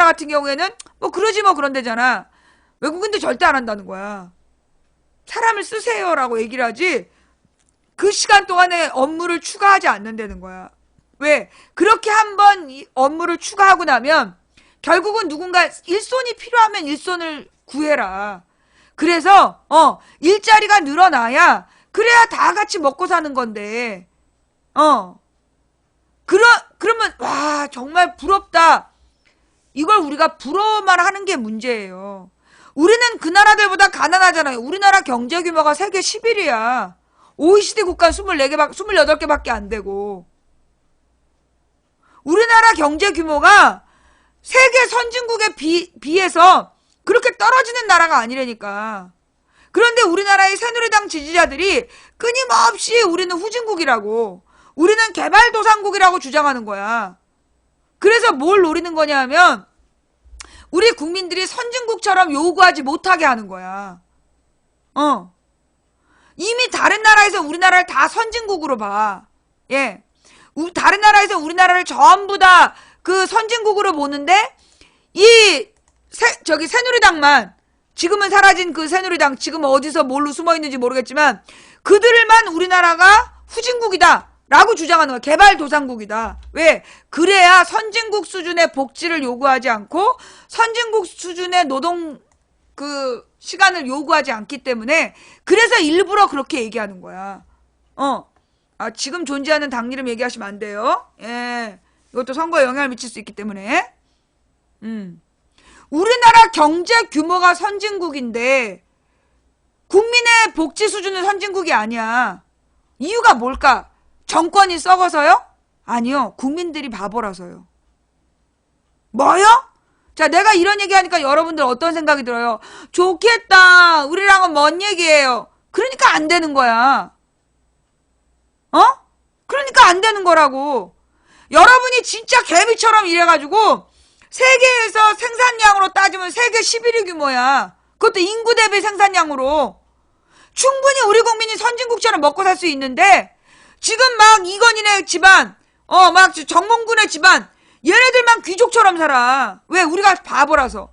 같은 경우에는 뭐 그러지 뭐 그런데잖아. 외국인도 절대 안 한다는 거야. 사람을 쓰세요라고 얘기를 하지 그 시간 동안에 업무를 추가하지 않는다는 거야. 왜? 그렇게 한번 업무를 추가하고 나면 결국은 누군가 일손이 필요하면 일손을 구해라. 그래서 일자리가 늘어나야 그래야 다 같이 먹고 사는 건데 그러면 와 정말 부럽다. 이걸 우리가 부러워만 하는 게 문제예요. 우리는 그 나라들보다 가난하잖아요. 우리나라 경제 규모가 세계 11위야. OECD 국가 24개, 28개밖에 안 되고. 우리나라 경제 규모가 세계 선진국에 비해서 그렇게 떨어지는 나라가 아니라니까. 그런데 우리나라의 새누리당 지지자들이 끊임없이 우리는 후진국이라고, 우리는 개발도상국이라고 주장하는 거야. 그래서 뭘 노리는 거냐 하면 우리 국민들이 선진국처럼 요구하지 못하게 하는 거야. 이미 다른 나라에서 우리나라를 다 선진국으로 봐. 예. 다른 나라에서 우리나라를 전부 다 그 선진국으로 보는데 새누리당만, 지금은 사라진 그 새누리당, 지금 어디서 뭘로 숨어 있는지 모르겠지만 그들만 우리나라가 후진국이다 라고 주장하는 거야. 개발도상국이다. 왜? 그래야 선진국 수준의 복지를 요구하지 않고 선진국 수준의 노동 시간을 요구하지 않기 때문에, 그래서 일부러 그렇게 얘기하는 거야. 지금 존재하는 당 이름 얘기하시면 안 돼요. 예. 이것도 선거에 영향을 미칠 수 있기 때문에. 우리나라 경제 규모가 선진국인데 국민의 복지 수준은 선진국이 아니야. 이유가 뭘까? 정권이 썩어서요? 아니요. 국민들이 바보라서요. 뭐요? 자, 내가 이런 얘기하니까 여러분들 어떤 생각이 들어요? 좋겠다. 우리랑은 먼 얘기예요. 그러니까 안 되는 거야. 그러니까 안 되는 거라고. 여러분이 진짜 개미처럼 일해가지고 세계에서 생산량으로 따지면 세계 11위 규모야. 그것도 인구 대비 생산량으로. 충분히 우리 국민이 선진국처럼 먹고 살 수 있는데 지금 막 이건희네 집안, 막 정몽군의 집안, 얘네들만 귀족처럼 살아. 왜? 우리가 바보라서.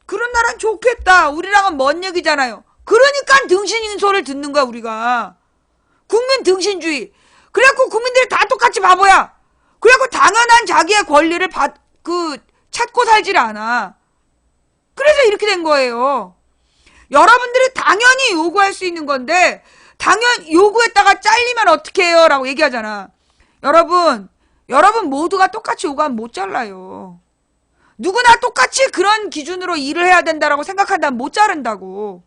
그런 나라는 좋겠다. 우리랑은 먼 얘기잖아요. 그러니까 등신인 소리를 듣는 거야, 우리가. 국민 등신주의. 그래갖고 국민들이 다 똑같이 바보야. 그래갖고 당연한 자기의 권리를 찾고 살질 않아. 그래서 이렇게 된 거예요. 여러분들이 당연히 요구할 수 있는 건데 당연히 요구했다가 잘리면 어떻게 해요? 라고 얘기하잖아. 여러분 모두가 똑같이 요구하면 못 잘라요. 누구나 똑같이 그런 기준으로 일을 해야 된다라고 생각한다면 못 자른다고.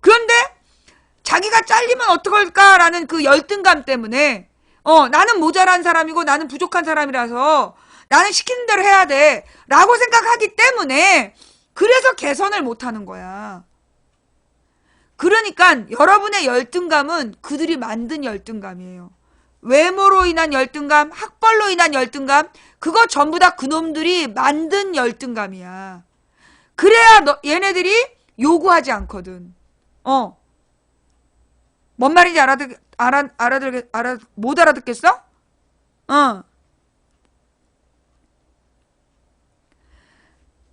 그런데 자기가 잘리면 어떡할까라는 그 열등감 때문에 나는 모자란 사람이고 나는 부족한 사람이라서 나는 시키는 대로 해야 돼 라고 생각하기 때문에 그래서 개선을 못하는 거야. 그러니까 여러분의 열등감은 그들이 만든 열등감이에요. 외모로 인한 열등감, 학벌로 인한 열등감, 그거 전부 다 그놈들이 만든 열등감이야. 그래야 얘네들이 요구하지 않거든. 뭔 말인지 못 알아듣겠어?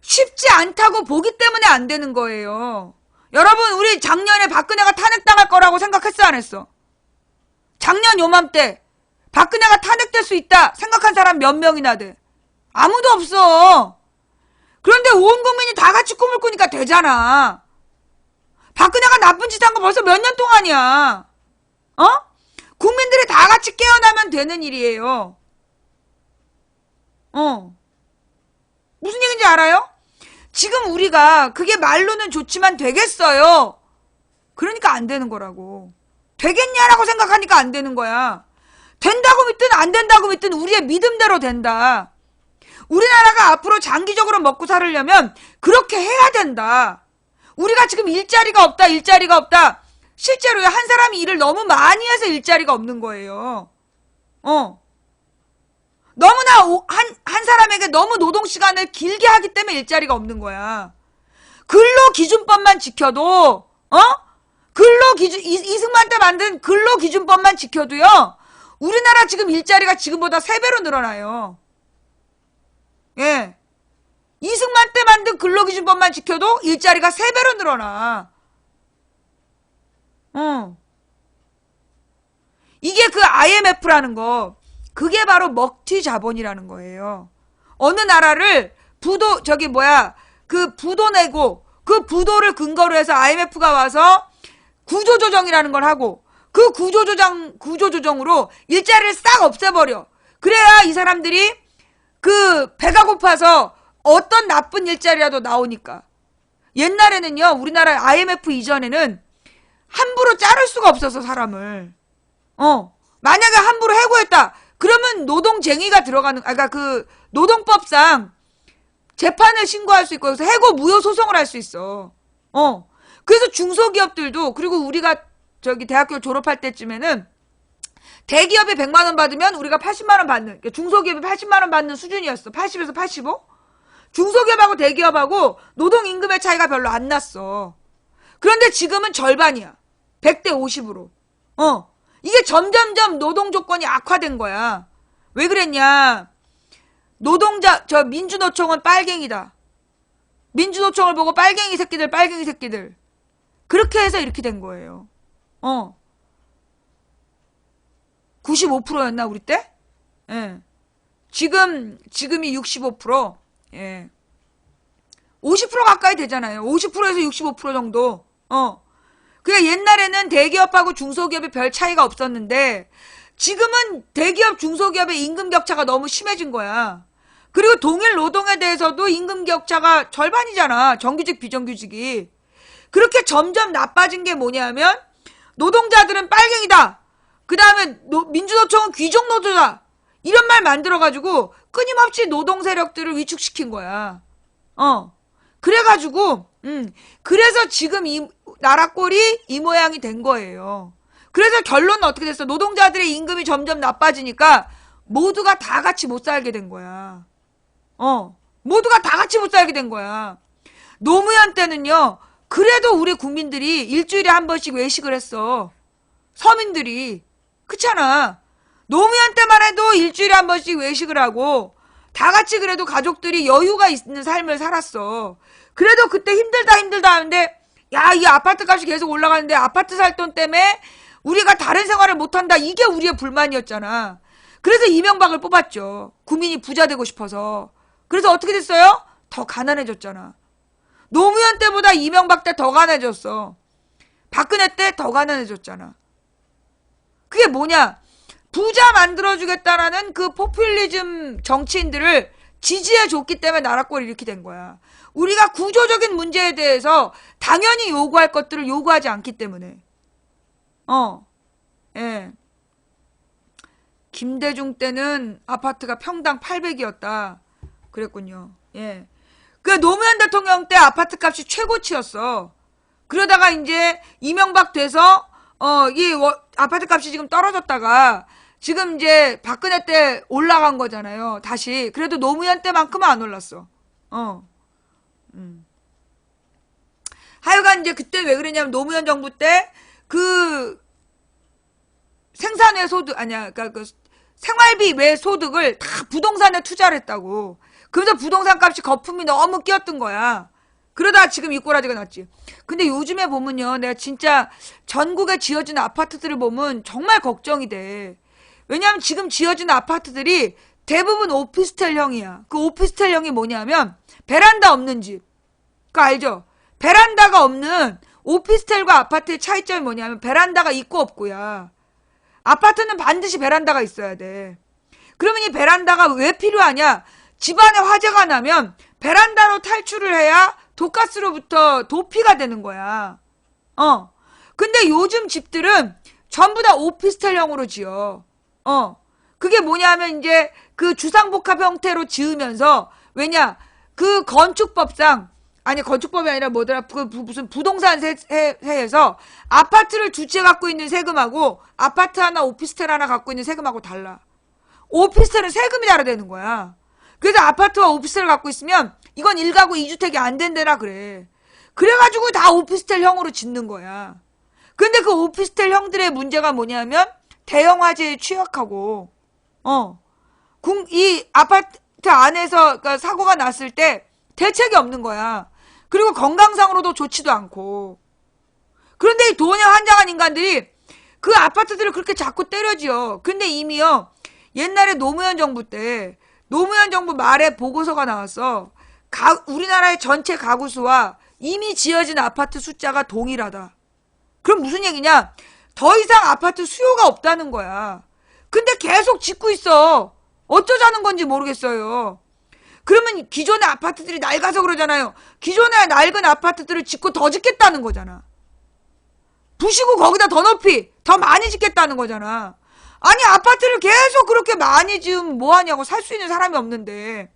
쉽지 않다고 보기 때문에 안 되는 거예요. 여러분, 우리 작년에 박근혜가 탄핵당할 거라고 생각했어, 안 했어? 작년 요맘때 박근혜가 탄핵될 수 있다 생각한 사람 몇 명이나 돼? 아무도 없어. 그런데 온 국민이 다 같이 꿈을 꾸니까 되잖아. 박근혜가 나쁜 짓 한 거 벌써 몇 년 동안이야. 국민들이 다 같이 깨어나면 되는 일이에요. 무슨 얘기인지 알아요? 지금 우리가 그게 말로는 좋지만 되겠어요. 그러니까 안 되는 거라고. 되겠냐라고 생각하니까 안 되는 거야. 된다고 믿든 안 된다고 믿든 우리의 믿음대로 된다. 우리나라가 앞으로 장기적으로 먹고 살으려면 그렇게 해야 된다. 우리가 지금 일자리가 없다. 실제로요, 한 사람이 일을 너무 많이 해서 일자리가 없는 거예요. 너무나 한 사람에게 너무 노동시간을 길게 하기 때문에 일자리가 없는 거야. 근로기준법만 지켜도, 이승만 때 만든 근로기준법만 지켜도요, 우리나라 지금 일자리가 지금보다 3배로 늘어나요. 예. 근로기준법만 지켜도 일자리가 3배로 늘어나. 이게 그 IMF라는 거, 그게 바로 먹튀 자본이라는 거예요. 어느 나라를 그 부도 내고, 그 부도를 근거로 해서 IMF가 와서 구조조정이라는 걸 하고, 그 구조조정으로 일자리를 싹 없애버려. 그래야 이 사람들이 그 배가 고파서 어떤 나쁜 일자리라도 나오니까. 옛날에는요, 우리나라 IMF 이전에는 함부로 자를 수가 없어서 사람을. 만약에 함부로 해고했다. 그러면 노동쟁의가 들어가는, 그러니까 그 노동법상 재판을 신고할 수 있고, 그래서 해고 무효 소송을 할 수 있어. 그래서 중소기업들도, 그리고 우리가 대학교 졸업할 때쯤에는 대기업이 100만 원 받으면 우리가 80만 원 받는, 그러니까 중소기업이 80만 원 받는 수준이었어. 80에서 85? 중소기업하고 대기업하고 노동임금의 차이가 별로 안 났어. 그런데 지금은 절반이야. 100대 50으로. 이게 점점점 노동 조건이 악화된 거야. 왜 그랬냐? 민주노총은 빨갱이다. 민주노총을 보고 빨갱이 새끼들. 그렇게 해서 이렇게 된 거예요. 95%였나, 우리 때? 예. 지금이 65%? 예. 50% 가까이 되잖아요. 50%에서 65% 정도. 그러니까 옛날에는 대기업하고 중소기업이 별 차이가 없었는데, 지금은 대기업, 중소기업의 임금 격차가 너무 심해진 거야. 그리고 동일 노동에 대해서도 임금 격차가 절반이잖아. 정규직, 비정규직이. 그렇게 점점 나빠진 게 뭐냐면, 노동자들은 빨갱이다. 그 다음에 민주노총은 귀족노조다. 이런 말 만들어가지고 끊임없이 노동 세력들을 위축시킨 거야. 그래가지고 그래서 지금 이 나라 꼴이 이 모양이 된 거예요. 그래서 결론은 어떻게 됐어? 노동자들의 임금이 점점 나빠지니까 모두가 다 같이 못 살게 된 거야. 모두가 다 같이 못 살게 된 거야. 노무현 때는요, 그래도 우리 국민들이 일주일에 한 번씩 외식을 했어. 서민들이. 그렇잖아. 노무현 때만 해도 일주일에 한 번씩 외식을 하고 다 같이 그래도 가족들이 여유가 있는 삶을 살았어. 그래도 그때 힘들다 하는데, 야, 이 아파트 값이 계속 올라가는데 아파트 살 돈 때문에 우리가 다른 생활을 못한다. 이게 우리의 불만이었잖아. 그래서 이명박을 뽑았죠. 국민이 부자 되고 싶어서. 그래서 어떻게 됐어요? 더 가난해졌잖아. 노무현 때보다 이명박 때 더 가난해졌어. 박근혜 때 더 가난해졌잖아. 그게 뭐냐? 부자 만들어주겠다라는 그 포퓰리즘 정치인들을 지지해줬기 때문에 나라 꼴이 이렇게 된 거야. 우리가 구조적인 문제에 대해서 당연히 요구할 것들을 요구하지 않기 때문에. 예. 김대중 때는 아파트가 평당 800이었다. 그랬군요. 예. 그 노무현 대통령 때 아파트 값이 최고치였어. 그러다가 이제 이명박 돼서 아파트 값이 지금 떨어졌다가 지금 이제 박근혜 때 올라간 거잖아요. 다시. 그래도 노무현 때만큼은 안 올랐어. 하여간 이제 그때 왜 그랬냐면 노무현 정부 때 그 생산외 소득 그러니까 그 생활비 외 소득을 다 부동산에 투자를 했다고. 그래서 부동산 값이 거품이 너무 끼었던 거야. 그러다 지금 이 꼬라지가 났지. 근데 요즘에 보면요, 내가 진짜 전국에 지어진 아파트들을 보면 정말 걱정이 돼. 왜냐하면 지금 지어진 아파트들이 대부분 오피스텔형이야. 그 오피스텔형이 뭐냐면 베란다 없는 집. 그거 알죠? 베란다가 없는 오피스텔과 아파트의 차이점이 뭐냐면 베란다가 있고 없고야. 아파트는 반드시 베란다가 있어야 돼. 그러면 이 베란다가 왜 필요하냐? 집안에 화재가 나면 베란다로 탈출을 해야 독가스로부터 도피가 되는 거야. 근데 요즘 집들은 전부 다 오피스텔형으로 지어. 그게 뭐냐면 이제 그 주상복합 형태로 지으면서, 왜냐? 그 건축법상, 아니 건축법이 아니라 뭐더라, 무슨 부동산 세에서 아파트를 두 채 갖고 있는 세금하고 아파트 하나 오피스텔 하나 갖고 있는 세금하고 달라. 오피스텔은 세금이 다르다는 거야. 그래서 아파트와 오피스텔을 갖고 있으면 이건 1가구 2주택이 안 된대라 그래. 그래가지고 다 오피스텔형으로 짓는 거야. 근데 그 오피스텔형들의 문제가 뭐냐면 대형 화재에 취약하고, 이 아파트 안에서 그러니까 사고가 났을 때 대책이 없는 거야. 그리고 건강상으로도 좋지도 않고. 그런데 이 돈에 환장한 인간들이 그 아파트들을 그렇게 자꾸 때려지요. 근데 이미요, 옛날에 노무현 정부 때, 노무현 정부 말에 보고서가 나왔어. 우리나라의 전체 가구 수와 이미 지어진 아파트 숫자가 동일하다. 그럼 무슨 얘기냐? 더 이상 아파트 수요가 없다는 거야. 근데 계속 짓고 있어. 어쩌자는 건지 모르겠어요. 그러면 기존의 아파트들이 낡아서 그러잖아요. 기존의 낡은 아파트들을 짓고 더 짓겠다는 거잖아. 부시고 거기다 더 높이, 더 많이 짓겠다는 거잖아. 아니, 아파트를 계속 그렇게 많이 지으면 뭐하냐고. 살 수 있는 사람이 없는데.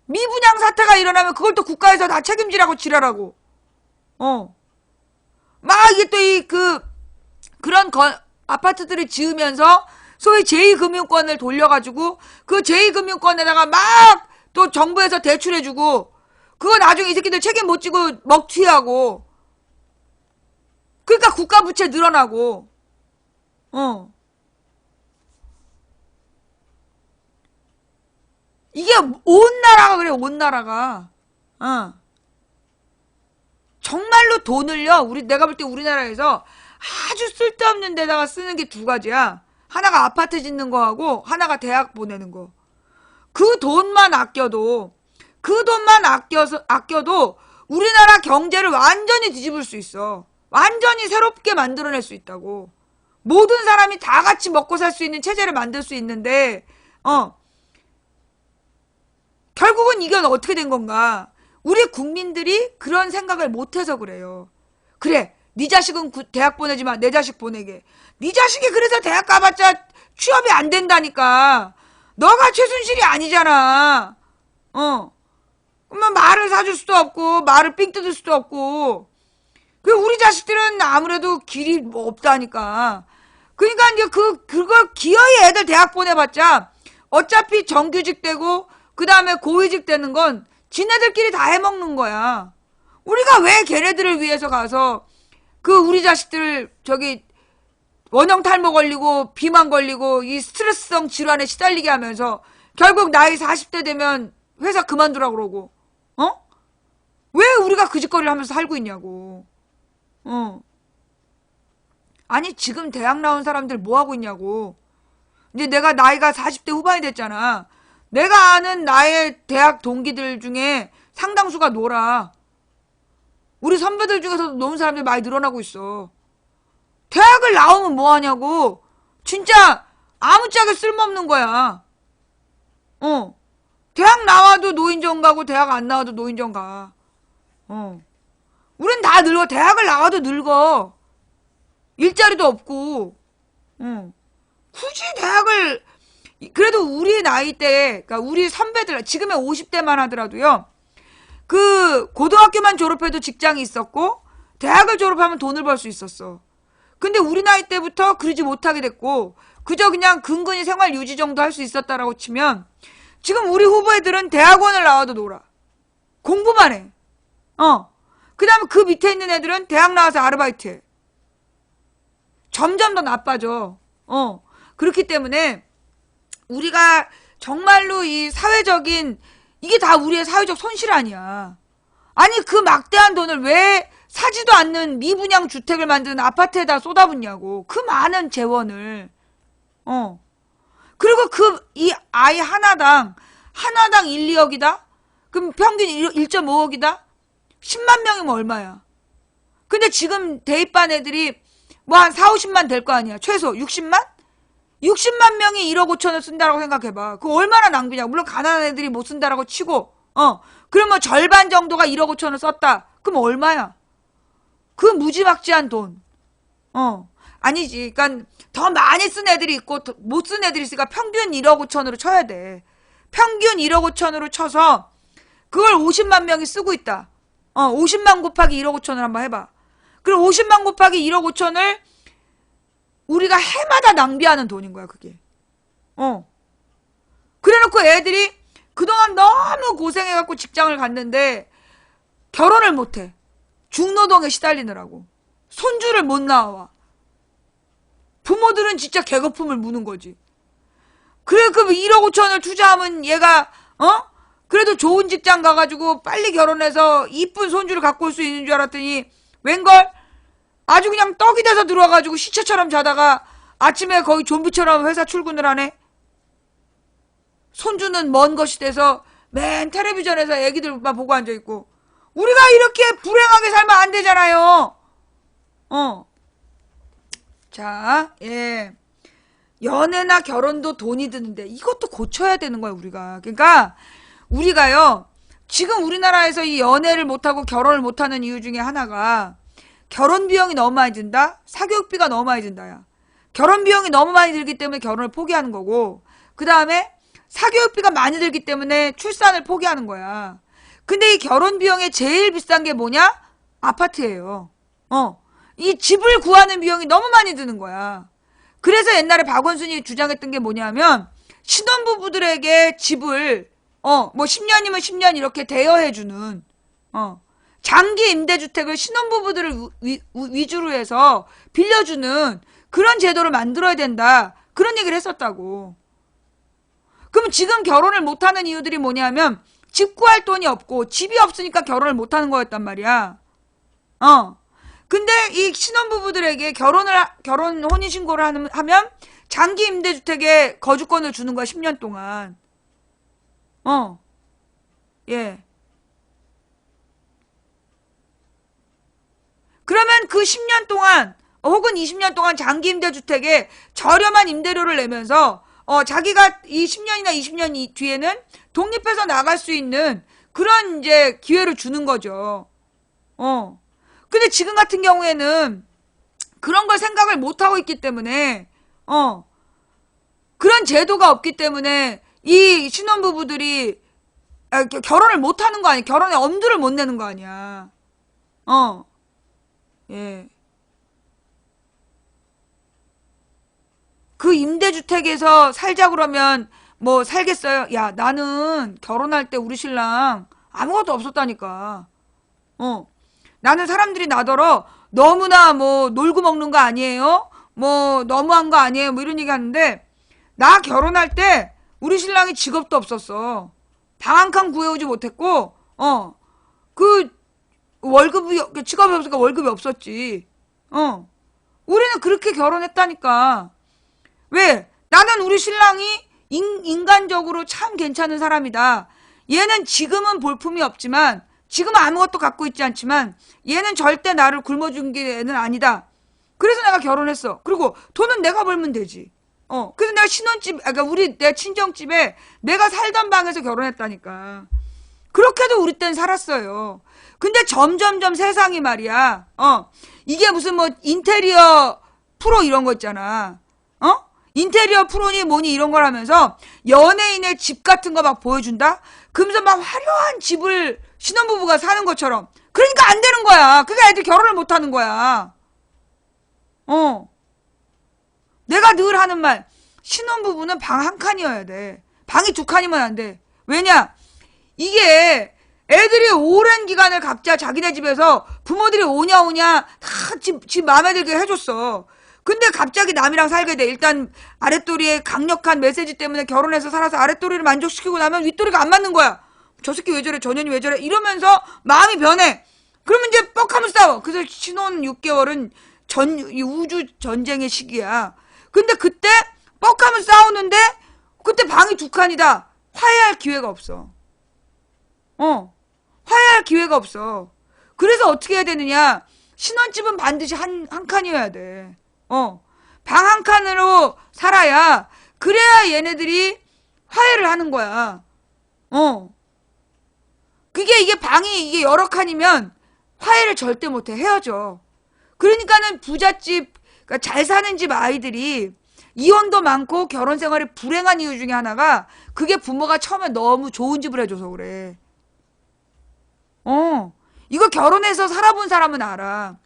미분양 사태가 일어나면 그걸 또 국가에서 다 책임지라고 지랄하고. 막 이게 또 그런 아파트들을 지으면서 소위 제2금융권을 돌려가지고 그 제2금융권에다가 막 또 정부에서 대출해주고 그거 나중에 이 새끼들 책임 못 지고 먹튀하고 그러니까 국가 부채 늘어나고 이게 온 나라가 그래. 온 나라가 정말로 돈을요, 내가 볼 때 우리나라에서 아주 쓸데없는 데다가 쓰는 게 두 가지야. 하나가 아파트 짓는 거하고 하나가 대학 보내는 거. 그 돈만 아껴도 우리나라 경제를 완전히 뒤집을 수 있어. 완전히 새롭게 만들어낼 수 있다고. 모든 사람이 다 같이 먹고 살 수 있는 체제를 만들 수 있는데 결국은 이게 어떻게 된 건가? 우리 국민들이 그런 생각을 못해서 그래요. 그래, 네 자식은 대학 보내지 마. 내 자식 보내게. 네 자식이 그래서 대학 가봤자 취업이 안 된다니까. 너가 최순실이 아니잖아. 그러면 말을 사줄 수도 없고 말을 삥 뜯을 수도 없고. 우리 자식들은 아무래도 길이 뭐 없다니까. 그러니까 이제 그걸 기어이 애들 대학 보내봤자 어차피 정규직 되고 그 다음에 고위직 되는 건 지네들끼리 다 해먹는 거야. 우리가 왜 걔네들을 위해서 가서 우리 자식들 원형 탈모 걸리고 비만 걸리고 이 스트레스성 질환에 시달리게 하면서 결국 나이 40대 되면 회사 그만두라고 그러고 왜 우리가 그 짓거리를 하면서 살고 있냐고. 아니, 지금 대학 나온 사람들 뭐 하고 있냐고. 이제 내가 나이가 40대 후반이 됐잖아. 내가 아는 나의 대학 동기들 중에 상당수가 놀아. 우리 선배들 중에서도 노는 사람들이 많이 늘어나고 있어. 대학을 나오면 뭐 하냐고. 진짜 아무짝에 쓸모없는 거야. 대학 나와도 노인정 가고 대학 안 나와도 노인정 가. 우린 다 늙어. 대학을 나와도 늙어. 일자리도 없고. 굳이 대학을 그래도 우리 나이 때, 그러니까 우리 선배들, 지금의 50대만 하더라도요, 고등학교만 졸업해도 직장이 있었고, 대학을 졸업하면 돈을 벌 수 있었어. 근데 우리 나이 때부터 그러지 못하게 됐고, 그저 그냥 근근히 생활 유지 정도 할 수 있었다라고 치면, 지금 우리 후배들은 대학원을 나와도 놀아. 공부만 해. 그 다음에 그 밑에 있는 애들은 대학 나와서 아르바이트 해. 점점 더 나빠져. 그렇기 때문에, 우리가 정말로 이게 다 우리의 사회적 손실 아니야. 아니, 그 막대한 돈을 왜 사지도 않는 미분양 주택을 만드는 아파트에다 쏟아붓냐고. 그 많은 재원을. 그리고 이 아이 하나당 1, 2억이다? 그럼 평균 1.5억이다? 10만 명이면 얼마야? 근데 지금 대입반 애들이 뭐 한 4, 50만 될 거 아니야. 최소 60만? 60만 명이 1억 5천을 쓴다라고 생각해봐. 그거 얼마나 낭비냐. 물론 가난한 애들이 못 쓴다라고 치고 그러면 절반 정도가 1억 5천을 썼다. 그럼 얼마야? 그 무지막지한 돈. 아니지. 그러니까 더 많이 쓴 애들이 있고 못 쓴 애들이 있으니까 평균 1억 5천으로 쳐야 돼. 평균 1억 5천으로 쳐서 그걸 50만 명이 쓰고 있다. 50만 곱하기 1억 5천을 한번 해봐. 그럼 50만 곱하기 1억 5천을 우리가 해마다 낭비하는 돈인 거야, 그게. 그래놓고 애들이 그동안 너무 고생해갖고 직장을 갔는데 결혼을 못해. 중노동에 시달리느라고. 손주를 못 낳아와. 부모들은 진짜 개거품을 무는 거지. 그래, 그 1억 5천을 투자하면 얘가, 그래도 좋은 직장 가가지고 빨리 결혼해서 이쁜 손주를 갖고 올 수 있는 줄 알았더니, 웬걸? 아주 그냥 떡이 돼서 들어와가지고 시체처럼 자다가 아침에 거의 좀비처럼 회사 출근을 하네? 손주는 먼 것이 돼서 맨 텔레비전에서 애기들만 보고 앉아있고, 우리가 이렇게 불행하게 살면 안 되잖아요. 자, 예. 연애나 결혼도 돈이 드는데 이것도 고쳐야 되는 거야, 우리가. 그러니까 우리가요, 지금 우리나라에서 이 연애를 못하고 결혼을 못하는 이유 중에 하나가 결혼 비용이 너무 많이 든다? 사교육비가 너무 많이 든다야. 결혼 비용이 너무 많이 들기 때문에 결혼을 포기하는 거고, 그 다음에 사교육비가 많이 들기 때문에 출산을 포기하는 거야. 근데 이 결혼 비용에 제일 비싼 게 뭐냐? 아파트예요. 이 집을 구하는 비용이 너무 많이 드는 거야. 그래서 옛날에 박원순이 주장했던 게 뭐냐면, 신혼부부들에게 집을, 뭐 10년이면 10년 이렇게 대여해주는, 장기 임대주택을 신혼부부들을 위주로 해서 빌려주는 그런 제도를 만들어야 된다. 그런 얘기를 했었다고. 그럼 지금 결혼을 못하는 이유들이 뭐냐면, 집 구할 돈이 없고, 집이 없으니까 결혼을 못하는 거였단 말이야. 근데 이 신혼부부들에게 결혼 혼인신고를 하면 장기 임대주택에 거주권을 주는 거야, 10년 동안. 예. 그러면 그 10년 동안, 혹은 20년 동안 장기 임대주택에 저렴한 임대료를 내면서, 자기가 이 10년이나 20년 뒤에는 독립해서 나갈 수 있는 그런 이제 기회를 주는 거죠. 근데 지금 같은 경우에는 그런 걸 생각을 못하고 있기 때문에, 그런 제도가 없기 때문에 이 신혼부부들이 결혼을 못하는 거 아니야. 결혼에 엄두를 못 내는 거 아니야. 예. 그 임대주택에서 살자 그러면 뭐 살겠어요? 야, 나는 결혼할 때 우리 신랑 아무것도 없었다니까. 나는 사람들이 나더러 너무나 뭐 놀고 먹는 거 아니에요? 뭐 너무한 거 아니에요? 뭐 이런 얘기 하는데, 나 결혼할 때 우리 신랑이 직업도 없었어. 방 한 칸 구해오지 못했고, 그 월급이, 직업이 없으니까 월급이 없었지. 우리는 그렇게 결혼했다니까. 왜? 나는 우리 신랑이 인간적으로 참 괜찮은 사람이다. 얘는 지금은 볼품이 없지만, 지금은 아무것도 갖고 있지 않지만, 얘는 절대 나를 굶어준 게는 아니다. 그래서 내가 결혼했어. 그리고 돈은 내가 벌면 되지. 그래서 내가 그러니까 내 친정집에 내가 살던 방에서 결혼했다니까. 그렇게도 우리 땐 살았어요. 근데 점점점 세상이 말이야. 이게 무슨 뭐 인테리어 프로 이런 거 있잖아. 인테리어 프로니 뭐니 이런 걸 하면서 연예인의 집 같은 거 막 보여준다? 그러면서 막 화려한 집을 신혼부부가 사는 것처럼. 그러니까 안 되는 거야. 그게 애들 결혼을 못 하는 거야. 내가 늘 하는 말, 신혼부부는 방 한 칸이어야 돼. 방이 두 칸이면 안 돼. 왜냐? 이게 애들이 오랜 기간을 각자 자기네 집에서 부모들이 오냐 다 집 마음에 들게 해줬어. 근데 갑자기 남이랑 살게 돼. 일단 아랫도리의 강력한 메시지 때문에 결혼해서 살아서 아랫도리를 만족시키고 나면 윗도리가 안 맞는 거야. 저 새끼 왜 저래? 저 년이 왜 저래? 이러면서 마음이 변해. 그러면 이제 뻑하면 싸워. 그래서 신혼 6개월은 이 우주 전쟁의 시기야. 근데 그때 뻑하면 싸우는데 그때 방이 두 칸이다. 화해할 기회가 없어. 화해할 기회가 없어. 그래서 어떻게 해야 되느냐? 신혼집은 반드시 한 칸이어야 돼. 방 한 칸으로 살아야, 그래야 얘네들이 화해를 하는 거야. 이게 방이 이게 여러 칸이면 화해를 절대 못해. 헤어져. 그러니까는 부잣집, 그러니까 잘 사는 집 아이들이 이혼도 많고 결혼 생활이 불행한 이유 중에 하나가, 그게 부모가 처음에 너무 좋은 집을 해줘서 그래. 이거 결혼해서 살아본 사람은 알아.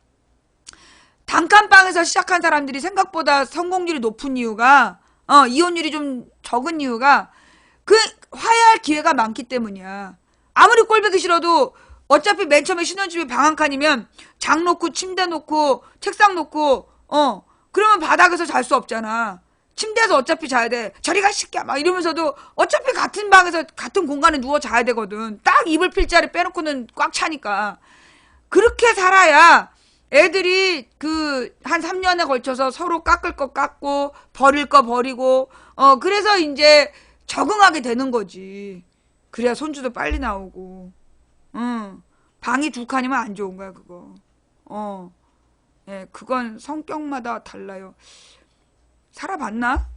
단칸방에서 시작한 사람들이 생각보다 성공률이 높은 이유가, 이혼율이 좀 적은 이유가, 그 화해할 기회가 많기 때문이야. 아무리 꼴보기 싫어도 어차피 맨 처음에 신혼집이 방 한 칸이면 장 놓고 침대 놓고 책상 놓고, 그러면 바닥에서 잘 수 없잖아. 침대에서 어차피 자야 돼. 저리 가, 새끼야. 막 이러면서도 어차피 같은 방에서 같은 공간에 누워 자야 되거든. 딱 이불 필 자리 빼놓고는 꽉 차니까. 그렇게 살아야 애들이 한 3년에 걸쳐서 서로 깎을 거 깎고, 버릴 거 버리고, 그래서 이제 적응하게 되는 거지. 그래야 손주도 빨리 나오고. 방이 2칸이면 안 좋은 거야, 그거. 예, 그건 성격마다 달라요. 살아봤나?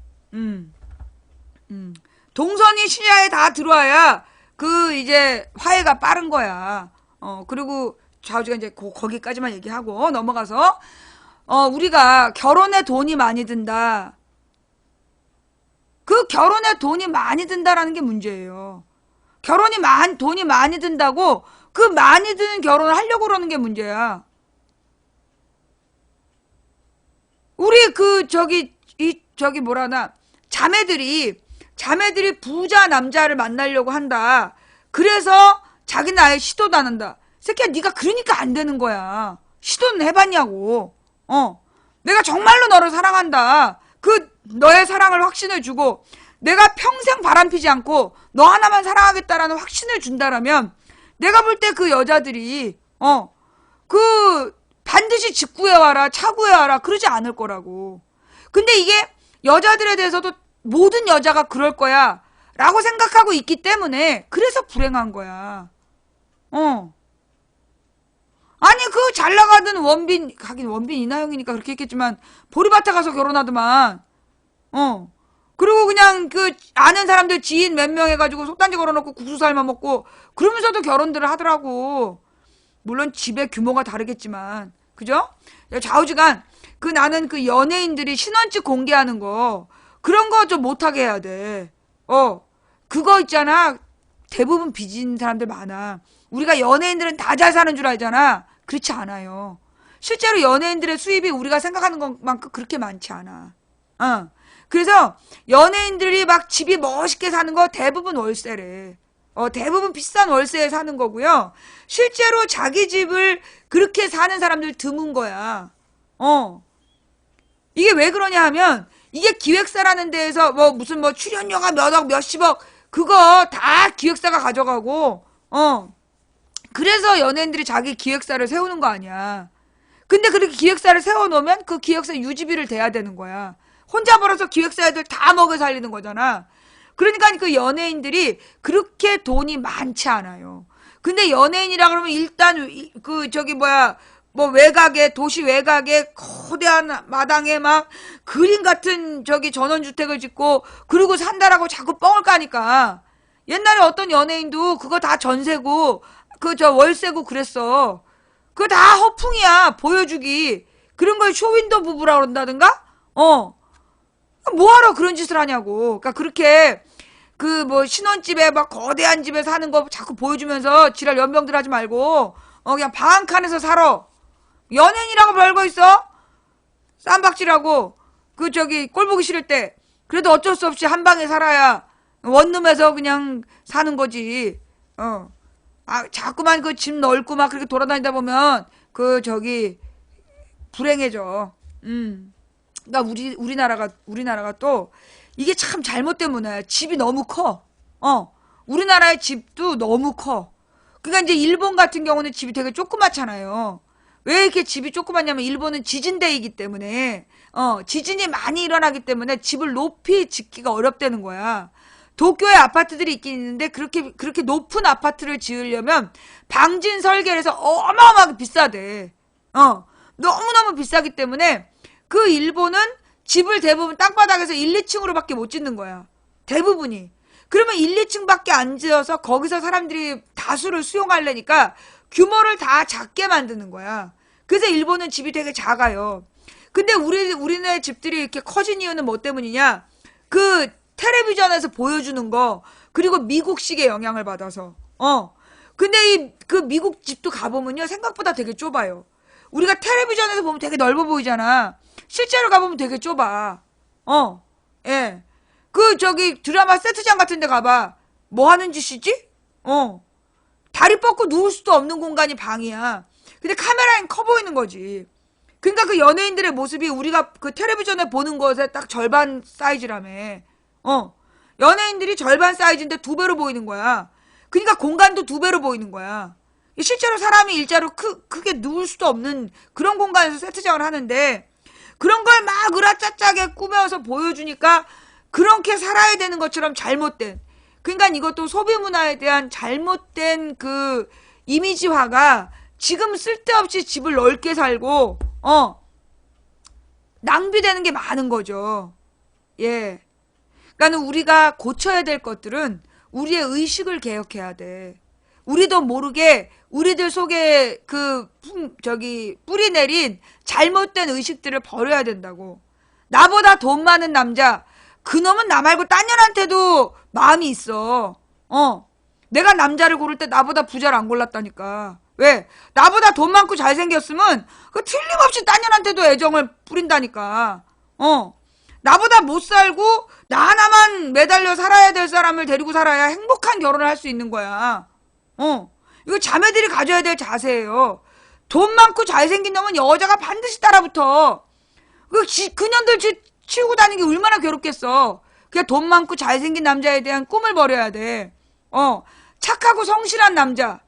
동선이 시야에 다 들어와야 이제 화해가 빠른 거야. 그리고 좌우지가 이제 거기까지만 얘기하고 넘어가서 우리가 결혼에 돈이 많이 든다. 그 결혼에 돈이 많이 든다라는 게 문제예요. 돈이 많이 든다고 그 많이 드는 결혼을 하려고 그러는 게 문제야. 우리 자매들이 부자 남자를 만나려고 한다. 그래서 자기는 아예 시도도 안 한다. 새끼야, 네가 그러니까 안 되는 거야. 시도는 해봤냐고. 내가 정말로 너를 사랑한다. 너의 사랑을 확신을 주고 내가 평생 바람피지 않고 너 하나만 사랑하겠다라는 확신을 준다라면 내가 볼 때 그 여자들이 반드시 직구해와라, 차구해와라 그러지 않을 거라고. 근데 이게 여자들에 대해서도 모든 여자가 그럴 거야 라고 생각하고 있기 때문에 그래서 불행한 거야. 아니 잘 나가던 원빈, 하긴 원빈 이나영이니까 그렇게 했겠지만 보리밭에 가서 결혼하더만. 그리고 그냥 아는 사람들 지인 몇 명 해가지고 속단지 걸어놓고 국수 삶아 먹고 그러면서도 결혼들을 하더라고. 물론 집의 규모가 다르겠지만, 그죠? 좌우지간 나는 연예인들이 신혼집 공개하는 거 그런 거 좀 못하게 해야 돼. 그거 있잖아. 대부분 빚진 사람들 많아. 우리가 연예인들은 다 잘 사는 줄 알잖아. 그렇지 않아요. 실제로 연예인들의 수입이 우리가 생각하는 것만큼 그렇게 많지 않아. 그래서 연예인들이 막 집이 멋있게 사는 거 대부분 월세래. 대부분 비싼 월세에 사는 거고요. 실제로 자기 집을 그렇게 사는 사람들 드문 거야. 이게 왜 그러냐 하면 이게 기획사라는 데에서 무슨 출연료가 몇억 몇십억 그거 다 기획사가 가져가고 그래서 연예인들이 자기 기획사를 세우는 거 아니야. 근데 그렇게 기획사를 세워놓으면 그 기획사 유지비를 대야 되는 거야. 혼자 벌어서 기획사 애들 다 먹여 살리는 거잖아. 그러니까 그 연예인들이 그렇게 돈이 많지 않아요. 근데 연예인이라 그러면 일단 외곽에, 도시 외곽에 거대한 마당에 막 그림 같은 전원주택을 짓고 그러고 산다라고 자꾸 뻥을 까니까 옛날에 어떤 연예인도 그거 다 전세고 월세고 그랬어. 그거 다 허풍이야. 보여주기. 그런 걸 쇼윈도 부부라 그런다든가? 뭐하러 그런 짓을 하냐고. 그러니까 그렇게 신혼집에 막 거대한 집에 사는 거 자꾸 보여주면서 지랄 연병들 하지 말고 그냥 방 한 칸에서 살아. 연예인이라고 별거 있어? 쌈박질하고 꼴 보기 싫을 때 그래도 어쩔 수 없이 한 방에 살아야 원룸에서 그냥 사는 거지. 자꾸만 집 넓고 막 그렇게 돌아다니다 보면 불행해져. 그러니까 우리나라가 또 이게 참 잘못된 문화야. 집이 너무 커. 우리나라의 집도 너무 커. 그러니까 이제 일본 같은 경우는 집이 되게 조그맣잖아요. 왜 이렇게 집이 조그맣냐면 일본은 지진대이기 때문에 지진이 많이 일어나기 때문에 집을 높이 짓기가 어렵다는 거야. 도쿄에 아파트들이 있긴 있는데 그렇게 높은 아파트를 지으려면 방진 설계를 해서 어마어마하게 비싸대. 너무너무 비싸기 때문에 그 일본은 집을 대부분 땅바닥에서 1, 2층으로밖에 못 짓는 거야. 대부분이. 그러면 1, 2층밖에 안 지어서 거기서 사람들이 다수를 수용하려니까 규모를 다 작게 만드는 거야. 그래서 일본은 집이 되게 작아요. 근데 우리네 집들이 이렇게 커진 이유는 뭐 때문이냐? 텔레비전에서 보여주는 거, 그리고 미국식의 영향을 받아서. 근데 미국 집도 가보면요, 생각보다 되게 좁아요. 우리가 텔레비전에서 보면 되게 넓어 보이잖아. 실제로 가보면 되게 좁아. 예. 드라마 세트장 같은 데 가봐. 뭐 하는 짓이지? 다리 뻗고 누울 수도 없는 공간이 방이야. 근데 카메라엔 커 보이는 거지. 그러니까 그 연예인들의 모습이 우리가 그 텔레비전에 보는 것의 딱 절반 사이즈라며. 연예인들이 절반 사이즈인데 2배로 보이는 거야. 그러니까 공간도 2배로 보이는 거야. 실제로 사람이 일자로 크게 누울 수도 없는 그런 공간에서 세트장을 하는데 그런 걸 막 으라짜짜게 꾸며서 보여주니까 그렇게 살아야 되는 것처럼 잘못된, 그러니까 이것도 소비 문화에 대한 잘못된 그 이미지화가 지금 쓸데없이 집을 넓게 살고 낭비되는 게 많은 거죠. 예. 그러니까 우리가 고쳐야 될 것들은 우리의 의식을 개혁해야 돼. 우리도 모르게 우리들 속에 뿌리 내린 잘못된 의식들을 버려야 된다고. 나보다 돈 많은 남자, 그놈은 나 말고 딴 년한테도 마음이 있어. 내가 남자를 고를 때 나보다 부자를 안 골랐다니까. 왜? 나보다 돈 많고 잘생겼으면 그 틀림없이 딴 년한테도 애정을 뿌린다니까. 나보다 못 살고 나 하나만 매달려 살아야 될 사람을 데리고 살아야 행복한 결혼을 할 수 있는 거야. 이거 자매들이 가져야 될 자세예요. 돈 많고 잘생긴 놈은 여자가 반드시 따라붙어. 그년들 치우고 다니는 게 얼마나 괴롭겠어. 그냥 돈 많고 잘생긴 남자에 대한 꿈을 버려야 돼. 착하고 성실한 남자.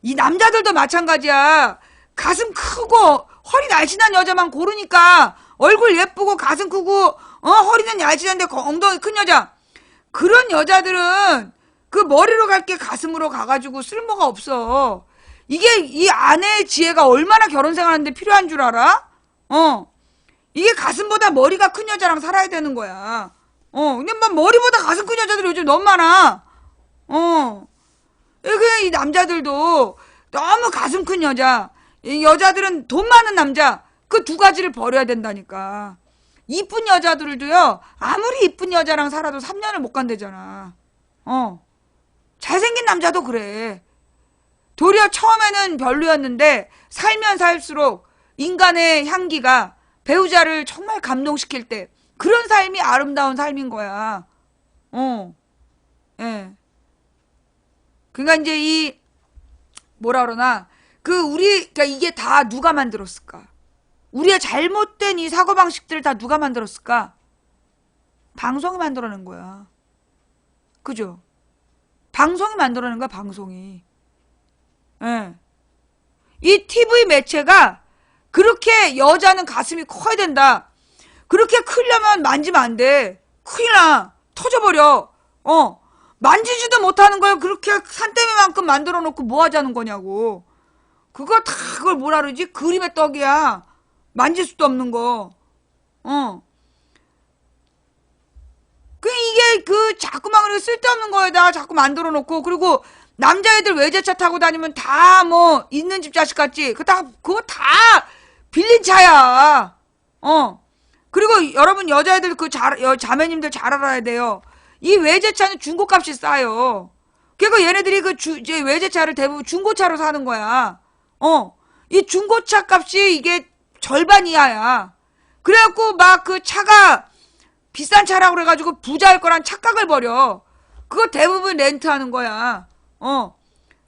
이 남자들도 마찬가지야. 가슴 크고 허리 날씬한 여자만 고르니까 얼굴 예쁘고 가슴 크고 허리는 날씬한데 엉덩이 큰 여자. 그런 여자들은 그 머리로 갈 게 가슴으로 가가지고 쓸모가 없어. 이게 이 아내의 지혜가 얼마나 결혼 생활하는데 필요한 줄 알아? 이게 가슴보다 머리가 큰 여자랑 살아야 되는 거야. 근데 막 머리보다 가슴 큰 여자들이 요즘 너무 많아. 이 남자들도 너무 가슴 큰 여자, 이 여자들은 돈 많은 남자, 그 2가지를 버려야 된다니까. 이쁜 여자들도요, 아무리 이쁜 여자랑 살아도 3년을 못 간대잖아. 잘생긴 남자도 그래. 도리어 처음에는 별로였는데 살면 살수록 인간의 향기가 배우자를 정말 감동시킬 때 그런 삶이 아름다운 삶인 거야. 예. 그러니까 이제 이 뭐라 그러나 그러니까 이게 다 누가 만들었을까? 우리의 잘못된 이 사고방식들을 다 누가 만들었을까? 방송이 만들어낸 거야. 그죠? 방송이 만들어낸 거야, 방송이. 예. 이 TV 매체가 그렇게 여자는 가슴이 커야 된다. 그렇게 크려면 만지면 안 돼. 큰일 나. 터져버려. 만지지도 못하는 걸 그렇게 산더미만큼 만들어 놓고 뭐 하자는 거냐고. 그걸 뭐라 그러지? 그림의 떡이야. 만질 수도 없는 거. 이게 자꾸만 쓸데없는 거에다가 자꾸 만들어 놓고, 그리고 남자애들 외제차 타고 다니면 다 뭐 있는 집 자식 같지? 그거 다 빌린 차야. 그리고 여러분 여자애들 자매님들 잘 알아야 돼요. 이 외제차는 중고값이 싸요. 그러니까 얘네들이 이제 외제차를 대부분 중고차로 사는 거야. 이 중고차 값이 이게 절반 이하야. 그래갖고 막 그 차가 비싼 차라고 그래가지고 부자일 거란 착각을 버려. 그거 대부분 렌트하는 거야.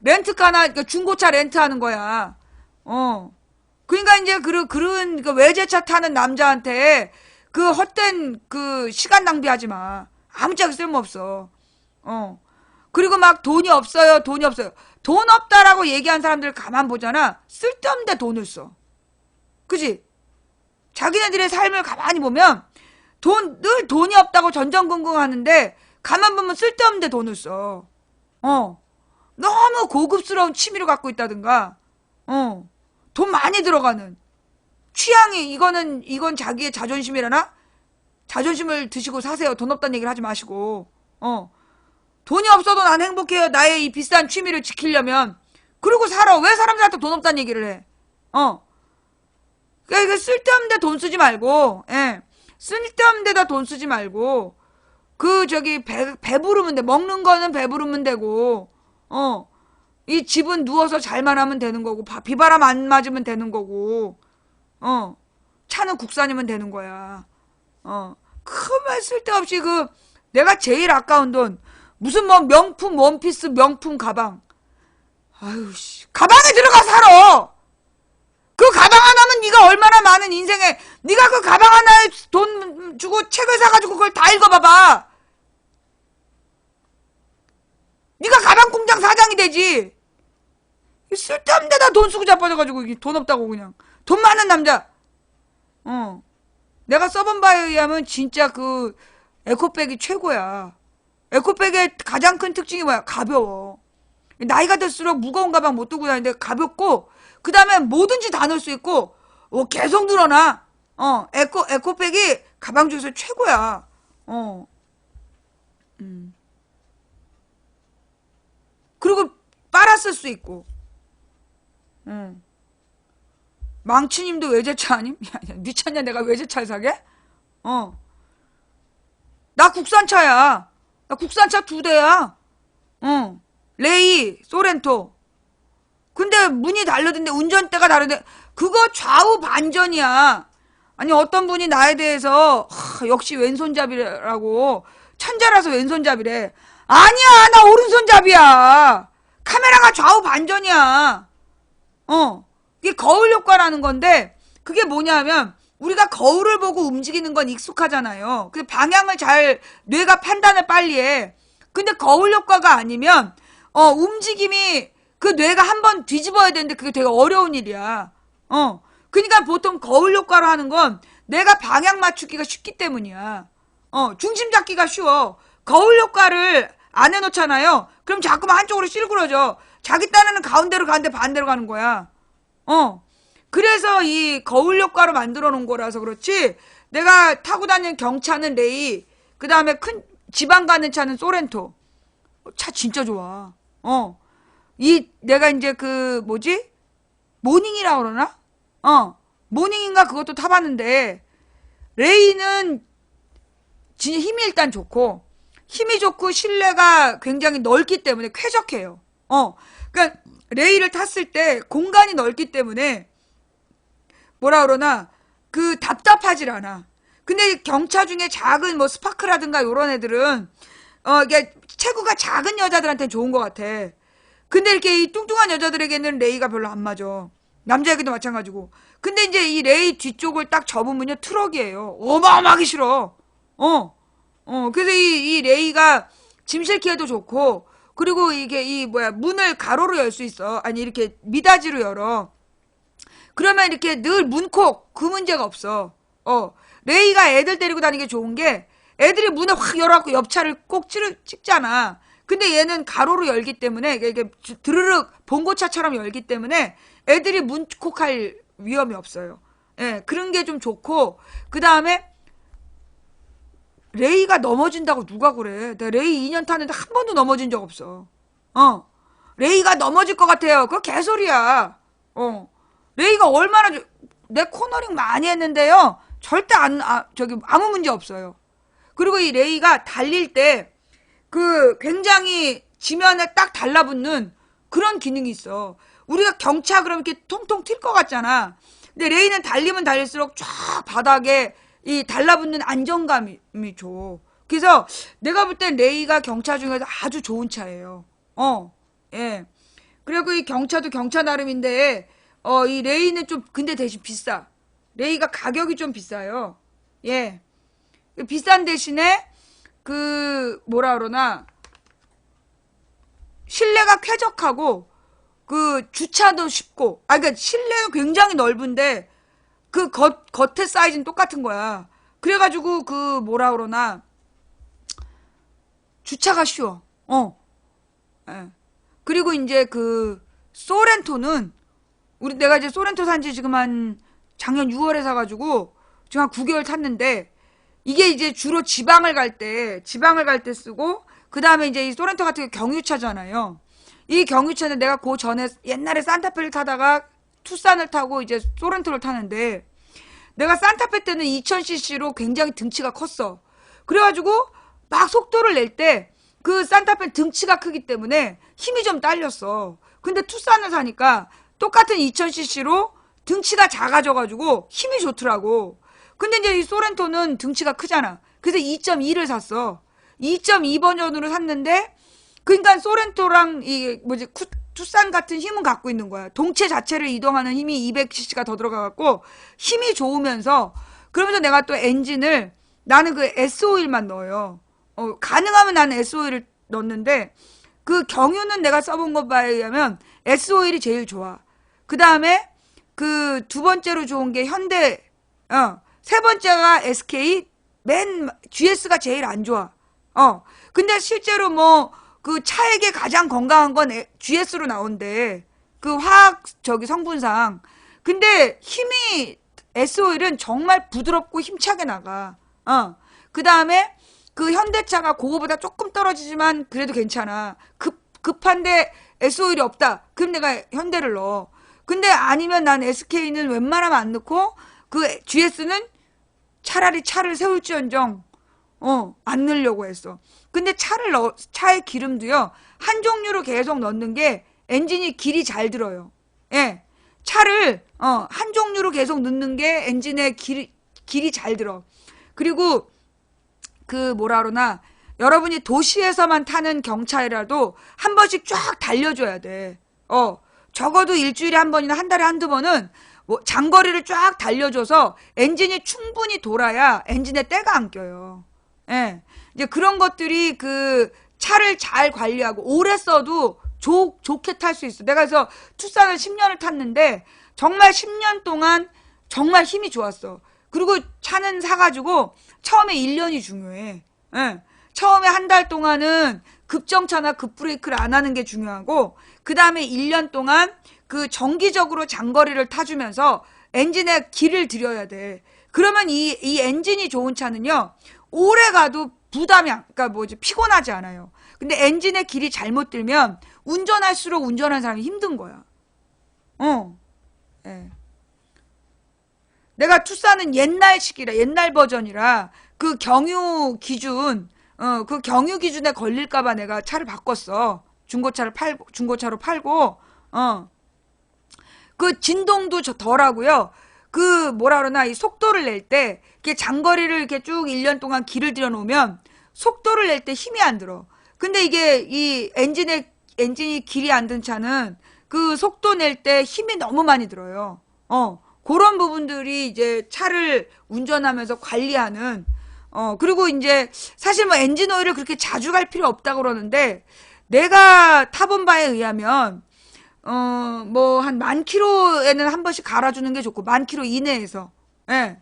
렌트카나 그러니까 중고차 렌트하는 거야. 그러니까 이제 그런 외제차 타는 남자한테 그 헛된 시간 낭비하지 마. 아무짝에 쓸모없어. 그리고 막 돈이 없어요. 돈 없다라고 얘기한 사람들 가만 보잖아. 쓸데없는데 돈을 써. 그지? 자기네들의 삶을 가만히 보면 늘 돈이 없다고 전전긍긍하는데 가만 보면 쓸데없는데 돈을 써. 너무 고급스러운 취미를 갖고 있다든가, 돈 많이 들어가는 취향이 이건 자기의 자존심이라나? 자존심을 드시고 사세요. 돈 없다는 얘기를 하지 마시고. 돈이 없어도 난 행복해요. 나의 이 비싼 취미를 지키려면. 그리고 살아. 왜 사람들한테 돈 없다는 얘기를 해? 그러니까 쓸데없는 데 돈 쓰지 말고, 예. 쓸데없는 데다 돈 쓰지 말고, 배부르면 돼. 먹는 거는 배부르면 되고, 이 집은 누워서 잘만 하면 되는 거고, 비바람 안 맞으면 되는 거고, 차는 국산이면 되는 거야. 그만 쓸데없이 내가 제일 아까운 돈, 무슨 뭐 명품 원피스, 명품 가방. 아유, 씨. 가방에 들어가 살아! 그 그 가방 하나면 네가 얼마나 많은 인생에, 네가 그 가방 하나에 돈 주고 책을 사가지고 그걸 다 읽어봐봐. 네가 가방 공장 사장이 되지. 쓸데없는 데다 돈 쓰고 자빠져가지고 돈 없다고 그냥. 돈 많은 남자. 내가 써본 바에 의하면 진짜 그 에코백이 최고야. 에코백의 가장 큰 특징이 뭐야? 가벼워. 나이가 들수록 무거운 가방 못 들고 다니는데 가볍고, 그 다음에 뭐든지 다 넣을 수 있고, 계속 늘어나. 에코백이 가방 중에서 최고야. 그리고 빨아 쓸 수 있고. 망치님도 외제차 아님? 야, 미쳤냐, 내가 외제차를 사게? 나 국산차야. 나 국산차 2대야. 레이, 소렌토. 근데 문이 다르던데, 운전대가 다른데, 그거 좌우 반전이야. 아니, 어떤 분이 나에 대해서, 역시 왼손잡이라고, 천재라서 왼손잡이래. 아니야, 나 오른손잡이야. 카메라가 좌우 반전이야. 이게 거울 효과라는 건데, 그게 뭐냐면, 우리가 거울을 보고 움직이는 건 익숙하잖아요. 근데 방향을 뇌가 판단을 빨리 해. 근데 거울 효과가 아니면, 움직임이, 그 뇌가 한번 뒤집어야 되는데 그게 되게 어려운 일이야. 그러니까 보통 거울 효과로 하는 건 내가 방향 맞추기가 쉽기 때문이야. 중심 잡기가 쉬워. 거울 효과를 안 해놓잖아요. 그럼 자꾸만 한쪽으로 찔그러져. 자기 딴에는 가운데로 가는데 반대로 가는 거야. 그래서 이 거울 효과로 만들어 놓은 거라서 그렇지. 내가 타고 다니는 경차는 레이, 그 다음에 큰 지방 가는 차는 소렌토. 차 진짜 좋아. 내가 이제 모닝이라고 그러나? 모닝인가 그것도 타봤는데, 레이는 진짜 힘이 일단 좋고, 힘이 좋고 실내가 굉장히 넓기 때문에 쾌적해요. 그러니까 레이를 탔을 때 공간이 넓기 때문에 뭐라 그러나 그 답답하질 않아. 근데 경차 중에 작은 뭐 스파크라든가 요런 애들은 이게 체구가 작은 여자들한테는 좋은 것 같아. 근데 이렇게 이 뚱뚱한 여자들에게는 레이가 별로 안 맞아. 남자에게도 마찬가지고. 근데 이제 이 레이 뒤쪽을 딱 접으면요, 트럭이에요. 어마어마하게 싫어. 그래서 이 레이가 짐 실기에도 좋고, 그리고 이게 문을 가로로 열 수 있어. 아니, 이렇게 미닫이로 열어. 그러면 이렇게 늘 문콕, 그 문제가 없어. 레이가 애들 데리고 다니는 게 좋은 게, 애들이 문을 확 열어갖고 옆차를 꼭 찍잖아. 근데 얘는 가로로 열기 때문에, 이게 드르륵 봉고차처럼 열기 때문에 애들이 문콕할 위험이 없어요. 예, 그런 게 좀 좋고, 그 다음에 레이가 넘어진다고 누가 그래. 내가 레이 2년 타는데 한 번도 넘어진 적 없어. 레이가 넘어질 것 같아요. 그거 개소리야. 레이가 얼마나, 내 코너링 많이 했는데요. 절대 아무 문제 없어요. 그리고 이 레이가 달릴 때, 굉장히 지면에 딱 달라붙는 그런 기능이 있어. 우리가 경차 그러면 이렇게 통통 튈 것 같잖아. 근데 레이는 달리면 달릴수록 쫙 바닥에 이 달라붙는 안정감이 줘. 그래서 내가 볼 땐 레이가 경차 중에서 아주 좋은 차예요. 예. 그리고 이 경차도 경차 나름인데, 이 레이는 좀, 근데 대신 비싸. 레이가 가격이 좀 비싸요. 예. 비싼 대신에, 뭐라 그러나, 실내가 쾌적하고, 주차도 쉽고, 그러니까 실내가 굉장히 넓은데, 겉에 사이즈는 똑같은 거야. 그래가지고, 뭐라 그러나, 주차가 쉬워. 예. 그리고 이제 소렌토는, 내가 이제 소렌토 산지 지금 작년 6월에 사가지고, 지금 한 9개월 탔는데, 이게 이제 주로 지방을 갈 때 쓰고, 그 다음에 이제 이 소렌토 같은 게 경유차잖아요. 이 경유차는 내가 전에 옛날에 산타페를 타다가 투싼을 타고 이제 소렌토를 타는데, 내가 산타페 때는 2000cc로 굉장히 등치가 컸어. 그래가지고 막 속도를 낼 때 그 산타페는 등치가 크기 때문에 힘이 좀 딸렸어. 근데 투싼을 사니까 똑같은 2000cc로 등치가 작아져가지고 힘이 좋더라고. 근데 이제 이 소렌토는 등치가 크잖아. 그래서 2.2를 샀어. 2.2 버전으로 샀는데, 그러니까 소렌토랑 투싼 같은 힘은 갖고 있는 거야. 동체 자체를 이동하는 힘이 200cc가 더 들어가갖고 힘이 좋으면서 그러면서 내가 또 엔진을 나는 그 S-오일만 넣어요. 가능하면 나는 S-오일을 넣는데 그 경유는 내가 써본 것 바에 의하면 S-오일이 제일 좋아. 그 다음에 그 두 번째로 좋은 게 현대, 세 번째가 SK, 맨 GS가 제일 안 좋아. 근데 실제로 뭐 그 차에게 가장 건강한 건 GS로 나온대. 그 화학 성분상. 근데 힘이 S-오일은 정말 부드럽고 힘차게 나가. 그 다음에 그 현대차가 그거보다 조금 떨어지지만 그래도 괜찮아. 급한데 S-오일이 없다. 그럼 내가 현대를 넣어. 근데 아니면 난 SK는 웬만하면 안 넣고 그 GS는 차라리 차를 세울지언정 안 넣으려고 했어. 근데 차의 기름도요, 한 종류로 계속 넣는 게 엔진이 길이 잘 들어요. 예. 차를, 한 종류로 계속 넣는 게 엔진의 길이 잘 들어. 그리고, 뭐라 그러나, 여러분이 도시에서만 타는 경차이라도 한 번씩 쫙 달려줘야 돼. 적어도 일주일에 한 번이나 한 달에 한두 번은 뭐 장거리를 쫙 달려줘서 엔진이 충분히 돌아야 엔진에 때가 안 껴요. 예. 이제 그런 것들이 그 차를 잘 관리하고 오래 써도 좋게 탈 수 있어. 내가 그래서 투싼을 10년을 탔는데 정말 10년 동안 정말 힘이 좋았어. 그리고 차는 사가지고 처음에 1년이 중요해. 예. 처음에 한 달 동안은 급정차나 급브레이크를 안 하는 게 중요하고 그 다음에 1년 동안 그 정기적으로 장거리를 타주면서 엔진에 기를 들여야 돼. 그러면 이 엔진이 좋은 차는요, 오래 가도 그러니까 피곤하지 않아요. 근데 엔진의 길이 잘못 들면 운전할수록 운전하는 사람이 힘든 거야. 예. 내가 투싼은 옛날 버전이라 그 경유 기준, 그 경유 기준에 걸릴까봐 내가 차를 바꿨어. 중고차로 팔고, 그 진동도 덜하고요. 그 뭐라 그러나 이 속도를 낼 때 이렇게 장거리를 이렇게 쭉 1년 동안 길을 들여 놓으면 속도를 낼 때 힘이 안 들어. 근데 이게 이 엔진이 길이 안 든 차는 그 속도 낼 때 힘이 너무 많이 들어요. 그런 부분들이 이제 차를 운전하면서 관리하는, 그리고 이제 사실 뭐 엔진 오일을 그렇게 자주 갈 필요 없다고 그러는데 내가 타본 바에 의하면 뭐 한 10,000km에는 한 번씩 갈아주는 게 좋고 10,000km 이내에서, 예.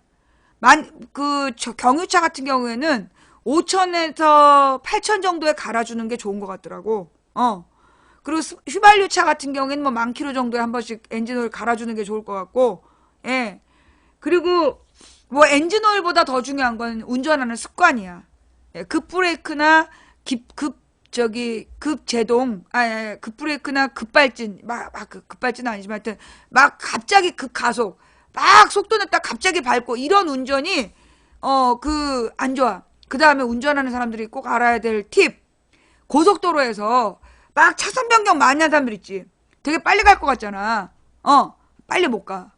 경유차 같은 경우에는 5,000에서 8,000 정도에 갈아주는 게 좋은 것 같더라고. 그리고 휘발유차 같은 경우에는 뭐 10,000km 정도에 한 번씩 엔진오일 갈아주는 게 좋을 것 같고, 예. 그리고 뭐 엔진오일보다 더 중요한 건 운전하는 습관이야. 예, 급브레이크나 급제동, 급브레이크나 급발진, 급발진은 아니지만 하여튼, 갑자기 급가속, 속도 냈다 갑자기 밟고, 이런 운전이, 안 좋아. 그 다음에 운전하는 사람들이 꼭 알아야 될 팁. 고속도로에서, 차선 변경 많이 하는 사람들 있지. 되게 빨리 갈 것 같잖아. 빨리 못 가.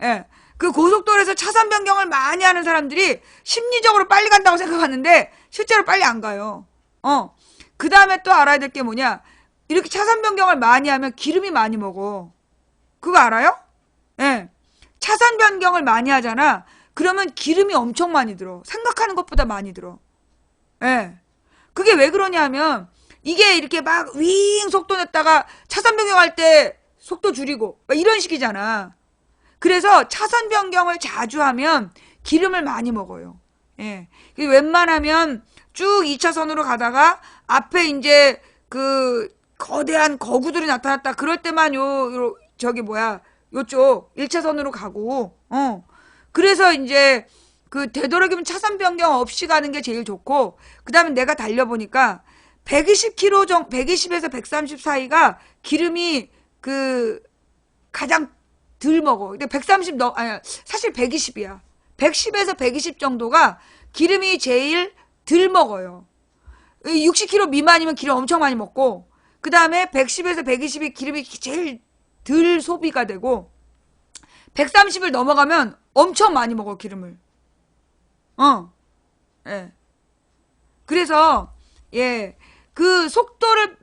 예. 그 고속도로에서 차선 변경을 많이 하는 사람들이 심리적으로 빨리 간다고 생각하는데, 실제로 빨리 안 가요. 그 다음에 또 알아야 될 게 뭐냐. 이렇게 차선 변경을 많이 하면 기름이 많이 먹어. 그거 알아요? 예. 차선 변경을 많이 하잖아. 그러면 기름이 엄청 많이 들어. 생각하는 것보다 많이 들어. 예. 그게 왜 그러냐면, 이게 이렇게 윙 속도 냈다가 차선 변경할 때 속도 줄이고, 이런 식이잖아. 그래서 차선 변경을 자주 하면 기름을 많이 먹어요. 예. 웬만하면 쭉 2차선으로 가다가 앞에 이제 그 거대한 거구들이 나타났다. 그럴 때만 요쪽 1차선으로 가고, 그래서 이제 그 되도록이면 차선 변경 없이 가는 게 제일 좋고, 그 다음에 내가 달려보니까 120에서 130 사이가 기름이 가장 덜 먹어. 근데 사실 120이야. 110에서 120 정도가 기름이 제일 덜 먹어요. 60km 미만이면 기름 엄청 많이 먹고, 그 다음에 110에서 120이 기름이 제일 덜 소비가 되고, 130을 넘어가면 엄청 많이 먹어, 기름을. 그래서, 예, 그 속도를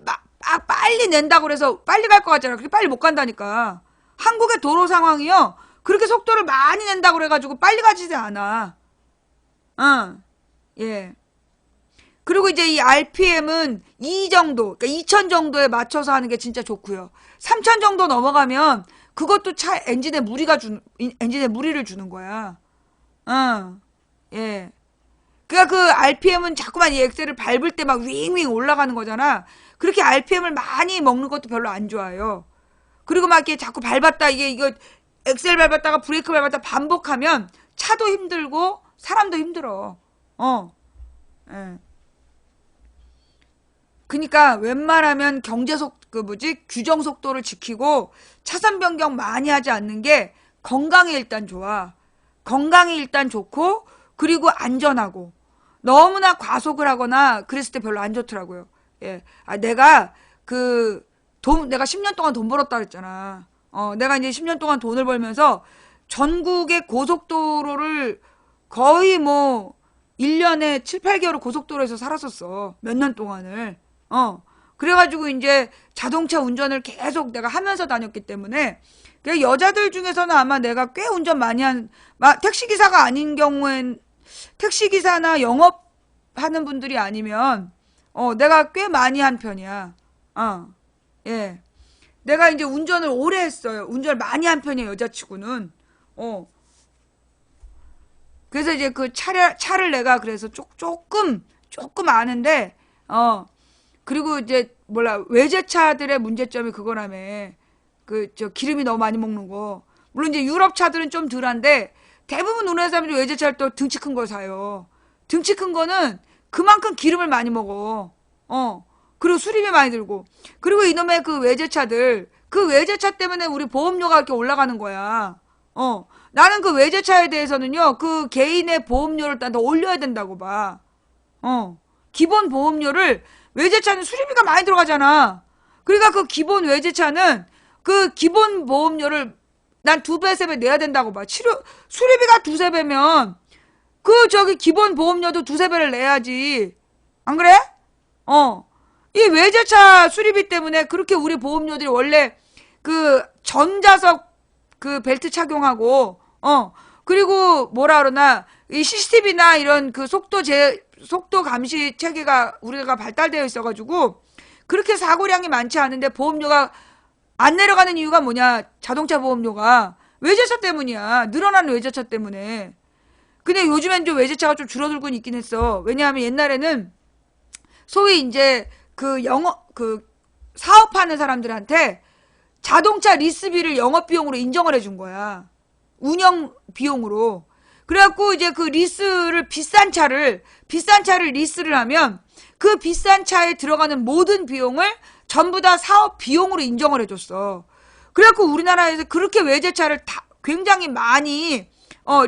빨리 빨리 낸다고 그래서 빨리 갈 것 같잖아. 그렇게 빨리 못 간다니까. 한국의 도로 상황이요. 그렇게 속도를 많이 낸다고 그래가지고 빨리 가지지 않아. 예. 그리고 이제 이 RPM은 2 정도, 그러니까 2000 정도에 맞춰서 하는 게 진짜 좋고요. 3000 정도 넘어가면 그것도 차 엔진에 엔진에 무리를 주는 거야. 예. 그러니까 그 RPM은 자꾸만 이 엑셀을 밟을 때 막 윙윙 올라가는 거잖아. 그렇게 RPM을 많이 먹는 것도 별로 안 좋아요. 그리고 막 이렇게 자꾸 밟았다 이거 엑셀 밟았다가 브레이크 밟았다 반복하면 차도 힘들고 사람도 힘들어. 예. 그러니까 웬만하면 규정 속도를 지키고 차선 변경 많이 하지 않는 게 건강에 일단 좋아. 건강에 일단 좋고 그리고 안전하고 너무나 과속을 하거나 그랬을 때 별로 안 좋더라고요. 예. 내가 10년 동안 돈 벌었다 그랬잖아. 내가 이제 10년 동안 돈을 벌면서 전국의 고속도로를 거의 뭐 1년에 7, 8개월을 고속도로에서 살았었어. 몇 년 동안을. 그래가지고 이제 자동차 운전을 계속 내가 하면서 다녔기 때문에 여자들 중에서는 아마 내가 꽤 운전 많이 택시기사가 아닌 경우엔 택시기사나 영업하는 분들이 아니면 내가 꽤 많이 한 편이야. 예. 내가 이제 운전을 오래 했어요. 운전을 많이 한 편이에요, 여자치고는. 그래서 이제 그 차를 내가 그래서 조금 아는데, 그리고 이제 외제차들의 문제점이 그거라며. 기름이 너무 많이 먹는 거. 물론 이제 유럽 차들은 좀 덜한데, 대부분 우리나라 사람들이 외제차를 또 등치 큰 걸 사요. 등치 큰 거는 그만큼 기름을 많이 먹어. 그리고 수리비 많이 들고. 그리고 이놈의 그 외제차 때문에 우리 보험료가 이렇게 올라가는 거야. 나는 그 외제차에 대해서는요, 그 개인의 보험료를 더 올려야 된다고 봐. 기본 보험료를, 외제차는 수리비가 많이 들어가잖아. 그러니까 그 기본 외제차는 그 기본 보험료를 난 2배, 3배 내야 된다고 봐. 수리비가 2, 3배면, 기본 보험료도 2, 3배를 내야지. 안 그래? 이 외제차 수리비 때문에 그렇게 우리 보험료들이 원래 전자석 벨트 착용하고, 그리고 뭐라 그러나, 이 CCTV나 이런 속도 감시 체계가 우리가 발달되어 있어가지고, 그렇게 사고량이 많지 않은데 보험료가 안 내려가는 이유가 뭐냐? 자동차 보험료가. 외제차 때문이야. 늘어나는 외제차 때문에. 근데 요즘엔 좀 외제차가 좀 줄어들고 있긴 했어. 왜냐하면 옛날에는 소위 이제 사업하는 사람들한테 자동차 리스비를 영업비용으로 인정을 해준 거야. 운영 비용으로. 그래갖고 이제 그 리스를 비싼 차를 리스를 하면 그 비싼 차에 들어가는 모든 비용을 전부 다 사업 비용으로 인정을 해줬어. 그래갖고 우리나라에서 그렇게 외제차를 굉장히 많이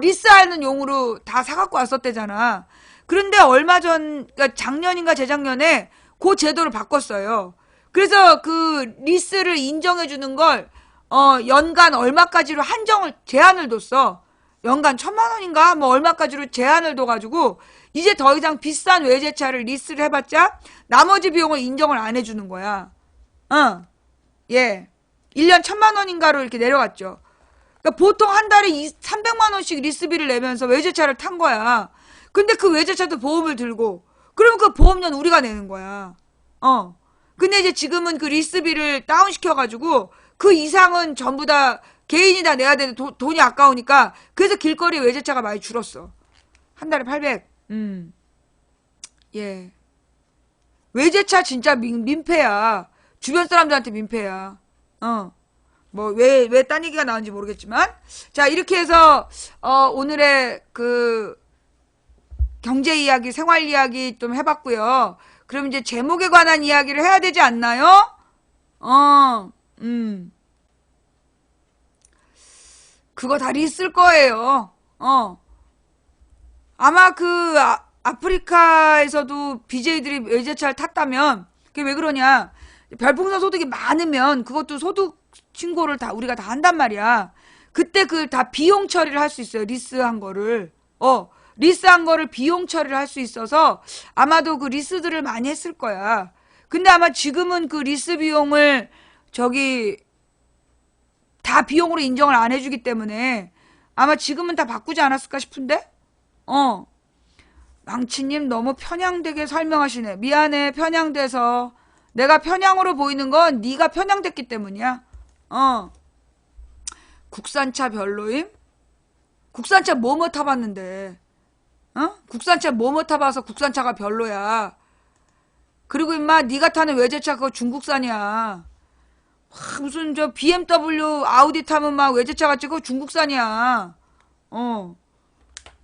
리스하는 용으로 다 사갖고 왔었대잖아. 그런데 그러니까 작년인가 재작년에 그 제도를 바꿨어요. 그래서 그 리스를 인정해주는 걸 연간 얼마까지로 제한을 뒀어. 연간 1000만 원인가 뭐 얼마까지로 제한을 둬가지고 이제 더 이상 비싼 외제차를 리스를 해봤자 나머지 비용을 인정을 안 해주는 거야. 예. 1년 1000만 원인가로 이렇게 내려갔죠. 그러니까 보통 한 달에 300만 원씩 리스비를 내면서 외제차를 탄 거야. 근데 그 외제차도 보험을 들고 그러면 그 보험료는 우리가 내는 거야. 근데 이제 지금은 그 리스비를 다운시켜가지고 그 이상은 전부 다 개인이 다 내야 되는데 돈이 아까우니까 그래서 길거리 외제차가 많이 줄었어. 한 달에 800. 예. 외제차 진짜 민폐야. 주변 사람들한테 민폐야. 왜 딴 얘기가 나온지 모르겠지만. 자, 이렇게 해서, 오늘의 경제 이야기, 생활 이야기 좀 해봤고요. 그럼 이제 제목에 관한 이야기를 해야 되지 않나요? 그거 다 리스일 거예요. 아마 아프리카에서도 BJ들이 외제차를 탔다면, 그게 왜 그러냐. 별풍선 소득이 많으면 그것도 소득 신고를 우리가 다 한단 말이야. 그때 다 비용 처리를 할 수 있어요. 리스한 거를. 리스한 거를 비용 처리를 할 수 있어서 아마도 그 리스들을 많이 했을 거야. 근데 아마 지금은 그 리스 비용을 다 비용으로 인정을 안 해주기 때문에 아마 지금은 다 바꾸지 않았을까 싶은데? 망치님 너무 편향되게 설명하시네. 미안해, 편향돼서. 내가 편향으로 보이는 건 네가 편향됐기 때문이야. 국산차 별로임? 국산차 뭐뭐 타봤는데? 국산차 뭐뭐 타봐서 국산차가 별로야. 그리고 임마 네가 타는 외제차 그거 중국산이야. 무슨 저 BMW 아우디 타면 막 외제차 같지 그거 중국산이야.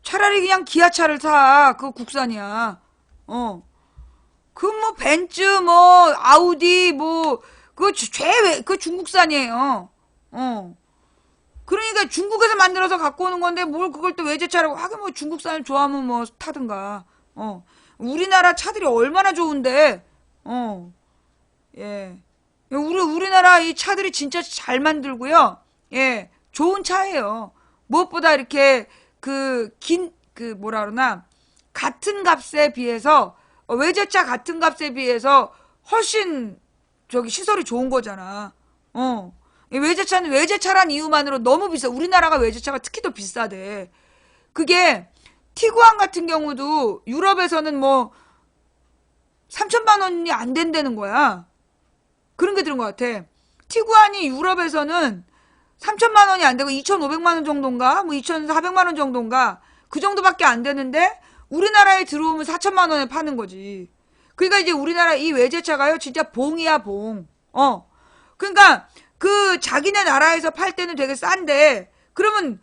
차라리 그냥 기아차를 타. 그거 국산이야. 그 뭐 벤츠 뭐 아우디 뭐 그거 중국산이에요. 그러니까 중국에서 만들어서 갖고 오는 건데 뭘 그걸 또 외제차라고 하긴 뭐 중국산을 좋아하면 뭐 타든가. 우리나라 차들이 얼마나 좋은데. 예. 우리나라 이 차들이 진짜 잘 만들고요. 예. 좋은 차예요. 무엇보다 이렇게 뭐라 그러나 같은 값에 비해서 외제차 같은 값에 비해서 훨씬 시설이 좋은 거잖아. 외제차는 외제차란 이유만으로 너무 비싸. 우리나라가 외제차가 특히 더 비싸대. 그게 티구안 같은 경우도 유럽에서는 뭐 3천만 원이 안 된다는 거야. 그런 게 들은 것 같아. 티구안이 유럽에서는 3천만 원이 안 되고 2,500만 원 정도인가? 뭐 2,400만 원 정도인가? 그 정도밖에 안 되는데 우리나라에 들어오면 4천만 원에 파는 거지. 그러니까 이제 우리나라 이 외제차가요 진짜 봉이야 봉. 그러니까 그 자기네 나라에서 팔 때는 되게 싼데 그러면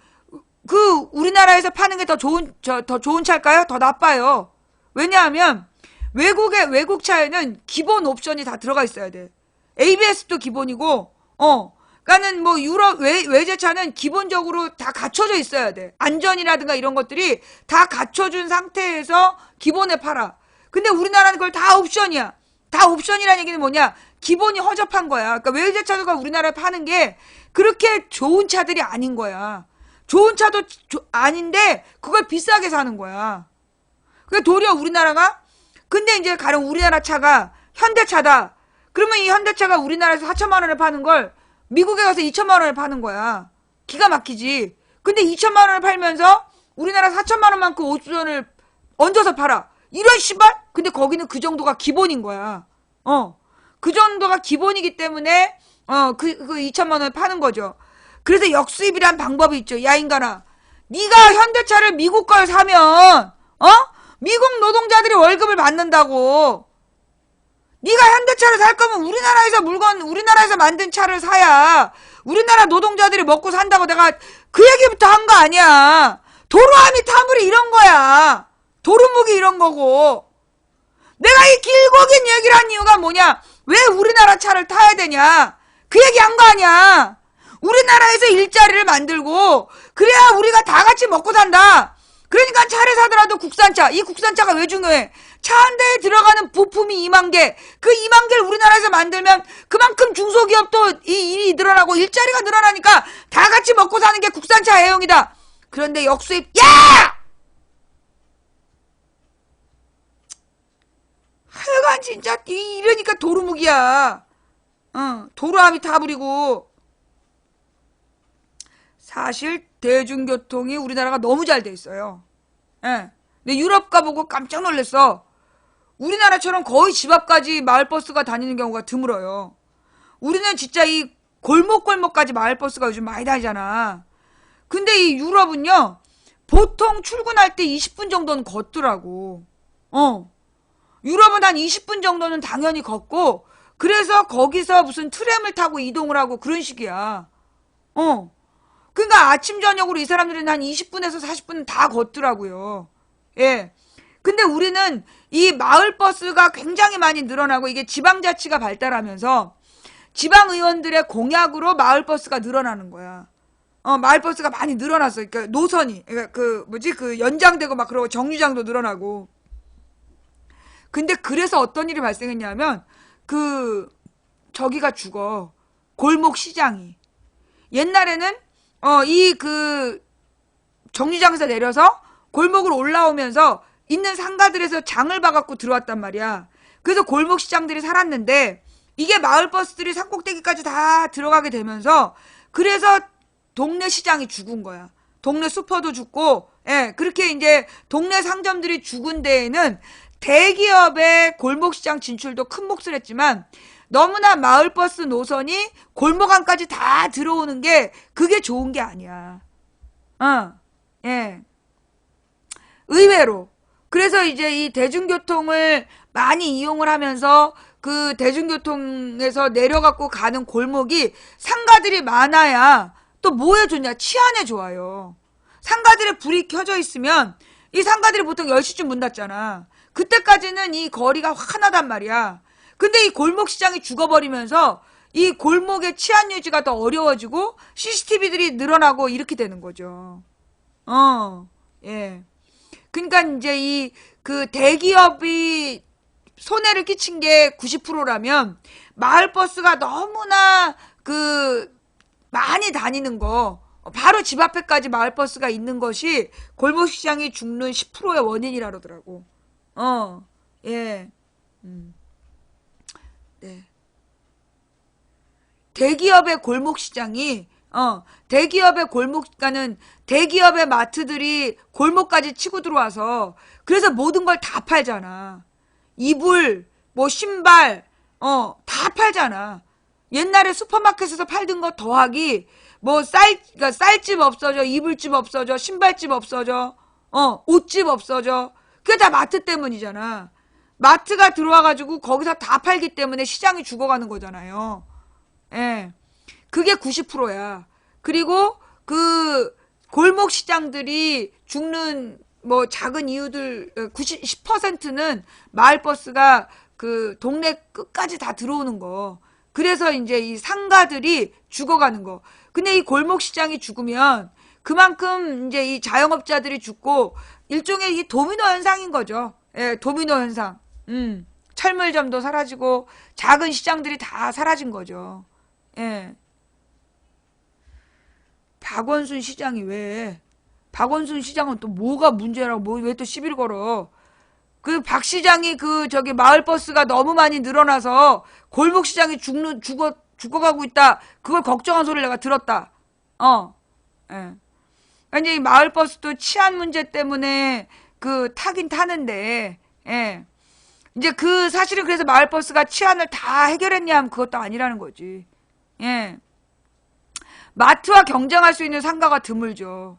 그 우리나라에서 파는 게 더 좋은 차일까요? 더 나빠요. 왜냐하면 외국 차에는 기본 옵션이 다 들어가 있어야 돼. ABS도 기본이고 그러니까는 뭐 유럽 외제차는 기본적으로 다 갖춰져 있어야 돼. 안전이라든가 이런 것들이 다 갖춰준 상태에서 기본에 팔아. 근데 우리나라는 그걸 다 옵션이야. 다 옵션이라는 얘기는 뭐냐? 기본이 허접한 거야. 그러니까 외제차가 우리나라에 파는 게 그렇게 좋은 차들이 아닌 거야. 좋은 차도 아닌데 그걸 비싸게 사는 거야. 그러니까 도리어 우리나라가 근데 이제 가령 우리나라 차가 현대차다. 그러면 이 현대차가 우리나라에서 4천만 원에 파는 걸 미국에 가서 2천만 원에 파는 거야. 기가 막히지. 근데 2천만 원을 팔면서 우리나라 4천만 원만큼 옵션을 얹어서 팔아. 이런 씨발? 근데 거기는 그 정도가 기본인 거야. 그 정도가 기본이기 때문에 그 2천만 원에 파는 거죠. 그래서 역수입이란 방법이 있죠. 야 인간아. 네가 현대차를 미국 걸 사면 미국 노동자들이 월급을 받는다고. 네가 현대차를 살 거면 우리나라에서 만든 차를 사야 우리나라 노동자들이 먹고 산다고 내가 그 얘기부터 한 거 아니야. 도로아미 타물이 이런 거야. 도루묵이 이런 거고. 내가 이 길고 긴 얘기를 한 이유가 뭐냐? 왜 우리나라 차를 타야 되냐? 그 얘기 한 거 아니야. 우리나라에서 일자리를 만들고 그래야 우리가 다 같이 먹고 산다. 그러니까 차를 사더라도 국산차. 이 국산차가 왜 중요해? 차 한 대에 들어가는 부품이 2만 개. 그 2만 개를 우리나라에서 만들면 그만큼 중소기업도 이 일이 늘어나고 일자리가 늘어나니까 다 같이 먹고 사는 게 국산차 애용이다. 그런데 역수입 야! 하여간 진짜 이러니까 도루묵이야. 도루아미 타버리고. 사실 대중교통이 우리나라가 너무 잘 돼 있어요. 예. 근데 유럽 가보고 깜짝 놀랐어. 우리나라처럼 거의 집 앞까지 마을버스가 다니는 경우가 드물어요. 우리는 진짜 이 골목골목까지 마을버스가 요즘 많이 다니잖아. 근데 이 유럽은요, 보통 출근할 때 20분 정도는 걷더라고. 유럽은 한 20분 정도는 당연히 걷고, 그래서 거기서 무슨 트램을 타고 이동을 하고 그런 식이야. 그러니까 아침 저녁으로 이 사람들은 한 20분에서 40분 다 걷더라고요. 예. 근데 우리는 이 마을버스가 굉장히 많이 늘어나고 이게 지방자치가 발달하면서 지방의원들의 공약으로 마을버스가 늘어나는 거야. 마을버스가 많이 늘어났어. 그러니까 노선이. 그러니까 연장되고 막 그러고 정류장도 늘어나고. 근데 그래서 어떤 일이 발생했냐면 저기가 죽어. 골목 시장이. 옛날에는 정류장에서 내려서 골목으로 올라오면서 있는 상가들에서 장을 봐갖고 들어왔단 말이야. 그래서 골목시장들이 살았는데 이게 마을버스들이 산꼭대기까지 다 들어가게 되면서 그래서 동네 시장이 죽은 거야. 동네 슈퍼도 죽고, 예, 그렇게 이제 동네 상점들이 죽은 데에는 대기업의 골목시장 진출도 큰 몫을 했지만 너무나 마을버스 노선이 골목 안까지 다 들어오는 게 그게 좋은 게 아니야. 예. 의외로. 그래서 이제 이 대중교통을 많이 이용을 하면서 그 대중교통에서 내려갖고 가는 골목이 상가들이 많아야 또 뭐에 좋냐? 치안에 좋아요. 상가들에 불이 켜져 있으면 이 상가들이 보통 10시쯤 문 닫잖아. 그때까지는 이 거리가 환하단 말이야. 근데 이 골목시장이 죽어버리면서 이 골목의 치안 유지가 더 어려워지고 CCTV들이 늘어나고 이렇게 되는 거죠. 예. 그러니까 이제 이 그 대기업이 손해를 끼친 게 90%라면 마을버스가 너무나 그 많이 다니는 거 바로 집 앞에까지 마을버스가 있는 것이 골목시장이 죽는 10%의 원인이라 그러더라고. 예. 네. 대기업의 골목시장이 대기업의 골목가는 대기업의 마트들이 골목까지 치고 들어와서 그래서 모든 걸 다 팔잖아. 이불, 뭐 신발, 다 팔잖아. 옛날에 슈퍼마켓에서 팔던 거 더하기 뭐 그러니까 쌀집 없어져, 이불집 없어져, 신발집 없어져, 옷집 없어져. 그게 다 마트 때문이잖아. 마트가 들어와가지고 거기서 다 팔기 때문에 시장이 죽어가는 거잖아요. 예. 그게 90%야. 그리고 그 골목 시장들이 죽는 뭐 작은 이유들 10%는 마을버스가 그 동네 끝까지 다 들어오는 거. 그래서 이제 이 상가들이 죽어가는 거. 근데 이 골목 시장이 죽으면 그만큼 이제 이 자영업자들이 죽고 일종의 이 도미노 현상인 거죠. 예, 도미노 현상. 철물점도 사라지고 작은 시장들이 다 사라진 거죠. 예. 박원순 시장이 왜? 박원순 시장은 또 뭐가 문제라고 왜 또 시비를 걸어? 그 박 시장이 그 저기 마을버스가 너무 많이 늘어나서 골목 시장이 죽어가고 있다. 그걸 걱정한 소리를 내가 들었다. 예. 이제 이 마을버스도 치안 문제 때문에 그 타긴 타는데, 예. 이제 그 사실은 그래서 마을버스가 치안을 다 해결했냐 하면 그것도 아니라는 거지. 예. 마트와 경쟁할 수 있는 상가가 드물죠.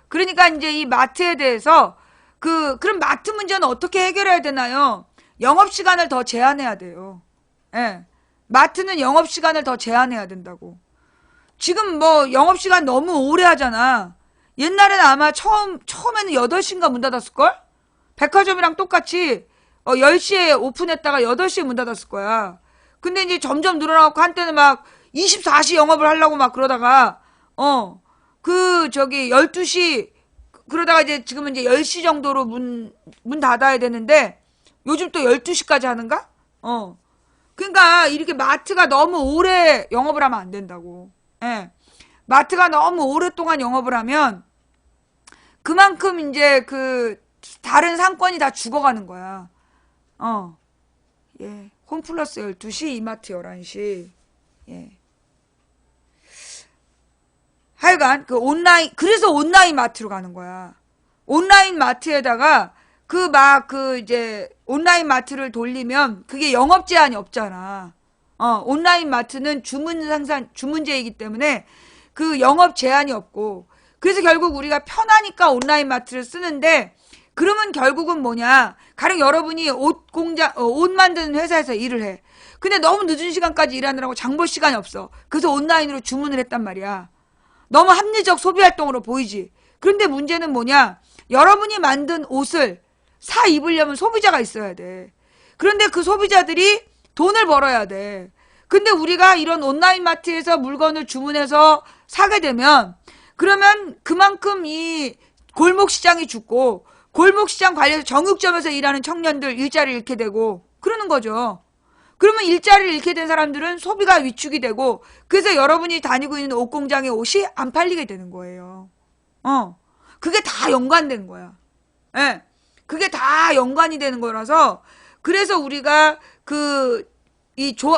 그러니까 이제 이 마트에 대해서 그럼 마트 문제는 어떻게 해결해야 되나요? 영업시간을 더 제한해야 돼요. 예. 마트는 영업시간을 더 제한해야 된다고. 지금 뭐 영업시간 너무 오래 하잖아. 옛날에는 아마 처음에는 8시인가 문 닫았을걸? 백화점이랑 똑같이 10시에 오픈했다가 8시에 문 닫았을 거야. 근데 이제 점점 늘어나고 한때는 막 24시 영업을 하려고 막 그러다가 12시 그러다가 이제 지금은 이제 10시 정도로 문 닫아야 되는데 요즘 또 12시까지 하는가? 그러니까 이렇게 마트가 너무 오래 영업을 하면 안 된다고. 예. 마트가 너무 오랫동안 영업을 하면 그만큼 이제 그 다른 상권이 다 죽어가는 거야. 예. 홈플러스 12시, 이마트 11시. 예. 하여간 그래서 온라인 마트로 가는 거야. 온라인 마트에다가 이제 온라인 마트를 돌리면 그게 영업 제한이 없잖아. 온라인 마트는 주문제이기 때문에 그 영업 제한이 없고 그래서 결국 우리가 편하니까 온라인 마트를 쓰는데 그러면 결국은 뭐냐? 가령 여러분이 옷 만드는 회사에서 일을 해. 근데 너무 늦은 시간까지 일하느라고 장 볼 시간이 없어. 그래서 온라인으로 주문을 했단 말이야. 너무 합리적 소비활동으로 보이지. 그런데 문제는 뭐냐? 여러분이 만든 옷을 사 입으려면 소비자가 있어야 돼. 그런데 그 소비자들이 돈을 벌어야 돼. 근데 우리가 이런 온라인 마트에서 물건을 주문해서 사게 되면 그러면 그만큼 이 골목시장이 죽고 골목시장 관리해서 정육점에서 일하는 청년들 일자리를 잃게 되고 그러는 거죠. 그러면 일자리를 잃게 된 사람들은 소비가 위축이 되고 그래서 여러분이 다니고 있는 옷공장의 옷이 안 팔리게 되는 거예요. 그게 다 연관된 거야. 예. 그게 다 연관이 되는 거라서 그래서 우리가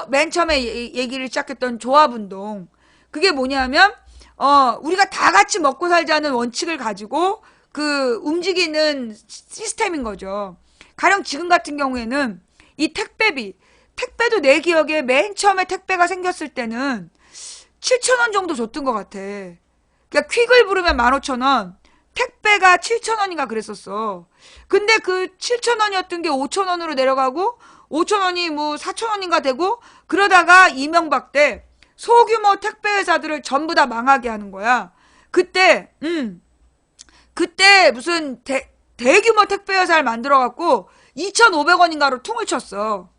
맨 처음에 얘기를 시작했던 조합운동. 그게 뭐냐면, 우리가 다 같이 먹고 살자는 원칙을 가지고 움직이는 시스템인 거죠. 가령 지금 같은 경우에는 이 택배도 내 기억에 맨 처음에 택배가 생겼을 때는 7,000원 정도 줬던 것 같아. 그러니까 퀵을 부르면 15,000원, 택배가 7,000원인가 그랬었어. 근데 그 7,000원이었던 게 5,000원으로 내려가고 5,000원이 뭐 4,000원인가 되고 그러다가 이명박 때 소규모 택배 회사들을 전부 다 망하게 하는 거야. 그때 무슨 대규모 택배 회사를 만들어갖고 2,500원인가로 퉁을 쳤어.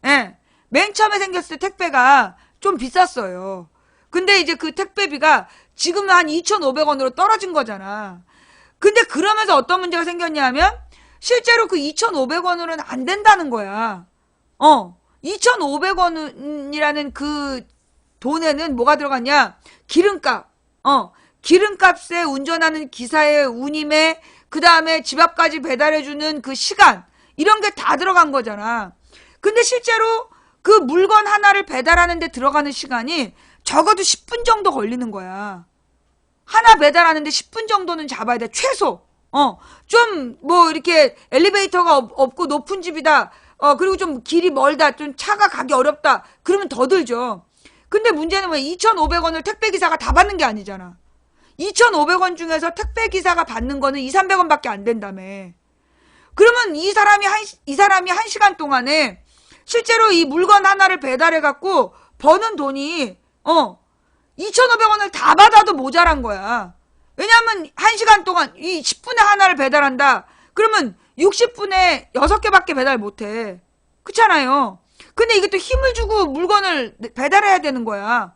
예. 맨 처음에 생겼을 때 택배가 좀 비쌌어요. 근데 이제 그 택배비가 지금은 한 2,500원으로 떨어진 거잖아. 근데 그러면서 어떤 문제가 생겼냐면 실제로 그 2,500원으로는 안 된다는 거야. 2,500원이라는 그 돈에는 뭐가 들어갔냐? 기름값. 기름값에 운전하는 기사의 운임에 그 다음에 집 앞까지 배달해주는 그 시간 이런 게 다 들어간 거잖아. 근데 실제로 그 물건 하나를 배달하는 데 들어가는 시간이 적어도 10분 정도 걸리는 거야. 하나 배달하는데 10분 정도는 잡아야 돼. 최소. 좀 뭐 이렇게 엘리베이터가 없고 높은 집이다. 그리고 좀 길이 멀다. 좀 차가 가기 어렵다. 그러면 더 들죠. 근데 문제는 왜 2,500원을 택배기사가 다 받는 게 아니잖아. 2,500원 중에서 택배기사가 받는 거는 2, 300원밖에 안 된다며. 그러면 이 사람이 1시간 동안에 실제로 이 물건 하나를 배달해갖고 버는 돈이 2,500원을 다 받아도 모자란 거야. 왜냐면 1시간 동안 이 10분에 하나를 배달한다. 그러면 60분에 6개밖에 배달 못해. 그렇잖아요. 근데 이게 또 힘을 주고 물건을 배달해야 되는 거야.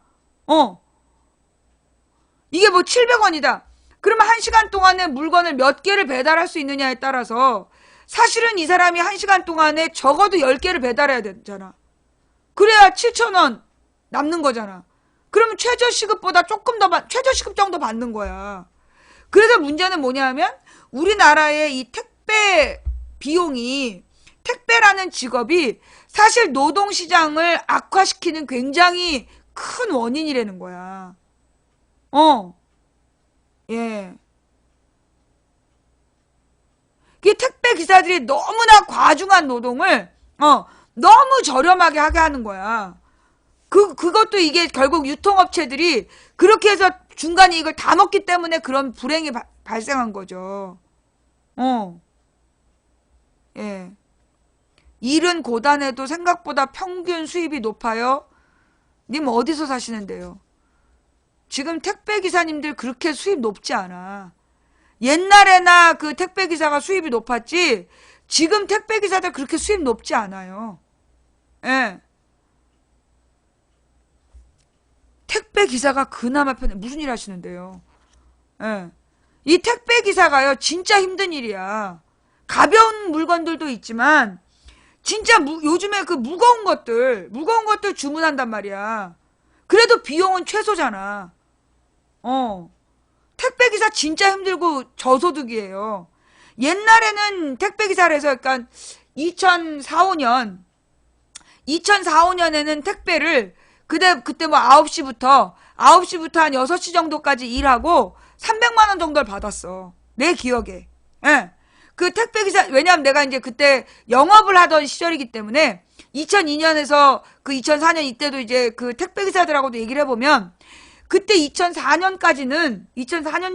이게 뭐 700원이다. 그러면 1시간 동안에 물건을 몇 개를 배달할 수 있느냐에 따라서 사실은 이 사람이 1시간 동안에 적어도 10개를 배달해야 되잖아. 그래야 7,000원 남는 거잖아. 그러면 최저시급보다 최저시급 정도 받는 거야. 그래서 문제는 뭐냐면 우리나라의 이 택배 비용이 택배라는 직업이 사실 노동시장을 악화시키는 굉장히 큰 원인이라는 거야. 예. 이 택배 기사들이 너무나 과중한 노동을, 너무 저렴하게 하게 하는 거야. 그것도 이게 결국 유통업체들이 그렇게 해서 중간 이익을 다 먹기 때문에 그런 불행이 발생한 거죠. 예. 일은 고단해도 생각보다 평균 수입이 높아요. 님 어디서 사시는데요? 지금 택배기사님들 그렇게 수입 높지 않아. 옛날에나 그 택배기사가 수입이 높았지 지금 택배기사들 그렇게 수입 높지 않아요. 예. 택배기사가 그나마 편해. 무슨 일 하시는데요? 예. 이 택배기사가요 진짜 힘든 일이야. 가벼운 물건들도 있지만 진짜 요즘에 그 무거운 것들 주문한단 말이야. 그래도 비용은 최소잖아. 택배기사 진짜 힘들고 저소득이에요. 옛날에는 택배기사를 해서 약간 2004, 5년에는 택배를 그때 뭐 9시부터 한 6시 정도까지 일하고 300만 원 정도를 받았어. 내 기억에. 예. 그 택배기사, 왜냐면 내가 이제 그때 영업을 하던 시절이기 때문에 2002년에서 그 2004년 이때도 이제 그 택배기사들하고도 얘기를 해보면 그때 2004년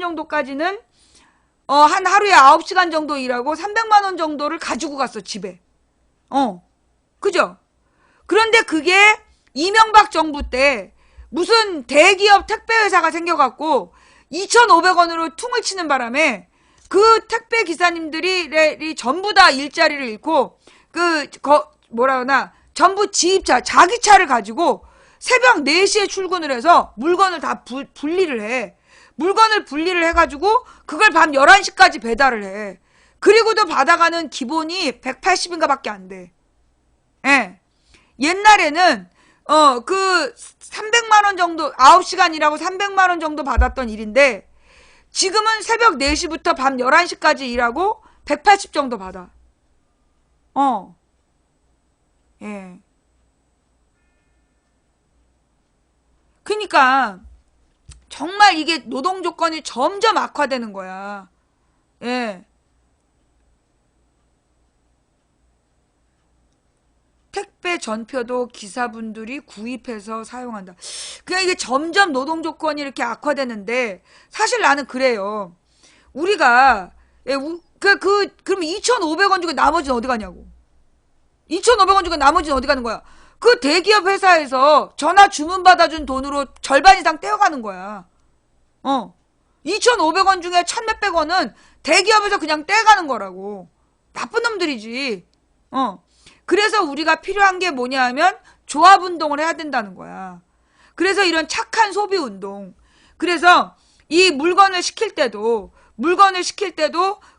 정도까지는 한 하루에 9시간 정도 일하고 300만 원 정도를 가지고 갔어, 집에. 그죠? 그런데 그게 이명박 정부 때 무슨 대기업 택배회사가 생겨갖고 2,500원으로 퉁을 치는 바람에 그 택배 기사님들이 전부 다 일자리를 잃고 전부 자기 차를 가지고 새벽 4시에 출근을 해서 물건을 다 분리를 해. 물건을 분리를 해가지고 그걸 밤 11시까지 배달을 해. 그리고도 받아가는 기본이 180인가 밖에 안 돼. 예. 옛날에는 300만 원 정도 9시간 일하고 300만 원 정도 받았던 일인데 지금은 새벽 4시부터 밤 11시까지 일하고 180 정도 받아. 예. 그러니까 정말 이게 노동 조건이 점점 악화되는 거야. 예. 택배 전표도 기사분들이 구입해서 사용한다. 그냥 이게 점점 노동 조건이 이렇게 악화되는데, 사실 나는 그래요. 우리가, 예, 그러면 2,500원 주고 나머지는 어디 가냐고. 2,500원 주고 나머지는 어디 가는 거야. 그 대기업 회사에서 전화 주문 받아준 돈으로 절반 이상 떼어가는 거야. 2,500원 중에 1,몇백 원은 대기업에서 그냥 떼가는 거라고. 나쁜 놈들이지. 그래서 우리가 필요한 게 뭐냐 하면 조합운동을 해야 된다는 거야. 그래서 이런 착한 소비운동. 그래서 이 물건을 시킬 때도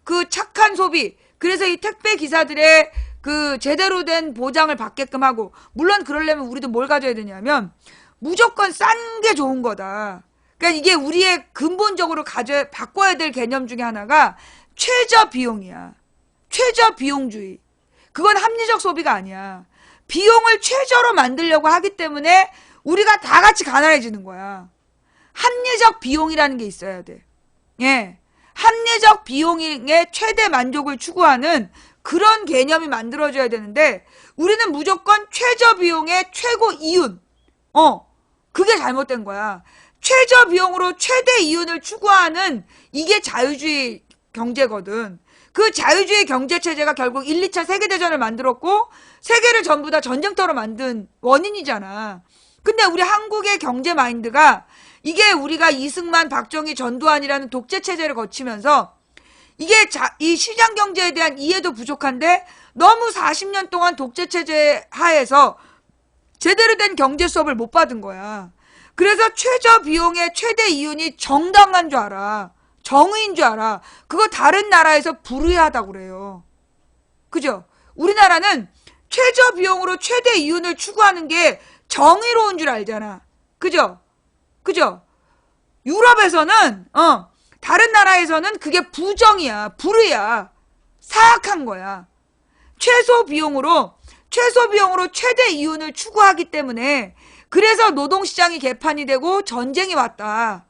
그 착한 소비. 그래서 이 택배 기사들의 그 제대로 된 보장을 받게끔 하고, 물론 그러려면 우리도 뭘 가져야 되냐면 무조건 싼 게 좋은 거다. 그러니까 이게 우리의 근본적으로 바꿔야 될 개념 중에 하나가 최저 비용이야. 최저 비용주의. 그건 합리적 소비가 아니야. 비용을 최저로 만들려고 하기 때문에 우리가 다 같이 가난해지는 거야. 합리적 비용이라는 게 있어야 돼. 예. 합리적 비용의 최대 만족을 추구하는 그런 개념이 만들어져야 되는데, 우리는 무조건 최저 비용의 최고 이윤. 그게 잘못된 거야. 최저 비용으로 최대 이윤을 추구하는 이게 자유주의 경제거든. 그 자유주의 경제체제가 결국 1, 2차 세계대전을 만들었고, 세계를 전부 다 전쟁터로 만든 원인이잖아. 근데 우리 한국의 경제 마인드가, 이게 우리가 이승만, 박정희, 전두환이라는 독재체제를 거치면서 이게 이 시장 경제에 대한 이해도 부족한데, 너무 40년 동안 독재체제 하에서 제대로 된 경제 수업을 못 받은 거야. 그래서 최저 비용의 최대 이윤이 정당한 줄 알아. 정의인 줄 알아. 그거 다른 나라에서 불의하다고 그래요. 그죠? 우리나라는 최저 비용으로 최대 이윤을 추구하는 게 정의로운 줄 알잖아. 그죠? 그죠? 유럽에서는 다른 나라에서는 그게 부정이야. 불의야. 사악한 거야. 최소 비용으로 최대 이윤을 추구하기 때문에, 그래서 노동시장이 개판이 되고 전쟁이 왔다.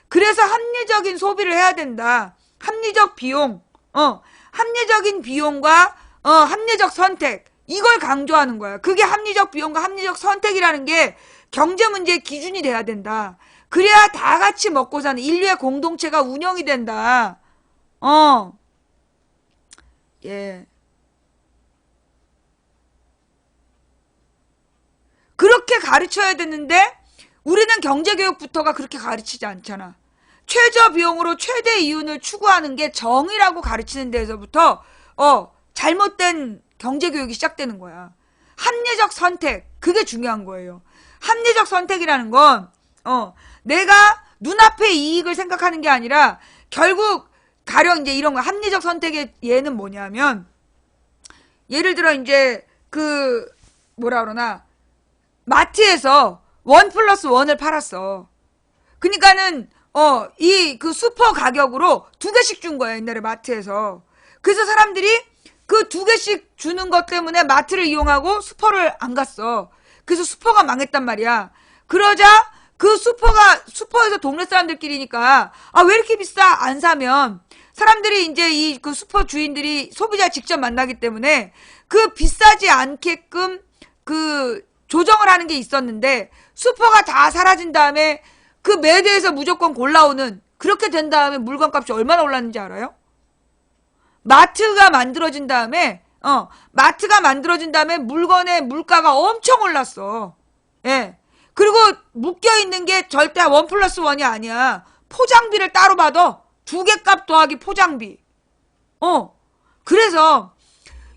그래서 합리적인 소비를 해야 된다. 합리적 비용, 합리적인 비용과 합리적 선택, 이걸 강조하는 거야. 그게 합리적 비용과 합리적 선택이라는 게 경제 문제의 기준이 돼야 된다. 그래야 다 같이 먹고 사는 인류의 공동체가 운영이 된다. 예. 그렇게 가르쳐야 되는데 우리는 경제교육부터가 그렇게 가르치지 않잖아. 최저 비용으로 최대 이윤을 추구하는 게 정의라고 가르치는 데서부터 잘못된 경제교육이 시작되는 거야. 합리적 선택, 그게 중요한 거예요. 합리적 선택이라는 건 내가 눈앞의 이익을 생각하는 게 아니라, 결국 가령 이제 이런 거, 합리적 선택의 예는 뭐냐면, 예를 들어 이제 뭐라 그러나, 마트에서 1+1을 팔았어. 그러니까는 그 슈퍼 가격으로 2개씩 준 거야, 옛날에 마트에서. 그래서 사람들이 그 2개씩 주는 것 때문에 마트를 이용하고 슈퍼를 안 갔어. 그래서 슈퍼가 망했단 말이야. 그러자 그 슈퍼에서 동네 사람들끼리니까, 왜 이렇게 비싸? 안 사면 사람들이 이제 그 슈퍼 주인들이 소비자 직접 만나기 때문에 그 비싸지 않게끔 조정을 하는 게 있었는데, 슈퍼가 다 사라진 다음에 그 매대에서 무조건 골라오는, 그렇게 된 다음에 물건값이 얼마나 올랐는지 알아요? 마트가 만들어진 다음에 물건의 물가가 엄청 올랐어. 예. 그리고 묶여있는 게 절대 1+1이 아니야. 포장비를 따로 받아. 2개 값 더하기 포장비. 그래서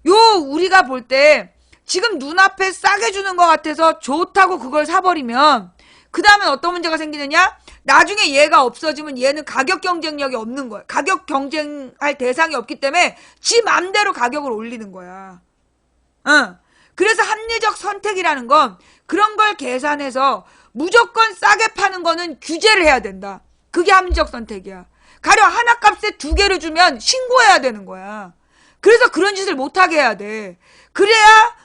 우리가 볼 때 지금 눈앞에 싸게 주는 것 같아서 좋다고 그걸 사버리면, 그 다음엔 어떤 문제가 생기느냐? 나중에 얘가 없어지면 얘는 가격 경쟁력이 없는 거야. 가격 경쟁할 대상이 없기 때문에 지 맘대로 가격을 올리는 거야. 그래서 합리적 선택이라는 건 그런 걸 계산해서 무조건 싸게 파는 거는 규제를 해야 된다. 그게 합리적 선택이야. 가령 하나 값에 2개를 주면 신고해야 되는 거야. 그래서 그런 짓을 못하게 해야 돼. 그래야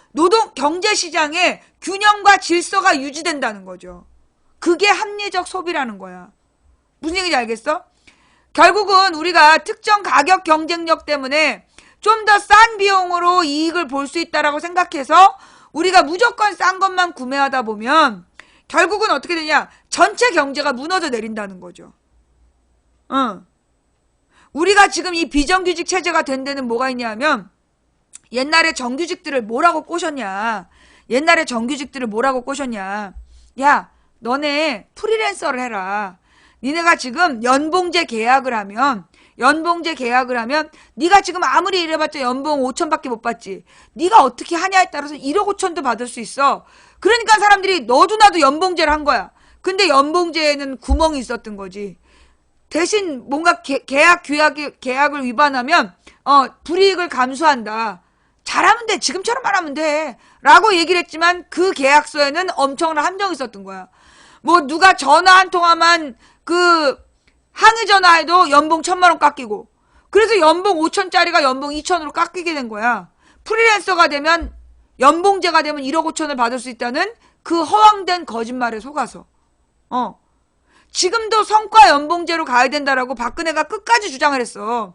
경제시장의 균형과 질서가 유지된다는 거죠. 그게 합리적 소비라는 거야. 무슨 얘기인지 알겠어? 결국은 우리가 특정 가격 경쟁력 때문에 좀 더 싼 비용으로 이익을 볼 수 있다라고 생각해서 우리가 무조건 싼 것만 구매하다 보면 결국은 어떻게 되냐? 전체 경제가 무너져 내린다는 거죠. 우리가 지금 이 비정규직 체제가 된 데는 뭐가 있냐면 옛날에 정규직들을 뭐라고 꼬셨냐? 야, 너네 프리랜서를 해라. 니네가 지금 연봉제 계약을 하면 네가 지금 아무리 일해봤자 연봉 5천밖에 못 받지. 네가 어떻게 하냐에 따라서 1억 5천도 받을 수 있어. 그러니까 사람들이 너도 나도 연봉제를 한 거야. 근데 연봉제에는 구멍이 있었던 거지. 대신 뭔가 계약을 위반하면 불이익을 감수한다. 잘하면 돼. 지금처럼만 하면 돼. 라고 얘기를 했지만 그 계약서에는 엄청난 함정이 있었던 거야. 뭐 누가 전화 한 통화만 항의 전화해도 연봉 1,000만 원 깎이고, 그래서 연봉 5천짜리가 연봉 2천으로 깎이게 된 거야. 프리랜서가 되면 연봉제가 되면 1억 5천을 받을 수 있다는 그 허황된 거짓말에 속아서 지금도 성과 연봉제로 가야 된다라고 박근혜가 끝까지 주장을 했어.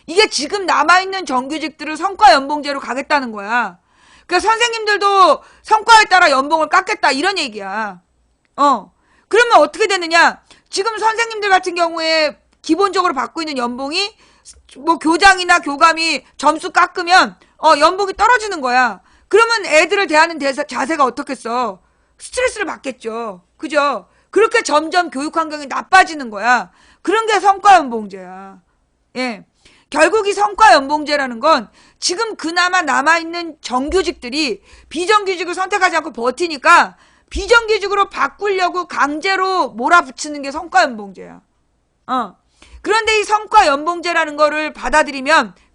이게 지금 남아있는 정규직들을 성과 연봉제로 가겠다는 거야. 그러니까 선생님들도 성과에 따라 연봉을 깎겠다 이런 얘기야. 그러면 어떻게 되느냐? 지금 선생님들 같은 경우에 기본적으로 받고 있는 연봉이 뭐 교장이나 교감이 점수 깎으면 연봉이 떨어지는 거야. 그러면 애들을 대하는 자세가 어떻겠어? 스트레스를 받겠죠. 그죠? 그렇게 점점 교육 환경이 나빠지는 거야. 그런 게 성과 연봉제야. 예. 결국 이 성과 연봉제라는 건 지금 그나마 남아있는 정규직들이 비정규직을 선택하지 않고 버티니까 비정규직으로 바꾸려고 강제로 몰아붙이는 게 성과 연봉제야. 그런데 이 성과 연봉제라는 거를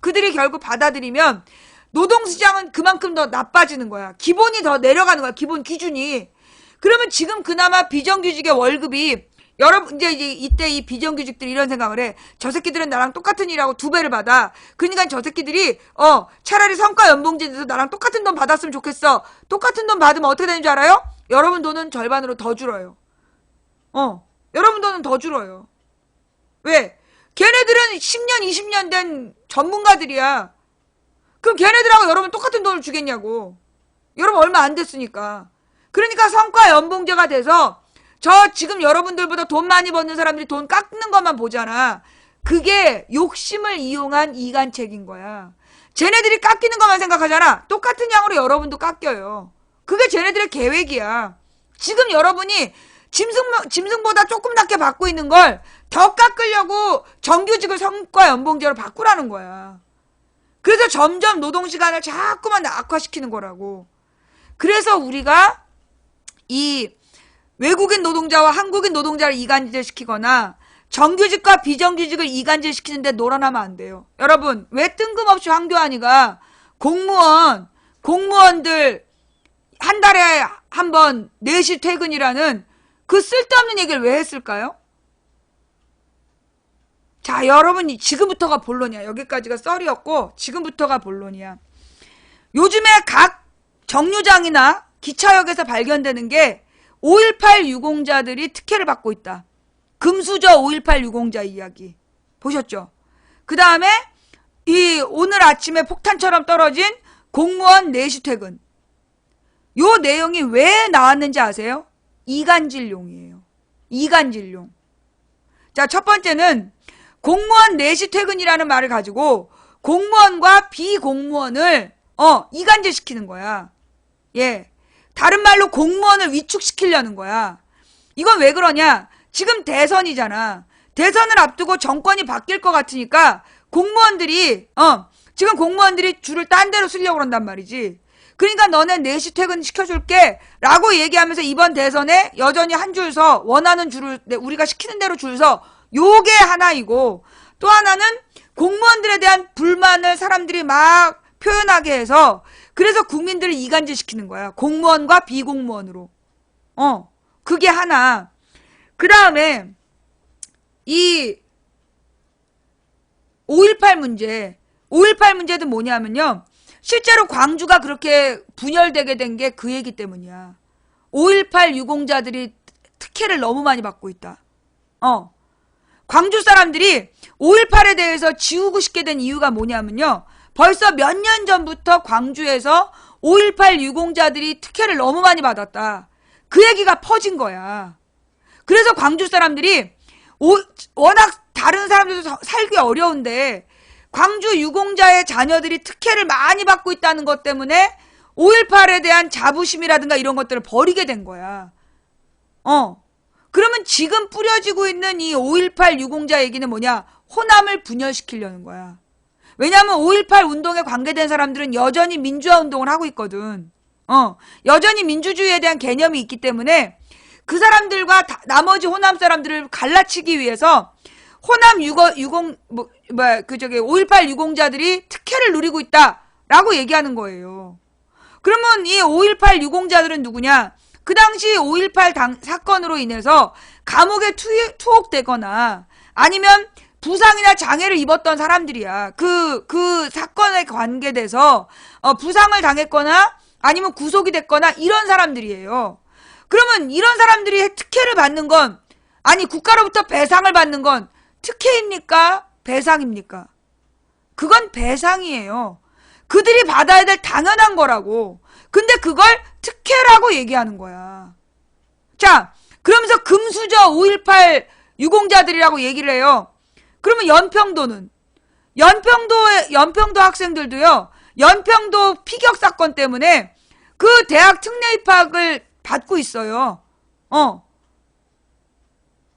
그들이 결국 받아들이면 노동시장은 그만큼 더 나빠지는 거야. 기본이 더 내려가는 거야. 기본 기준이. 그러면 지금 그나마 비정규직의 월급이 여러분 이제 이때 이 비정규직들이 이런 생각을 해. 저 새끼들은 나랑 똑같은 일하고 2배를 받아. 그러니까 저 새끼들이 차라리 성과 연봉제에서 나랑 똑같은 돈 받았으면 좋겠어. 똑같은 돈 받으면 어떻게 되는 줄 알아요? 여러분 돈은 절반으로 더 줄어요. 여러분 돈은 더 줄어요. 왜? 걔네들은 10년 20년 된 전문가들이야. 그럼 걔네들하고 여러분 똑같은 돈을 주겠냐고. 여러분 얼마 안 됐으니까. 그러니까 성과 연봉제가 돼서 저 지금 여러분들보다 돈 많이 버는 사람들이 돈 깎는 것만 보잖아. 그게 욕심을 이용한 이간책인 거야. 쟤네들이 깎이는 것만 생각하잖아. 똑같은 양으로 여러분도 깎여요. 그게 쟤네들의 계획이야. 지금 여러분이 짐승보다 조금 낮게 받고 있는 걸 더 깎으려고 정규직을 성과 연봉제로 바꾸라는 거야. 그래서 점점 노동시간을 자꾸만 악화시키는 거라고. 그래서 우리가 이 외국인 노동자와 한국인 노동자를 이간질시키거나 정규직과 비정규직을 이간질시키는데 놀아나면 안 돼요. 여러분, 왜 뜬금없이 황교안이가 공무원들 한 달에 한 번 4시 퇴근이라는 그 쓸데없는 얘기를 왜 했을까요? 자, 여러분, 지금부터가 본론이야. 여기까지가 썰이었고 지금부터가 본론이야. 요즘에 각 정류장이나 기차역에서 발견되는 게 5.18 유공자들이 특혜를 받고 있다. 금수저 5.18 유공자 이야기 보셨죠? 그 다음에 오늘 아침에 폭탄처럼 떨어진 공무원 4시 퇴근. 요 내용이 왜 나왔는지 아세요? 이간질용이에요. 이간질용. 자, 첫 번째는 공무원 4시 퇴근이라는 말을 가지고 공무원과 비공무원을 이간질시키는 거야. 예. 다른 말로 공무원을 위축시키려는 거야. 이건 왜 그러냐? 지금 대선이잖아. 대선을 앞두고 정권이 바뀔 것 같으니까 지금 공무원들이 줄을 딴 데로 쓰려고 그런단 말이지. 그러니까 너네 4시 퇴근 시켜줄게 라고 얘기하면서 이번 대선에 여전히 한 줄 서, 원하는 줄을 우리가 시키는 대로 줄 서. 요게 하나이고, 또 하나는 공무원들에 대한 불만을 사람들이 막 표현하게 해서 그래서 국민들을 이간질시키는 거야. 공무원과 비공무원으로. 그게 하나. 그 다음에 이 5.18 문제도 뭐냐면요. 실제로 광주가 그렇게 분열되게 된 게 그 얘기 때문이야. 5.18 유공자들이 특혜를 너무 많이 받고 있다. 광주 사람들이 5.18에 대해서 지우고 싶게 된 이유가 뭐냐면요. 벌써 몇 년 전부터 광주에서 5.18 유공자들이 특혜를 너무 많이 받았다. 그 얘기가 퍼진 거야. 그래서 광주 사람들이 워낙 다른 사람들도 살기 어려운데 광주 유공자의 자녀들이 특혜를 많이 받고 있다는 것 때문에 5.18에 대한 자부심이라든가 이런 것들을 버리게 된 거야. 그러면 지금 뿌려지고 있는 이 5.18 유공자 얘기는 뭐냐? 호남을 분열시키려는 거야. 왜냐하면 5.18 운동에 관계된 사람들은 여전히 민주화 운동을 하고 있거든. 여전히 민주주의에 대한 개념이 있기 때문에 그 사람들과 나머지 호남 사람들을 갈라치기 위해서 호남 5.18 유공자들이 특혜를 누리고 있다라고 얘기하는 거예요. 그러면 이 5.18 유공자들은 누구냐? 그 당시 5.18 사건으로 인해서 감옥에 투옥되거나 아니면 부상이나 장애를 입었던 사람들이야. 그 사건에 관계돼서 부상을 당했거나 아니면 구속이 됐거나 이런 사람들이에요. 그러면 이런 사람들이 특혜를 받는 건, 아니 국가로부터 배상을 받는 건 특혜입니까? 배상입니까? 그건 배상이에요. 그들이 받아야 될 당연한 거라고. 근데 그걸 특혜라고 얘기하는 거야. 자, 그러면서 금수저 5.18 유공자들이라고 얘기를 해요. 그러면 연평도는? 연평도 학생들도요, 연평도 피격 사건 때문에 그 대학 특례 입학을 받고 있어요.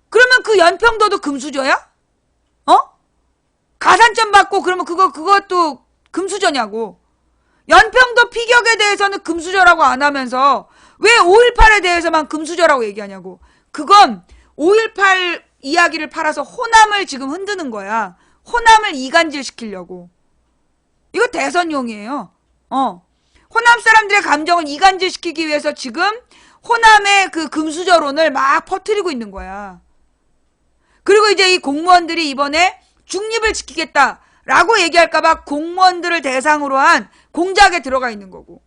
그러면 그 연평도도 금수저야? 가산점 받고 그러면 그것도 금수저냐고. 연평도 피격에 대해서는 금수저라고 안 하면서 왜 5.18에 대해서만 금수저라고 얘기하냐고. 그건 5.18 이야기를 팔아서 호남을 지금 흔드는 거야. 호남을 이간질 시키려고. 이거 대선용이에요. 호남 사람들의 감정을 이간질 시키기 위해서 지금 호남의 그 금수저론을 막 퍼뜨리고 있는 거야. 그리고 이제 이 공무원들이 이번에 중립을 지키겠다라고 얘기할까봐 공무원들을 대상으로 한 공작에 들어가 있는 거고.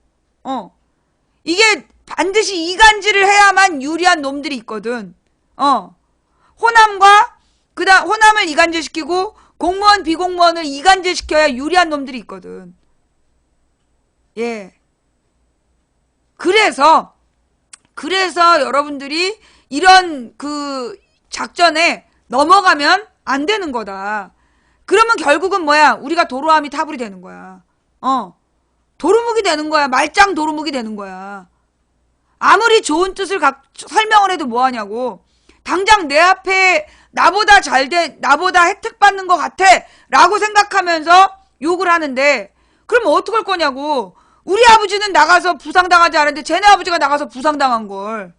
이게 반드시 이간질을 해야만 유리한 놈들이 있거든. 호남을 이간질시키고 공무원 비공무원을 이간질시켜야 유리한 놈들이 있거든. 예. 그래서 여러분들이 이런 그 작전에 넘어가면 안 되는 거다. 그러면 결국은 뭐야? 우리가 도로함이 타불이 되는 거야. 도루묵이 되는 거야. 말짱 도루묵이 되는 거야. 아무리 좋은 뜻을 설명을 해도 뭐하냐고. 당장 내 앞에 나보다 나보다 혜택 받는 것 같아 라고 생각하면서 욕을 하는데, 그럼 어떡할 거냐고. 우리 아버지는 나가서 부상당하지 않았는데 쟤네 아버지가 나가서 부상당한 걸.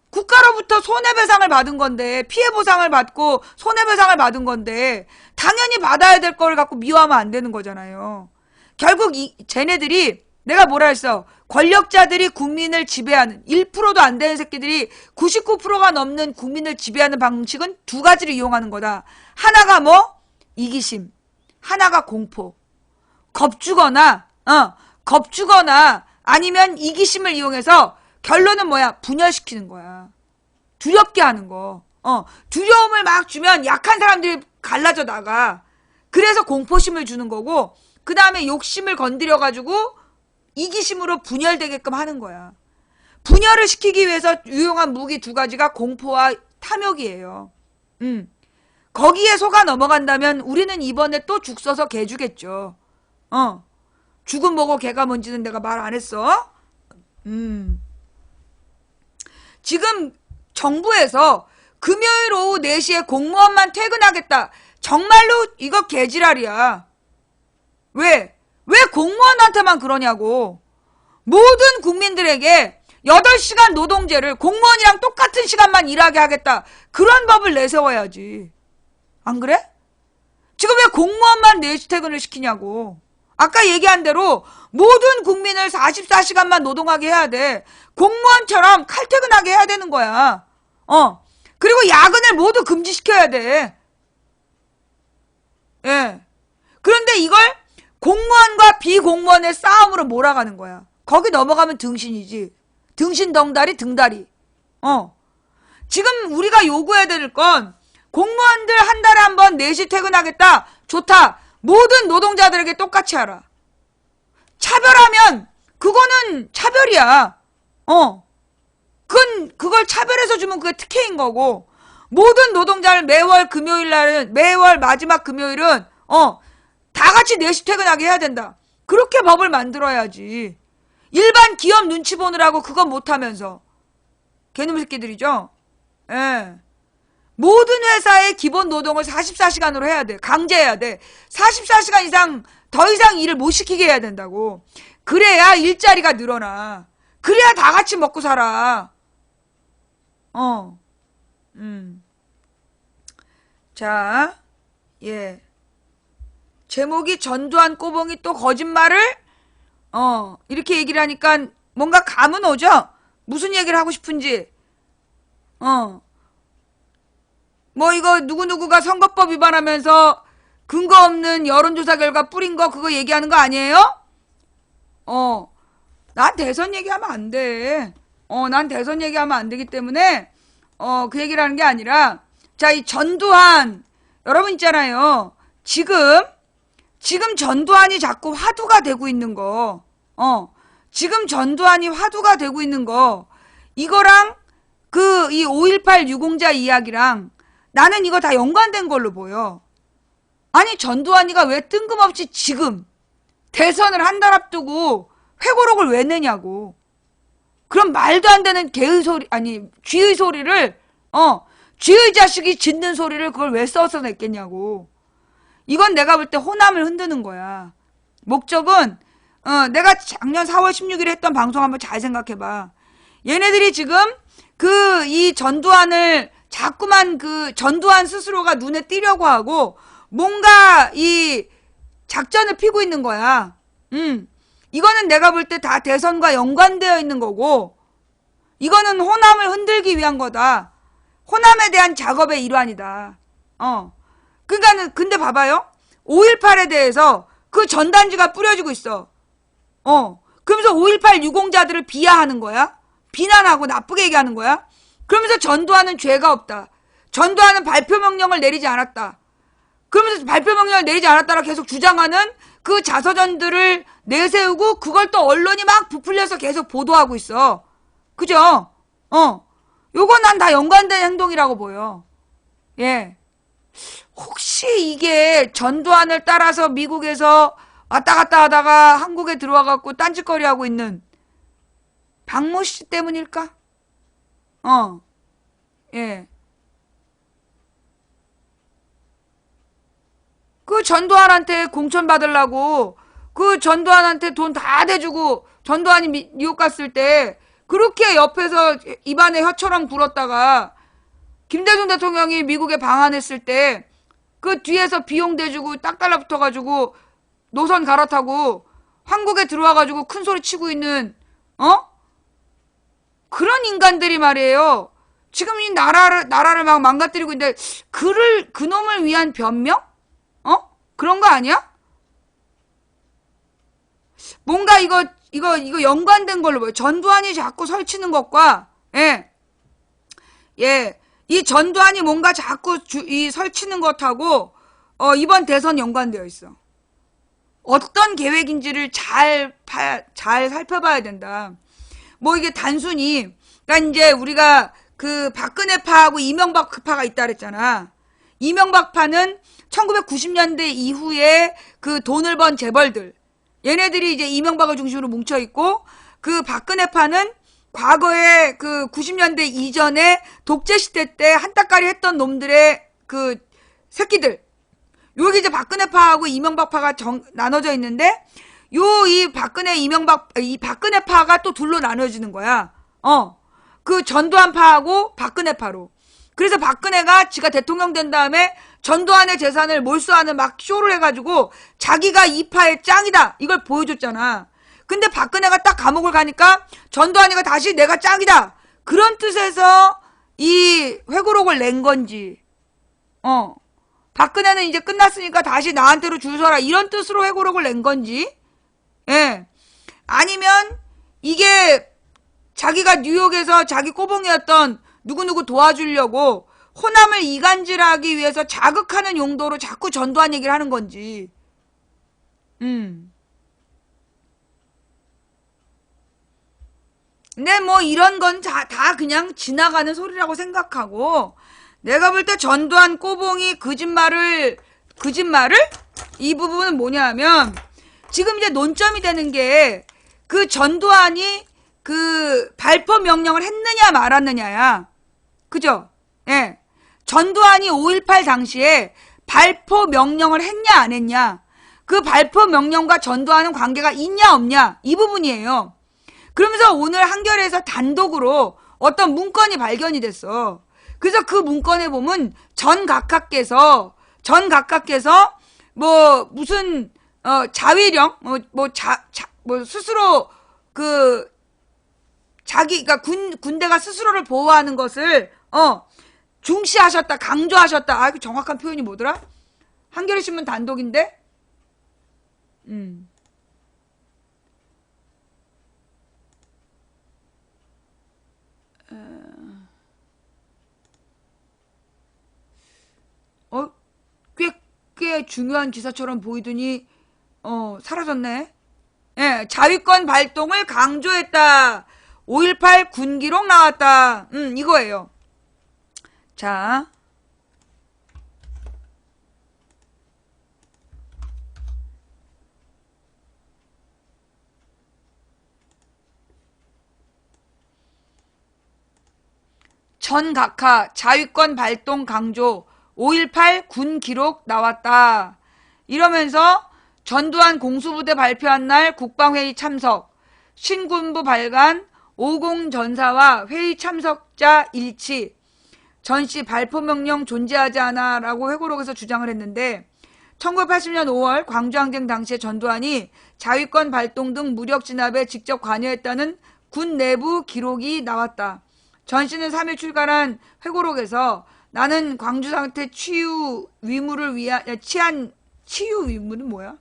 국가로부터 손해배상을 받은 건데, 피해보상을 받고 손해배상을 받은 건데 당연히 받아야 될 걸 갖고 미워하면 안 되는 거잖아요. 결국 쟤네들이, 내가 뭐라 했어? 권력자들이 국민을 지배하는, 1%도 안 되는 새끼들이 99%가 넘는 국민을 지배하는 방식은 두 가지를 이용하는 거다. 하나가 뭐? 이기심. 하나가 공포. 겁주거나 아니면 이기심을 이용해서 결론은 뭐야? 분열시키는 거야. 두렵게 하는 거. 두려움을 막 주면 약한 사람들이 갈라져 나가. 그래서 공포심을 주는 거고, 그 다음에 욕심을 건드려가지고 이기심으로 분열되게끔 하는 거야. 분열을 시키기 위해서 유용한 무기 두 가지가 공포와 탐욕이에요. 거기에 속아 넘어간다면 우리는 이번에 또 죽 써서 개 주겠죠. 죽은 뭐고 개가 뭔지는 내가 말 안 했어. 지금 정부에서 금요일 오후 4시에 공무원만 퇴근하겠다. 정말로 이거 개지랄이야. 왜 공무원한테만 그러냐고. 모든 국민들에게 8시간 노동제를 공무원이랑 똑같은 시간만 일하게 하겠다. 그런 법을 내세워야지. 안 그래? 지금 왜 공무원만 4시 퇴근을 시키냐고. 아까 얘기한 대로 모든 국민을 44시간만 노동하게 해야 돼. 공무원처럼 칼퇴근하게 해야 되는 거야. 그리고 야근을 모두 금지시켜야 돼. 예. 그런데 이걸 공무원과 비공무원의 싸움으로 몰아가는 거야. 거기 넘어가면 등신이지. 등신 덩다리 등다리. 지금 우리가 요구해야 될 건 공무원들 한 달에 한 번 4시 퇴근하겠다. 좋다. 모든 노동자들에게 똑같이 하라. 차별하면 그거는 차별이야. 그걸 차별해서 주면 그게 특혜인 거고, 모든 노동자를 매월 금요일 날은, 매월 마지막 금요일은 다 같이 4시 퇴근하게 해야 된다. 그렇게 법을 만들어야지. 일반 기업 눈치 보느라고 그건 못하면서. 개놈 새끼들이죠. 예. 모든 회사의 기본 노동을 44시간으로 해야 돼. 강제해야 돼. 44시간 이상 더 이상 일을 못 시키게 해야 된다고. 그래야 일자리가 늘어나. 그래야 다 같이 먹고 살아. 자, 예. 제목이 전두환 꼬봉이 또 거짓말을 이렇게 얘기를 하니까 뭔가 감은 오죠? 무슨 얘기를 하고 싶은지. 뭐 이거 누구누구가 선거법 위반하면서 근거 없는 여론조사 결과 뿌린 거 그거 얘기하는 거 아니에요? 난 대선 얘기하면 안 돼. 난 대선 얘기하면 안 되기 때문에 그 얘기를 하는 게 아니라, 자, 이 전두환 여러분 있잖아요. 지금 전두환이 자꾸 화두가 되고 있는 거, 지금 전두환이 화두가 되고 있는 거, 이거랑 이 5.18 유공자 이야기랑 나는 이거 다 연관된 걸로 보여. 아니, 전두환이가 왜 뜬금없이 지금 대선을 한 달 앞두고 회고록을 왜 내냐고. 그럼 말도 안 되는 개의 소리, 아니, 쥐의 소리를, 쥐의 자식이 짖는 소리를 그걸 왜 써서 냈겠냐고. 이건 내가 볼 때 호남을 흔드는 거야. 목적은, 내가 작년 4월 16일에 했던 방송 한번 잘 생각해봐. 얘네들이 지금 이 전두환을 자꾸만 전두환 스스로가 눈에 띄려고 하고 뭔가 이 작전을 피고 있는 거야. 이거는 내가 볼 때 다 대선과 연관되어 있는 거고, 이거는 호남을 흔들기 위한 거다. 호남에 대한 작업의 일환이다. 그러니까는, 근데 봐봐요. 5.18에 대해서 그 전단지가 뿌려지고 있어. 그러면서 5.18 유공자들을 비하하는 거야. 비난하고 나쁘게 얘기하는 거야. 그러면서 전두환은 죄가 없다. 전두환은 발표 명령을 내리지 않았다. 그러면서 발표 명령을 내리지 않았다라 계속 주장하는 그 자서전들을 내세우고 그걸 또 언론이 막 부풀려서 계속 보도하고 있어. 그죠? 요건 난 다 연관된 행동이라고 보여. 예. 혹시 이게 전두환을 따라서 미국에서 왔다 갔다 하다가 한국에 들어와갖고 딴짓거리 하고 있는 박모 씨 때문일까? 예. 그 전두환한테 공천 받으려고 그 전두환한테 돈 다 대주고 전두환이 뉴욕 갔을 때 그렇게 옆에서 입안에 혀처럼 굴었다가 김대중 대통령이 미국에 방한했을 때 그 뒤에서 비용 대주고 딱 달라붙어가지고 노선 갈아타고 한국에 들어와가지고 큰 소리 치고 있는 그런 인간들이 말이에요. 지금 이 나라를 막 망가뜨리고 있는데 그놈을 위한 변명? 그런 거 아니야? 뭔가 이거 연관된 걸로 보여. 전두환이 자꾸 설치는 것과, 예. 이 전두환이 뭔가 자꾸 이 설치는 것하고, 이번 대선 연관되어 있어. 어떤 계획인지를 잘 살펴봐야 된다. 뭐 이게 단순히, 그러니까 이제 우리가 그 박근혜파하고 이명박파가 있다 그랬잖아. 이명박파는 1990년대 이후에 그 돈을 번 재벌들, 얘네들이 이제 이명박을 중심으로 뭉쳐있고, 그 박근혜파는 과거에 그 90년대 이전에 독재시대 때 한따까리 했던 놈들의 그 새끼들, 여기 이제 박근혜파하고 이명박파가 나눠져 있는데, 이 박근혜파가 또 둘로 나눠지는 거야. 그 전두환파하고 박근혜파로. 그래서 박근혜가 지가 대통령 된 다음에 전두환의 재산을 몰수하는 막 쇼를 해가지고 자기가 이 파의 짱이다 이걸 보여줬잖아. 근데 박근혜가 딱 감옥을 가니까 전두환이가 다시 내가 짱이다 그런 뜻에서 이 회고록을 낸 건지 박근혜는 이제 끝났으니까 다시 나한테로 줄 서라 이런 뜻으로 회고록을 낸 건지, 예, 아니면 이게 자기가 뉴욕에서 자기 꼬봉이었던 누구누구 도와주려고 호남을 이간질하기 위해서 자극하는 용도로 자꾸 전두환 얘기를 하는 건지. 근데 뭐 이런 건 다 그냥 지나가는 소리라고 생각하고, 내가 볼 때 전두환 꼬봉이 거짓말을 이 부분은 뭐냐면, 지금 이제 논점이 되는 게 그 전두환이 그 발포 명령을 했느냐 말았느냐야. 그죠? 예. 전두환이 5.18 당시에 발포 명령을 했냐 안 했냐, 그 발포 명령과 전두환은 관계가 있냐 없냐, 이 부분이에요. 그러면서 오늘 한겨레에서 단독으로 어떤 문건이 발견이 됐어. 그래서 그 문건에 보면 전 각하께서 뭐 무슨 자위령 뭐 스스로 그 자기가 군대가 스스로를 보호하는 것을 중시하셨다, 강조하셨다. 아, 그 정확한 표현이 뭐더라? 한겨레 신문 단독인데. 꽤 중요한 기사처럼 보이더니 사라졌네. 예, 자위권 발동을 강조했다. 5.18 군기록 나왔다. 이거예요. 자, 전 각하 자위권 발동 강조 5.18 군 기록 나왔다. 이러면서 전두환 공수부대 발표한 날 국방회의 참석, 신군부 발간 50 전사와 회의 참석자 일치, 전시 발포 명령 존재하지 않아 라고 회고록에서 주장을 했는데, 1980년 5월 광주항쟁 당시에 전두환이 자위권 발동 등 무력 진압에 직접 관여했다는 군 내부 기록이 나왔다. 전씨는 3일 출간한 회고록에서 나는 광주 상태 치유 위무를 위한 치유 위무는 뭐야?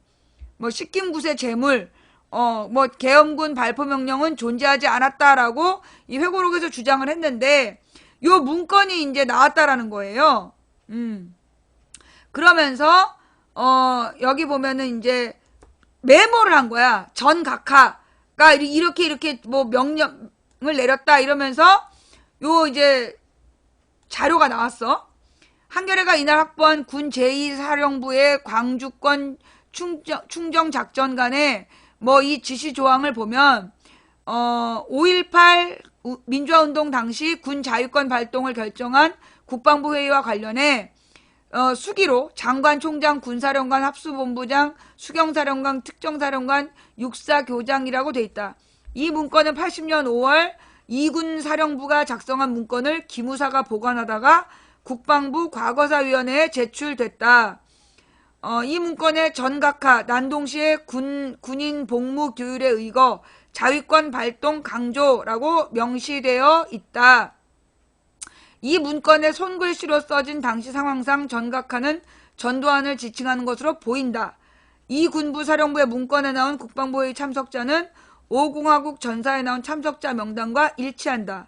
뭐 식김구세 재물, 뭐 계엄군 발포 명령은 존재하지 않았다라고 이 회고록에서 주장을 했는데, 요 문건이 이제 나왔다라는 거예요. 그러면서 여기 보면은 이제 메모를 한 거야. 전 각하가 이렇게 뭐 명령을 내렸다 이러면서 요 이제 자료가 나왔어. 한겨레가 이날 확보한 군 제2사령부의 광주권 충정작전간에 뭐 이 지시 조항을 보면 5.18 민주화운동 당시 군 자유권 발동을 결정한 국방부 회의와 관련해 수기로 장관, 총장, 군사령관, 합수본부장, 수경사령관, 특정사령관, 육사교장이라고 돼 있다. 이 문건은 80년 5월 이군 사령부가 작성한 문건을 기무사가 보관하다가 국방부 과거사위원회에 제출됐다. 이 문건에 전각하 난동시의 군인 복무 규율에 의거 자위권 발동 강조라고 명시되어 있다. 이 문건에 손글씨로 써진 당시 상황상 전각하는 전두환을 지칭하는 것으로 보인다. 이 군부 사령부의 문건에 나온 국방부회의 참석자는 5공화국 전사에 나온 참석자 명단과 일치한다.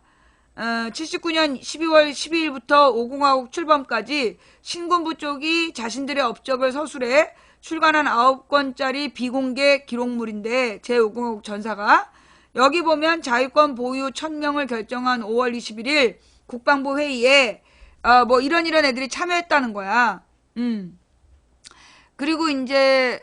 79년 12월 12일부터 5공화국 출범까지 신군부 쪽이 자신들의 업적을 서술해 출간한 9권짜리 비공개 기록물인데, 제5공화국 전사가 여기 보면 자위권 보유 1000명을 결정한 5월 21일 국방부 회의에 뭐 이런 애들이 참여했다는 거야. 그리고 이제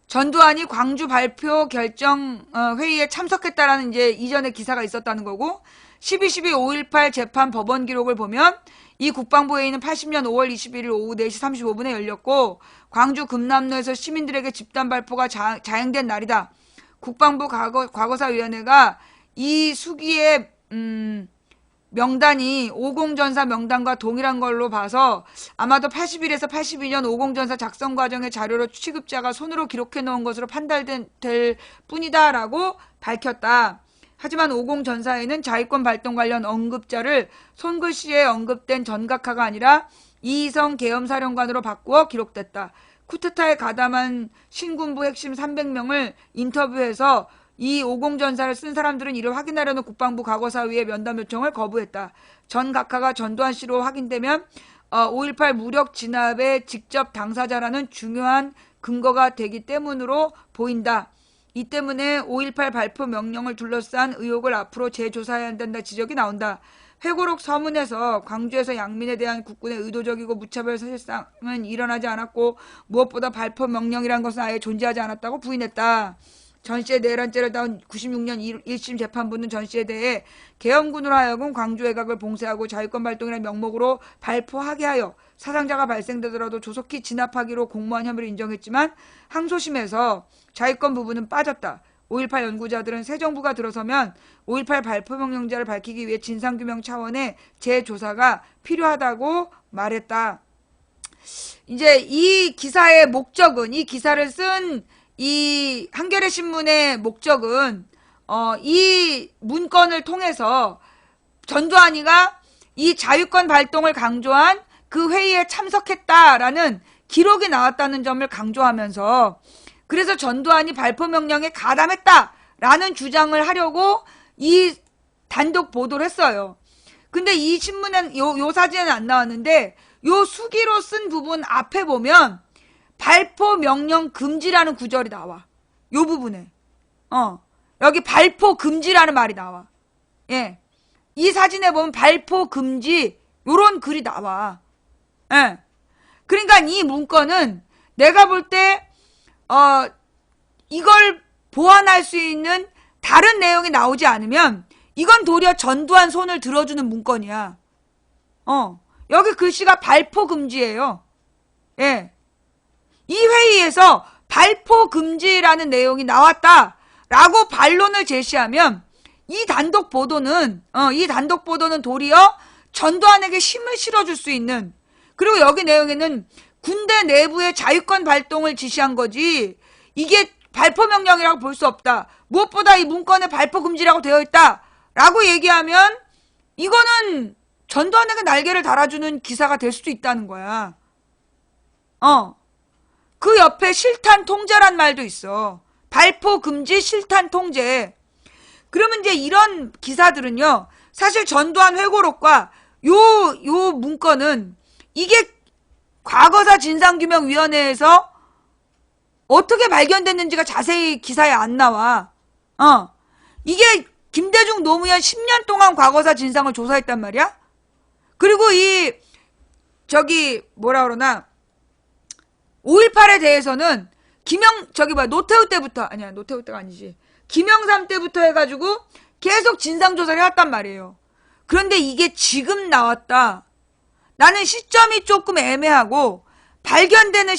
전두환이 광주 발표 결정 회의에 참석했다라는 이제 이전에 기사가 있었다는 거고, 12.12.5.18 재판 법원 기록을 보면 이 국방부 회의는 80년 5월 21일 오후 4시 35분에 열렸고 광주 금남로에서 시민들에게 집단 발포가 자행된 날이다. 국방부 과거사위원회가 이 수기의 명단이 50전사 명단과 동일한 걸로 봐서 아마도 81에서 82년 50전사 작성 과정의 자료로 취급자가 손으로 기록해 놓은 것으로 판단될 뿐이다라고 밝혔다. 하지만 50 전사에는 자위권 발동 관련 언급자를 손글씨에 언급된 전각하가 아니라 이희성 계엄사령관으로 바꾸어 기록됐다. 쿠데타에 가담한 신군부 핵심 300명을 인터뷰해서 이 50 전사를 쓴 사람들은 이를 확인하려는 국방부 과거사위의 면담 요청을 거부했다. 전각하가 전두환 씨로 확인되면 5.18 무력 진압의 직접 당사자라는 중요한 근거가 되기 때문으로 보인다. 이 때문에 5.18 발포 명령을 둘러싼 의혹을 앞으로 재조사해야 한다는 지적이 나온다. 회고록 서문에서 광주에서 양민에 대한 국군의 의도적이고 무차별 사실상은 일어나지 않았고 무엇보다 발포 명령이란 것은 아예 존재하지 않았다고 부인했다. 전 씨의 내란죄를 다운 96년 1심 재판부는 전 씨에 대해 계엄군으로 하여금 광주 외곽을 봉쇄하고 자위권 발동이라는 명목으로 발포하게 하여 사상자가 발생되더라도 조속히 진압하기로 공모한 혐의를 인정했지만 항소심에서 자위권 부분은 빠졌다. 5.18 연구자들은 새 정부가 들어서면 5.18 발포 명령자를 밝히기 위해 진상규명 차원의 재조사가 필요하다고 말했다. 이제 이 기사의 목적은, 이 기사를 쓴 이 한겨레 신문의 목적은 이 문건을 통해서 전두환이가 이 자유권 발동을 강조한 그 회의에 참석했다라는 기록이 나왔다는 점을 강조하면서, 그래서 전두환이 발포 명령에 가담했다라는 주장을 하려고 이 단독 보도를 했어요. 근데 이 신문엔 요 사진은 안 나왔는데 요 수기로 쓴 부분 앞에 보면 발포 명령 금지라는 구절이 나와. 요 부분에. 여기 발포 금지라는 말이 나와. 예. 이 사진에 보면 발포 금지 요런 글이 나와. 예. 그러니까 이 문건은 내가 볼 때 이걸 보완할 수 있는 다른 내용이 나오지 않으면 이건 도리어 전두환 손을 들어주는 문건이야. 여기 글씨가 발포 금지예요. 예. 이 회의에서 발포 금지라는 내용이 나왔다라고 반론을 제시하면 이 단독 보도는 도리어 전두환에게 힘을 실어줄 수 있는, 그리고 여기 내용에는 군대 내부의 자유권 발동을 지시한 거지 이게 발포 명령이라고 볼 수 없다. 무엇보다 이 문건에 발포 금지라고 되어 있다라고 얘기하면 이거는 전두환에게 날개를 달아주는 기사가 될 수도 있다는 거야. 그 옆에 실탄 통제란 말도 있어. 발포 금지 실탄 통제. 그러면 이제 이런 기사들은요, 사실 전두환 회고록과 요 문건은 이게 과거사 진상규명위원회에서 어떻게 발견됐는지가 자세히 기사에 안 나와. 이게 김대중 노무현 10년 동안 과거사 진상을 조사했단 말이야? 그리고 뭐라 그러나, 5.18에 대해서는 노태우 때부터, 아니야, 노태우 때가 아니지. 김영삼 때부터 해가지고 계속 진상조사를 해왔단 말이에요. 그런데 이게 지금 나왔다. 나는 시점이 조금 애매하고, 발견되는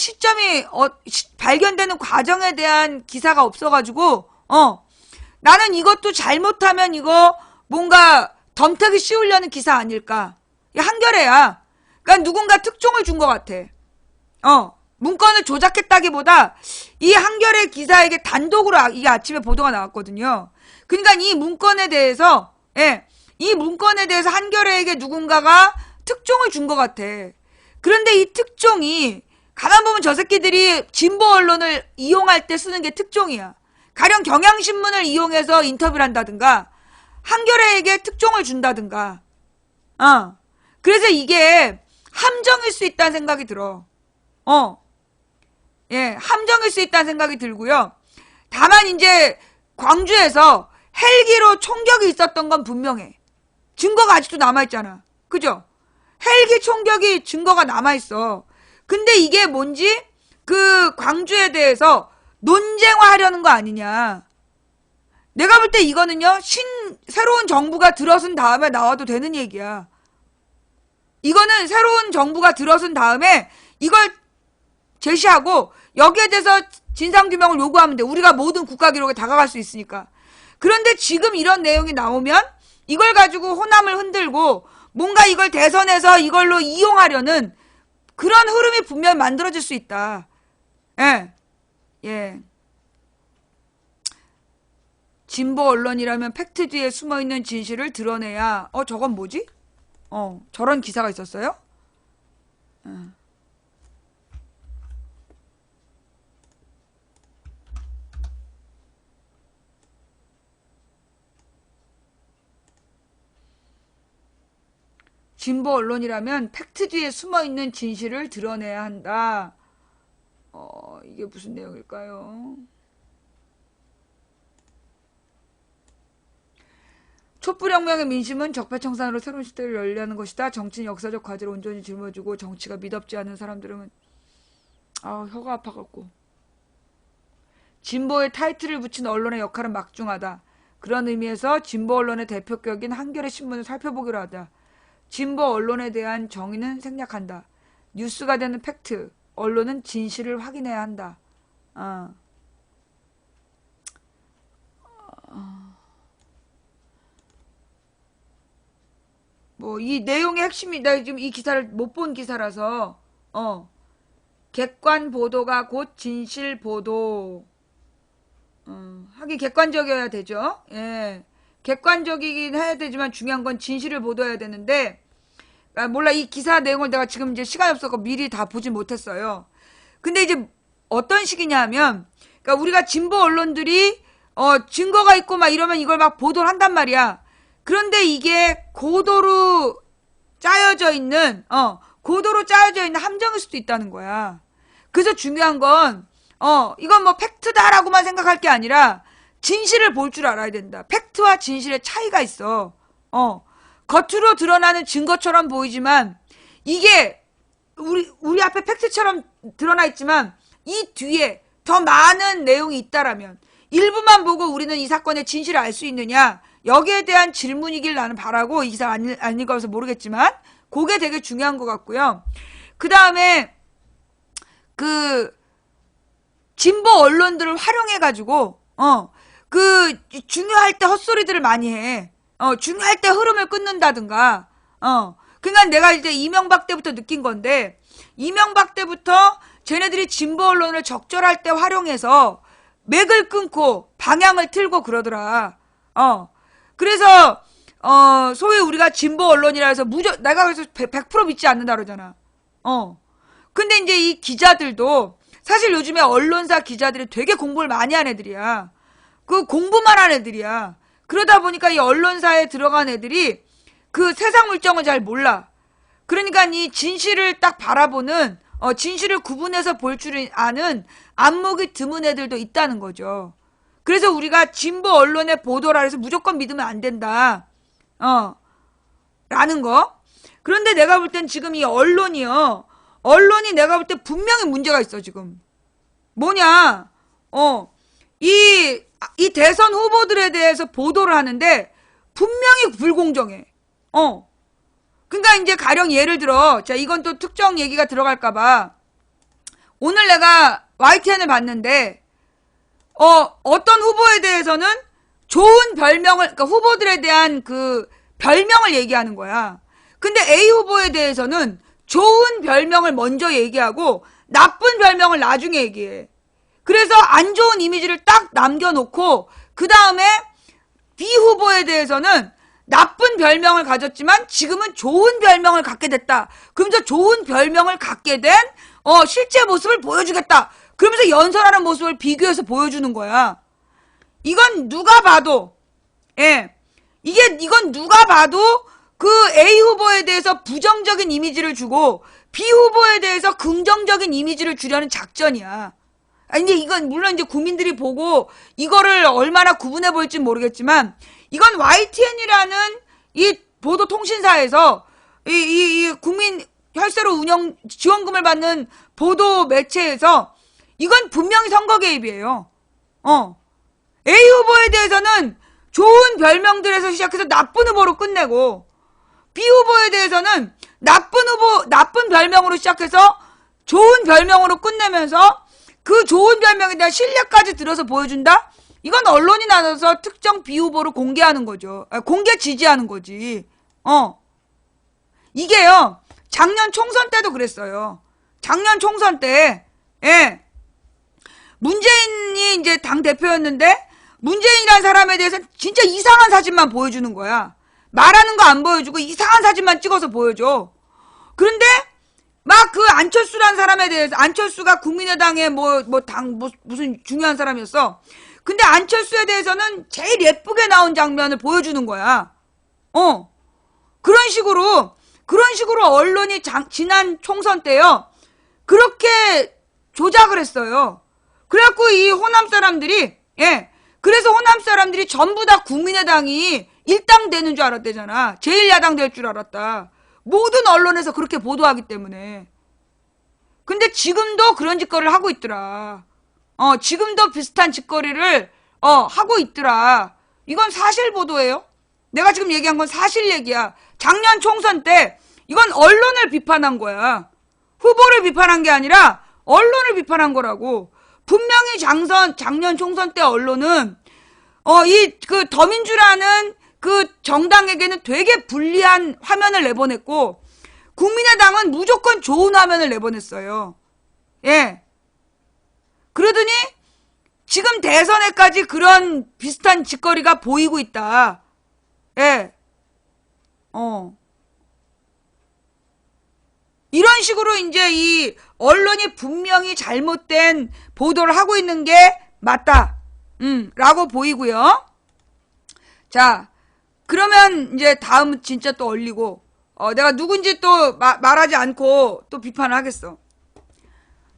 과정에 대한 기사가 없어가지고, 나는 이것도 잘못하면 이거 뭔가 덤태기 씌우려는 기사 아닐까. 한겨레야. 그러니까 누군가 특종을 준 것 같아. 문건을 조작했다기보다 이 한겨레 기사에게 단독으로 이게 아침에 보도가 나왔거든요. 그러니까 이 문건에 대해서 한겨레에게 누군가가 특종을 준 것 같아. 그런데 이 특종이 가만 보면 저 새끼들이 진보 언론을 이용할 때 쓰는 게 특종이야. 가령 경향신문을 이용해서 인터뷰를 한다든가 한겨레에게 특종을 준다든가. 그래서 이게 함정일 수 있다는 생각이 들어. 예, 함정일 수 있다는 생각이 들고요. 다만 이제 광주에서 헬기로 총격이 있었던 건 분명해. 증거가 아직도 남아있잖아. 그죠? 헬기 총격이 증거가 남아있어. 근데 이게 뭔지 그 광주에 대해서 논쟁화하려는 거 아니냐. 내가 볼 때 이거는요, 새로운 정부가 들어선 다음에 나와도 되는 얘기야. 이거는 새로운 정부가 들어선 다음에 이걸 제시하고 여기에 대해서 진상규명을 요구하면 돼. 우리가 모든 국가기록에 다가갈 수 있으니까. 그런데 지금 이런 내용이 나오면 이걸 가지고 호남을 흔들고 뭔가 이걸 대선에서 이걸로 이용하려는 그런 흐름이 분명히 만들어질 수 있다. 예. 진보 언론이라면 팩트 뒤에 숨어있는 진실을 드러내야. 저건 뭐지? 저런 기사가 있었어요? 진보 언론이라면 팩트 뒤에 숨어있는 진실을 드러내야 한다. 이게 무슨 내용일까요? 촛불혁명의 민심은 적폐청산으로 새로운 시대를 열려는 것이다. 정치는 역사적 과제를 온전히 짊어지고 정치가 미덥지 않은 사람들은 혀가 아파갖고. 진보의 타이틀을 붙인 언론의 역할은 막중하다. 그런 의미에서 진보 언론의 대표격인 한겨레 신문을 살펴보기로 하다. 진보 언론에 대한 정의는 생략한다. 뉴스가 되는 팩트, 언론은 진실을 확인해야 한다. 뭐 이 내용의 핵심이, 나 지금 이 기사를 못 본 기사라서 객관 보도가 곧 진실 보도. 하긴 객관적이어야 되죠. 예. 객관적이긴 해야 되지만 중요한 건 진실을 보도해야 되는데, 몰라, 이 기사 내용을 내가 지금 이제 시간이 없어서 미리 다 보진 못했어요. 근데 이제 어떤 식이냐 하면, 그러니까 우리가 진보 언론들이 증거가 있고 막 이러면 이걸 막 보도를 한단 말이야. 그런데 이게 고도로 짜여져 있는 함정일 수도 있다는 거야. 그래서 중요한 건 이건 뭐 팩트다라고만 생각할 게 아니라 진실을 볼 줄 알아야 된다. 팩트와 진실의 차이가 있어. 겉으로 드러나는 증거처럼 보이지만 이게 우리 앞에 팩트처럼 드러나 있지만 이 뒤에 더 많은 내용이 있다라면, 일부만 보고 우리는 이 사건의 진실을 알 수 있느냐, 여기에 대한 질문이길 나는 바라고, 이 기사 안 읽어서 모르겠지만 그게 되게 중요한 것 같고요. 그 다음에 진보 언론들을 활용해가지고 중요할 때 헛소리들을 많이 해. 중요할 때 흐름을 끊는다든가. 그러니까 내가 이제 이명박 때부터 느낀 건데, 이명박 때부터 쟤네들이 진보 언론을 적절할 때 활용해서 맥을 끊고 방향을 틀고 그러더라. 그래서 소위 우리가 진보 언론이라 해서 내가 그래서 100% 믿지 않는다 그러잖아. 근데 이제 이 기자들도 사실 요즘에 언론사 기자들이 되게 공부를 많이 한 애들이야. 그 공부만 한 애들이야. 그러다 보니까 이 언론사에 들어간 애들이 그 세상 물정을 잘 몰라. 그러니까 이 진실을 딱 바라보는, 진실을 구분해서 볼 줄 아는 안목이 드문 애들도 있다는 거죠. 그래서 우리가 진보 언론의 보도라 해서 무조건 믿으면 안 된다. 라는 거. 그런데 내가 볼 땐 지금 이 언론이 내가 볼 때 분명히 문제가 있어, 지금. 뭐냐, 이 대선 후보들에 대해서 보도를 하는데 분명히 불공정해. 그러니까 이제 가령 예를 들어, 자, 이건 또 특정 얘기가 들어갈까봐. 오늘 내가 YTN을 봤는데, 어떤 후보에 대해서는 좋은 별명을, 그러니까 후보들에 대한 그 별명을 얘기하는 거야. 근데 A 후보에 대해서는 좋은 별명을 먼저 얘기하고 나쁜 별명을 나중에 얘기해. 그래서 안 좋은 이미지를 딱 남겨놓고 그 다음에 B 후보에 대해서는 나쁜 별명을 가졌지만 지금은 좋은 별명을 갖게 됐다. 그러면서 좋은 별명을 갖게 된 실제 모습을 보여주겠다. 그러면서 연설하는 모습을 비교해서 보여주는 거야. 이건 누가 봐도, 이건 누가 봐도 그 A 후보에 대해서 부정적인 이미지를 주고 B 후보에 대해서 긍정적인 이미지를 주려는 작전이야. 근데 이건 물론 이제 국민들이 보고 이거를 얼마나 구분해 볼지 모르겠지만, 이건 YTN이라는 이 보도 통신사에서 이 국민 혈세로 운영 지원금을 받는 보도 매체에서 이건 분명히 선거 개입이에요. A 후보에 대해서는 좋은 별명들에서 시작해서 나쁜 후보로 끝내고, B 후보에 대해서는 나쁜 별명으로 시작해서 좋은 별명으로 끝내면서 그 좋은 별명에 대한 신뢰까지 들어서 보여준다? 이건 언론이 나서서 특정 B 후보를 공개하는 거죠. 공개 지지하는 거지. 이게요, 작년 총선 때도 그랬어요. 작년 총선 때, 문재인이 이제 당대표였는데, 문재인이라는 사람에 대해서 진짜 이상한 사진만 보여주는 거야. 말하는 거 안 보여주고 이상한 사진만 찍어서 보여줘. 그런데 막 그 안철수라는 사람에 대해서, 안철수가 국민의당의 무슨 중요한 사람이었어. 근데 안철수에 대해서는 제일 예쁘게 나온 장면을 보여주는 거야. 그런 식으로 언론이 지난 총선 때요. 그렇게 조작을 했어요. 그래갖고 이 호남 사람들이, 그래서 호남 사람들이 전부 다 국민의당이 일당 되는 줄 알았대잖아. 제1야당 될 줄 알았다. 모든 언론에서 그렇게 보도하기 때문에. 근데 지금도 그런 짓거리를 하고 있더라. 지금도 비슷한 짓거리를 하고 있더라. 이건 사실 보도예요. 내가 지금 얘기한 건 사실 얘기야. 작년 총선 때 이건 언론을 비판한 거야. 후보를 비판한 게 아니라 언론을 비판한 거라고. 분명히 작년 총선 때 언론은 그 더민주라는 그 정당에게는 되게 불리한 화면을 내보냈고, 국민의당은 무조건 좋은 화면을 내보냈어요. 예. 그러더니 지금 대선에까지 그런 비슷한 짓거리가 보이고 있다. 예. 이런 식으로 이제 이 언론이 분명히 잘못된 보도를 하고 있는 게 맞다. 라고 보이고요. 자, 그러면 이제 다음 진짜 또 올리고, 내가 누군지 또 말하지 않고 또 비판을 하겠어.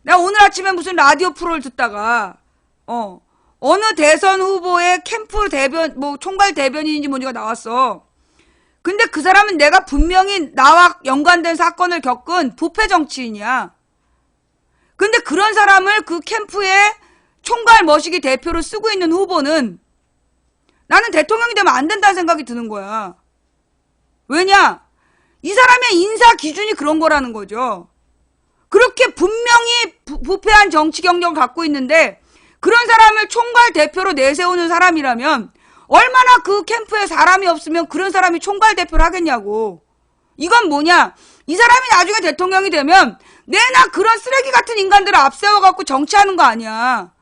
내가 오늘 아침에 무슨 라디오 프로를 듣다가, 어느 대선 후보의 캠프 대변, 총괄 대변인인지 뭔지가 나왔어. 근데 그 사람은 내가 분명히 나와 연관된 사건을 겪은 부패 정치인이야. 근데 그런 사람을 그 캠프의 총괄 머시기 대표로 쓰고 있는 후보는 나는 대통령이 되면 안 된다는 생각이 드는 거야. 왜냐? 이 사람의 인사 기준이 그런 거라는 거죠. 그렇게 분명히 부패한 정치 경력을 갖고 있는데 그런 사람을 총괄 대표로 내세우는 사람이라면 얼마나 그 캠프에 사람이 없으면 그런 사람이 총괄 대표를 하겠냐고. 이건 뭐냐? 이 사람이 나중에 대통령이 되면 내나 그런 쓰레기 같은 인간들을 앞세워갖고 정치하는 거 아니야.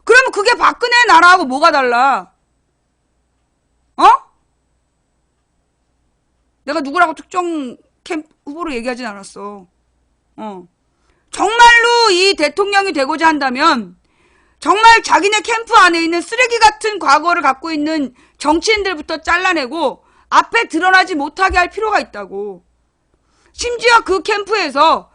그러면 그게 박근혜 나라하고 뭐가 달라? 내가 누구라고 특정 캠프 후보로 얘기하진 않았어. 정말로 이 대통령이 되고자 한다면 정말 자기네 캠프 안에 있는 쓰레기 같은 과거를 갖고 있는 정치인들부터 잘라내고 앞에 드러나지 못하게 할 필요가 있다고. 심지어 그 캠프에서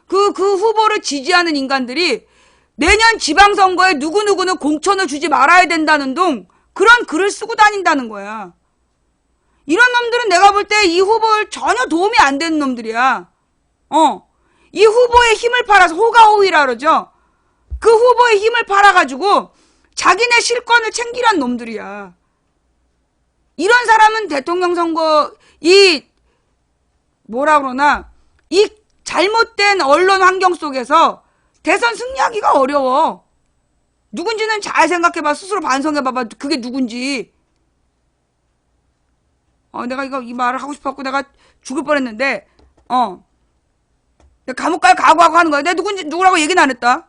그 후보를 지지하는 인간들이 내년 지방선거에 누구누구는 공천을 주지 말아야 된다는 등 그런 글을 쓰고 다닌다는 거야. 이런 놈들은 내가 볼 때 이 후보를 전혀 도움이 안 되는 놈들이야. 이 후보의 힘을 팔아서 호가호위라 그러죠. 그 후보의 힘을 팔아가지고 자기네 실권을 챙기란 놈들이야. 이런 사람은 대통령 선거 이 잘못된 언론 환경 속에서 대선 승리하기가 어려워. 누군지는 잘 생각해봐. 스스로 반성해봐봐. 그게 누군지. 내가 이 말을 하고 싶었고 내가 죽을 뻔했는데 내가 감옥 갈 각오하고 하는 거야. 내가 누구라고 얘기는 안 했다.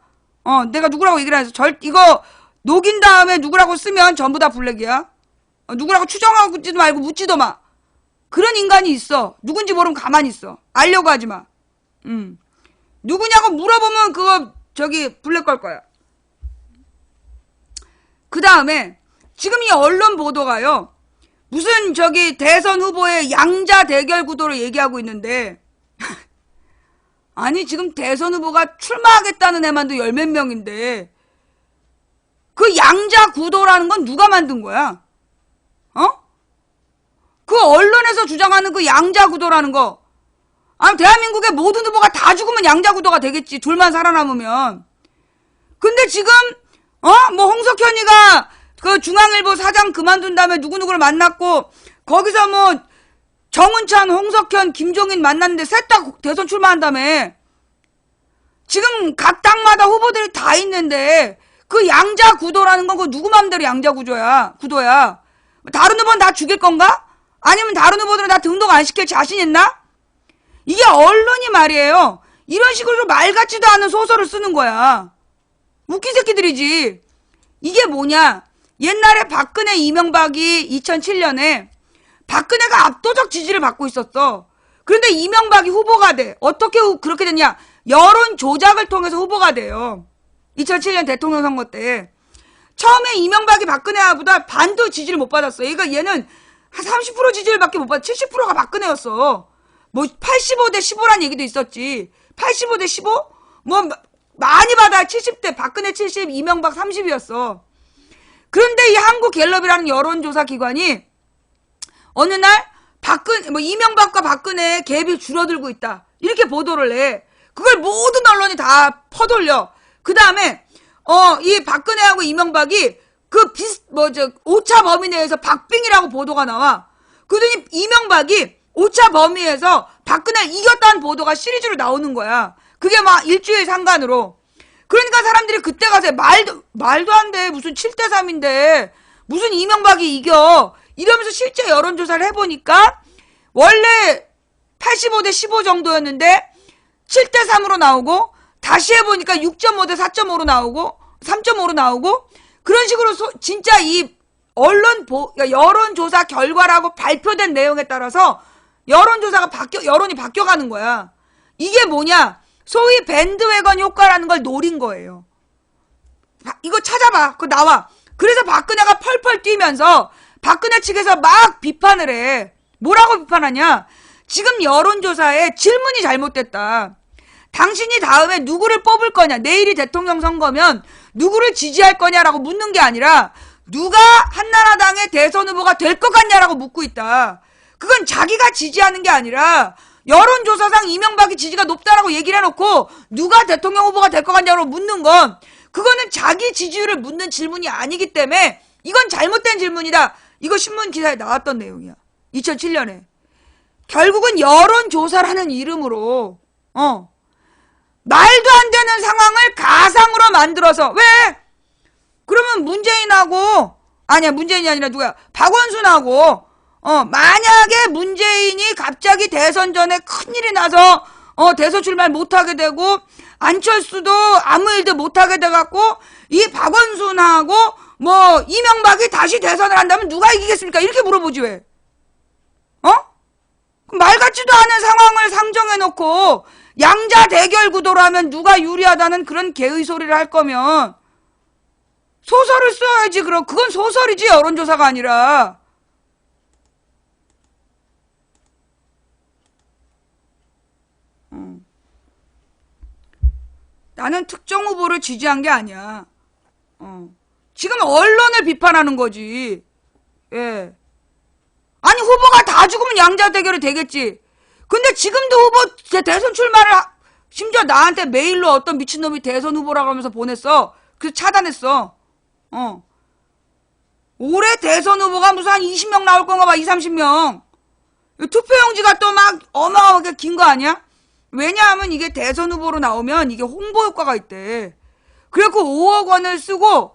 내가 누구라고 얘기를 안 해서 이거 녹인 다음에 누구라고 쓰면 전부 다 블랙이야. 누구라고 추정하지도 말고 묻지도 마. 그런 인간이 있어. 누군지 모르면 가만히 있어. 알려고 하지 마. 누구냐고 물어보면 그거 블랙 걸 거야. 그 다음에 지금 이 언론 보도가요. 무슨 대선 후보의 양자 대결 구도를 얘기하고 있는데 아니 지금 대선 후보가 출마하겠다는 애만도 열 몇 명인데 그 양자 구도라는 건 누가 만든 거야? 그 언론에서 주장하는 그 양자 구도라는 거. 아니 대한민국의 모든 후보가 다 죽으면 양자 구도가 되겠지. 둘만 살아남으면. 근데 지금 홍석현이가 그 중앙일보 사장 그만둔 다음에 누구누구를 만났고 거기서 정은찬, 홍석현, 김종인 만났는데 셋 다 대선 출마한다며. 지금 각 당마다 후보들이 다 있는데 그 양자 구도라는 건 그 누구 맘대로 양자 구도야. 다른 후보는 다 죽일 건가? 아니면 다른 후보들은 다 등록 안 시킬 자신 있나? 이게 언론이 말이에요. 이런 식으로 말 같지도 않은 소설을 쓰는 거야. 웃긴 새끼들이지. 이게 뭐냐? 옛날에 박근혜 이명박이 2007년에 박근혜가 압도적 지지를 받고 있었어. 그런데 이명박이 후보가 돼. 어떻게 그렇게 됐냐? 여론 조작을 통해서 후보가 돼요. 2007년 대통령 선거 때. 처음에 이명박이 박근혜보다 반도 지지를 못 받았어. 그러니까 얘는 한 30% 지지를 밖에 못 받았어. 70%가 박근혜였어. 뭐 85대 15란 얘기도 있었지. 85대 15? 뭐 많이 받아. 70대 박근혜 70, 이명박 30이었어. 그런데 이 한국갤럽이라는 여론조사 기관이 어느 날 이명박과 박근혜의 갭이 줄어들고 있다. 이렇게 보도를 해. 그걸 모든 언론이 다 퍼돌려. 그 다음에 이 박근혜하고 이명박이 오차 범위 내에서 박빙이라고 보도가 나와. 그러더니 이명박이 오차 범위에서 박근혜 이겼다는 보도가 시리즈로 나오는 거야. 그게 막 일주일 상간으로. 그러니까 사람들이 그때 가서 말도 안 돼. 무슨 7대 3인데 무슨 이명박이 이겨. 이러면서 실제 여론조사를 해보니까 원래 85대 15 정도였는데 7대 3으로 나오고 다시 해보니까 6.5대 4.5로 나오고 3.5로 나오고 그런 식으로 진짜 이 여론조사 결과라고 발표된 내용에 따라서 여론이 바뀌어가는 거야. 이게 뭐냐? 소위 밴드웨건 효과라는 걸 노린 거예요. 이거 찾아봐. 그거 나와. 그래서 박근혜가 펄펄 뛰면서 박근혜 측에서 막 비판을 해. 뭐라고 비판하냐? 지금 여론조사에 질문이 잘못됐다. 당신이 다음에 누구를 뽑을 거냐? 내일이 대통령 선거면 누구를 지지할 거냐라고 묻는 게 아니라 누가 한나라당의 대선 후보가 될 것 같냐라고 묻고 있다. 그건 자기가 지지하는 게 아니라 여론조사상 이명박이 지지가 높다라고 얘기를 해놓고 누가 대통령 후보가 될 것 같냐고 묻는 건 그거는 자기 지지율을 묻는 질문이 아니기 때문에 이건 잘못된 질문이다. 이거 신문 기사에 나왔던 내용이야. 2007년에. 결국은 여론조사라는 이름으로 말도 안 되는 상황을 가상으로 만들어서 왜? 그러면 문재인이 아니라 누구야? 박원순하고 만약에 문재인이 갑자기 대선 전에 큰일이 나서 대선 출마 못하게 되고 안철수도 아무 일도 못하게 돼갖고 이 박원순하고 이명박이 다시 대선을 한다면 누가 이기겠습니까? 이렇게 물어보지 왜? 말 같지도 않은 상황을 상정해놓고 양자 대결 구도로 하면 누가 유리하다는 그런 개의 소리를 할 거면 소설을 써야지. 그럼 그건 소설이지 여론조사가 아니라. 나는 특정 후보를 지지한 게 아니야. 지금 언론을 비판하는 거지. 예. 아니 후보가 다 죽으면 양자 대결이 되겠지. 근데 지금도 후보 대선 출마를 심지어 나한테 메일로 어떤 미친놈이 대선 후보라고 하면서 보냈어. 그래서 차단했어. 올해 대선 후보가 무슨 한 20명 나올 건가 봐. 30명. 투표용지가 또 막 어마어마하게 긴 거 아니야? 왜냐하면 이게 대선 후보로 나오면 이게 홍보 효과가 있대. 그래갖고 5억 원을 쓰고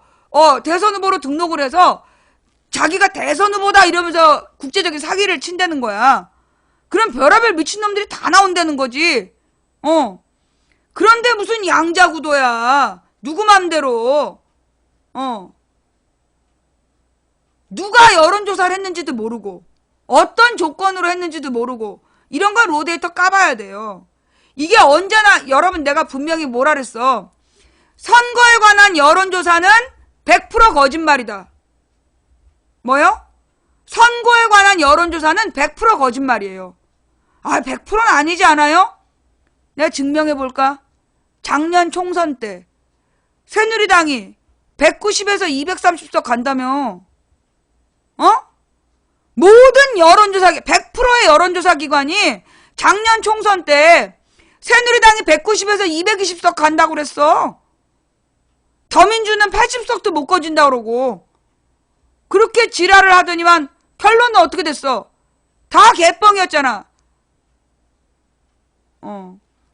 대선 후보로 등록을 해서 자기가 대선 후보다 이러면서 국제적인 사기를 친다는 거야. 그럼 별의별 미친놈들이 다 나온다는 거지. 그런데 무슨 양자구도야. 누구 맘대로. 누가 여론조사를 했는지도 모르고 어떤 조건으로 했는지도 모르고 이런 걸 로데이터 까봐야 돼요. 이게 언제나 여러분 내가 분명히 뭐라 그랬어. 선거에 관한 여론조사는 100% 거짓말이다. 뭐요? 선거에 관한 여론조사는 100% 거짓말이에요. 100%는 아니지 않아요? 내가 증명해볼까? 작년 총선 때 새누리당이 190에서 230석 간다며. 모든 여론조사 100%의 여론조사 기관이 작년 총선 때 새누리당이 190에서 220석 간다고 그랬어. 더민주는 80석도 못 거진다고 그러고. 그렇게 지랄을 하더니만 결론은 어떻게 됐어? 다 개뻥이었잖아.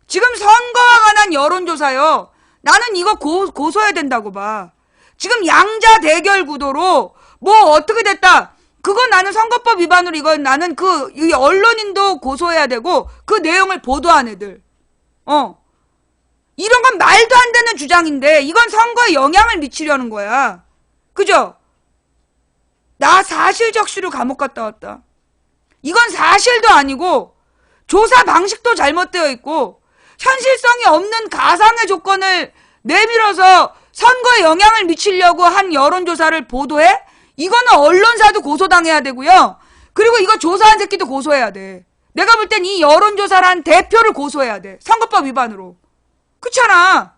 지금 선거와 관한 여론조사요. 나는 이거 고소해야 된다고 봐. 지금 양자 대결 구도로 어떻게 됐다. 그건 나는 선거법 위반으로 이건 나는 이 언론인도 고소해야 되고 그 내용을 보도한 애들. 이런 건 말도 안 되는 주장인데 이건 선거에 영향을 미치려는 거야. 그죠? 나 사실 적시로 감옥 갔다 왔다. 이건 사실도 아니고 조사 방식도 잘못되어 있고 현실성이 없는 가상의 조건을 내밀어서 선거에 영향을 미치려고 한 여론조사를 보도해? 이거는 언론사도 고소당해야 되고요. 그리고 이거 조사한 새끼도 고소해야 돼. 내가 볼 땐 이 여론조사를 한 대표를 고소해야 돼. 선거법 위반으로. 그렇잖아.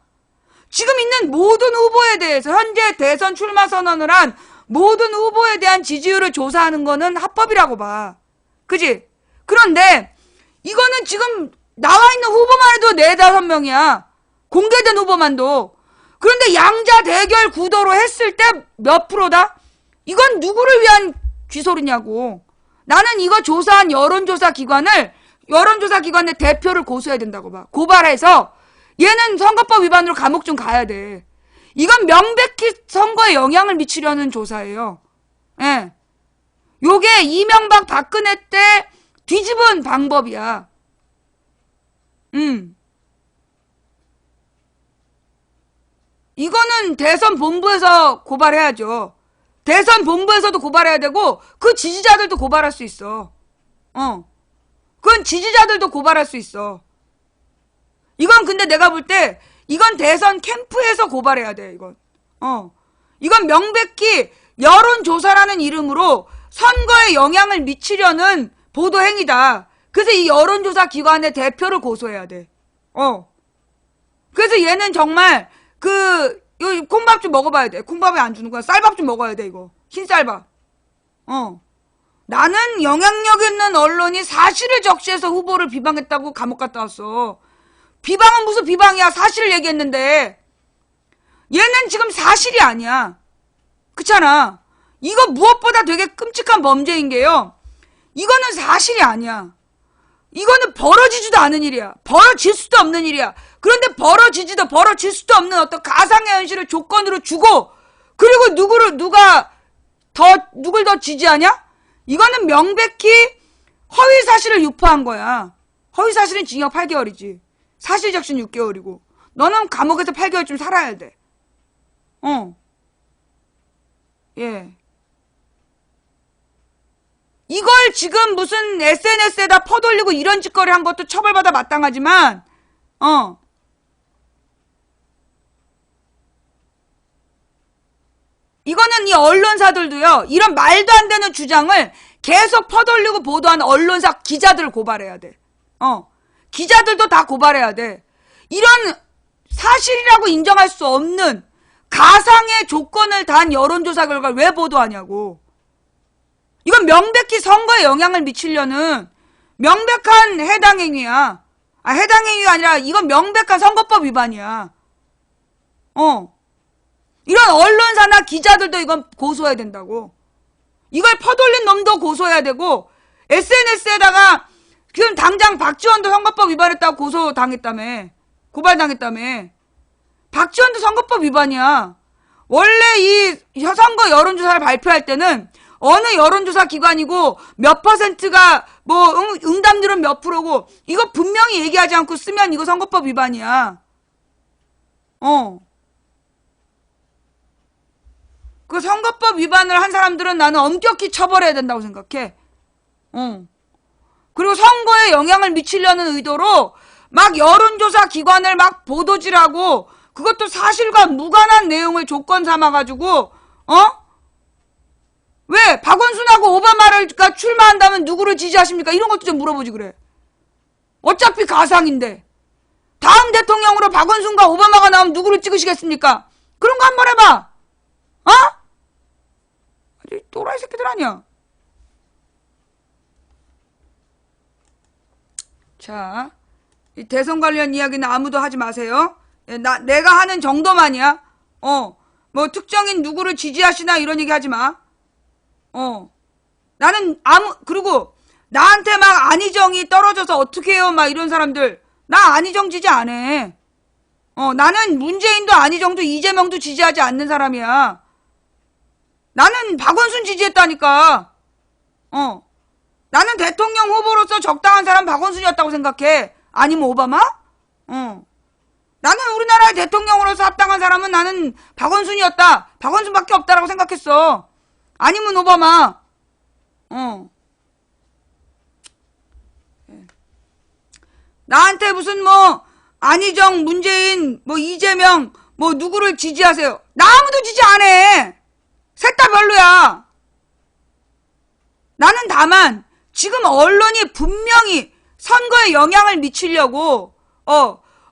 지금 있는 모든 후보에 대해서 현재 대선 출마 선언을 한 모든 후보에 대한 지지율을 조사하는 거는 합법이라고 봐. 그지? 그런데 이거는 지금 나와 있는 후보만 해도 4-5명이야. 공개된 후보만도. 그런데 양자 대결 구도로 했을 때 몇 프로다? 이건 누구를 위한 쥐소리냐고. 나는 이거 조사한 여론조사 기관의 대표를 고소해야 된다고 봐. 고발해서 얘는 선거법 위반으로 감옥 좀 가야 돼. 이건 명백히 선거에 영향을 미치려는 조사예요. 예. 요게 이명박 박근혜 때 뒤집은 방법이야. 이거는 대선 본부에서 고발해야죠. 대선 본부에서도 고발해야 되고 그 지지자들도 고발할 수 있어. 그건 지지자들도 고발할 수 있어. 이건 근데 내가 볼 때 이건 대선 캠프에서 고발해야 돼. 이건 명백히 여론조사라는 이름으로 선거에 영향을 미치려는 보도 행위다. 그래서 이 여론조사 기관의 대표를 고소해야 돼. 그래서 얘는 정말 요 콩밥 좀 먹어봐야 돼. 콩밥에 안 주는 거야. 쌀밥 좀 먹어야 돼, 이거. 흰쌀밥. 나는 영향력 있는 언론이 사실을 적시해서 후보를 비방했다고 감옥 갔다 왔어. 비방은 무슨 비방이야. 사실을 얘기했는데. 얘는 지금 사실이 아니야. 그렇잖아. 이거 무엇보다 되게 끔찍한 범죄인 게요. 이거는 사실이 아니야. 이거는 벌어지지도 않은 일이야. 벌어질 수도 없는 일이야. 그런데 벌어질 수도 없는 어떤 가상의 현실을 조건으로 주고, 그리고 누굴 더 지지하냐? 이거는 명백히 허위 사실을 유포한 거야. 허위 사실은 징역 8개월이지. 사실 적시는 6개월이고. 너는 감옥에서 8개월쯤 살아야 돼. 예. 이걸 지금 무슨 SNS에다 퍼돌리고 이런 짓거리 한 것도 처벌받아 마땅하지만, 이거는 이 언론사들도요, 이런 말도 안 되는 주장을 계속 퍼돌리고 보도한 언론사 기자들을 고발해야 돼. 기자들도 다 고발해야 돼. 이런 사실이라고 인정할 수 없는 가상의 조건을 단 여론조사 결과를 왜 보도하냐고. 이건 명백히 선거에 영향을 미치려는 명백한 해당 행위야. 해당 행위가 아니라 이건 명백한 선거법 위반이야. 이런 언론사나 기자들도 이건 고소해야 된다고. 이걸 퍼돌린 놈도 고소해야 되고, SNS에다가 지금 당장 박지원도 선거법 위반했다고 고소당했다며. 고발당했다며. 박지원도 선거법 위반이야. 원래 이 선거 여론조사를 발표할 때는 어느 여론조사 기관이고 몇 퍼센트가 뭐 응답률은 몇 프로고 이거 분명히 얘기하지 않고 쓰면 이거 선거법 위반이야. 그 선거법 위반을 한 사람들은 나는 엄격히 처벌해야 된다고 생각해. 그리고 선거에 영향을 미치려는 의도로 막 여론조사 기관을 막 보도질하고 그것도 사실과 무관한 내용을 조건 삼아가지고 왜 박원순하고 오바마가 출마한다면 누구를 지지하십니까? 이런 것도 좀 물어보지 그래. 어차피 가상인데 다음 대통령으로 박원순과 오바마가 나오면 누구를 찍으시겠습니까? 그런 거 한번 해봐. 아주 또라이 새끼들 아니야. 자, 이 대선 관련 이야기는 아무도 하지 마세요. 내가 하는 정도만이야. 뭐 특정인 누구를 지지하시나 이런 얘기 하지 마. 나는 그리고 나한테 막 안희정이 떨어져서 어떻게 해요? 막 이런 사람들. 나 안희정 지지 안 해. 나는 문재인도 안희정도 이재명도 지지하지 않는 사람이야. 나는 박원순 지지했다니까. 나는 대통령 후보로서 적당한 사람 박원순이었다고 생각해. 아니면 오바마? 나는 우리나라의 대통령으로서 합당한 사람은 나는 박원순이었다. 박원순밖에 없다라고 생각했어. 아니면 오바마. 나한테 무슨 뭐 안희정, 문재인, 뭐 이재명, 뭐 누구를 지지하세요. 나 아무도 지지 안 해. 셋 다 별로야. 나는 다만 지금 언론이 분명히 선거에 영향을 미치려고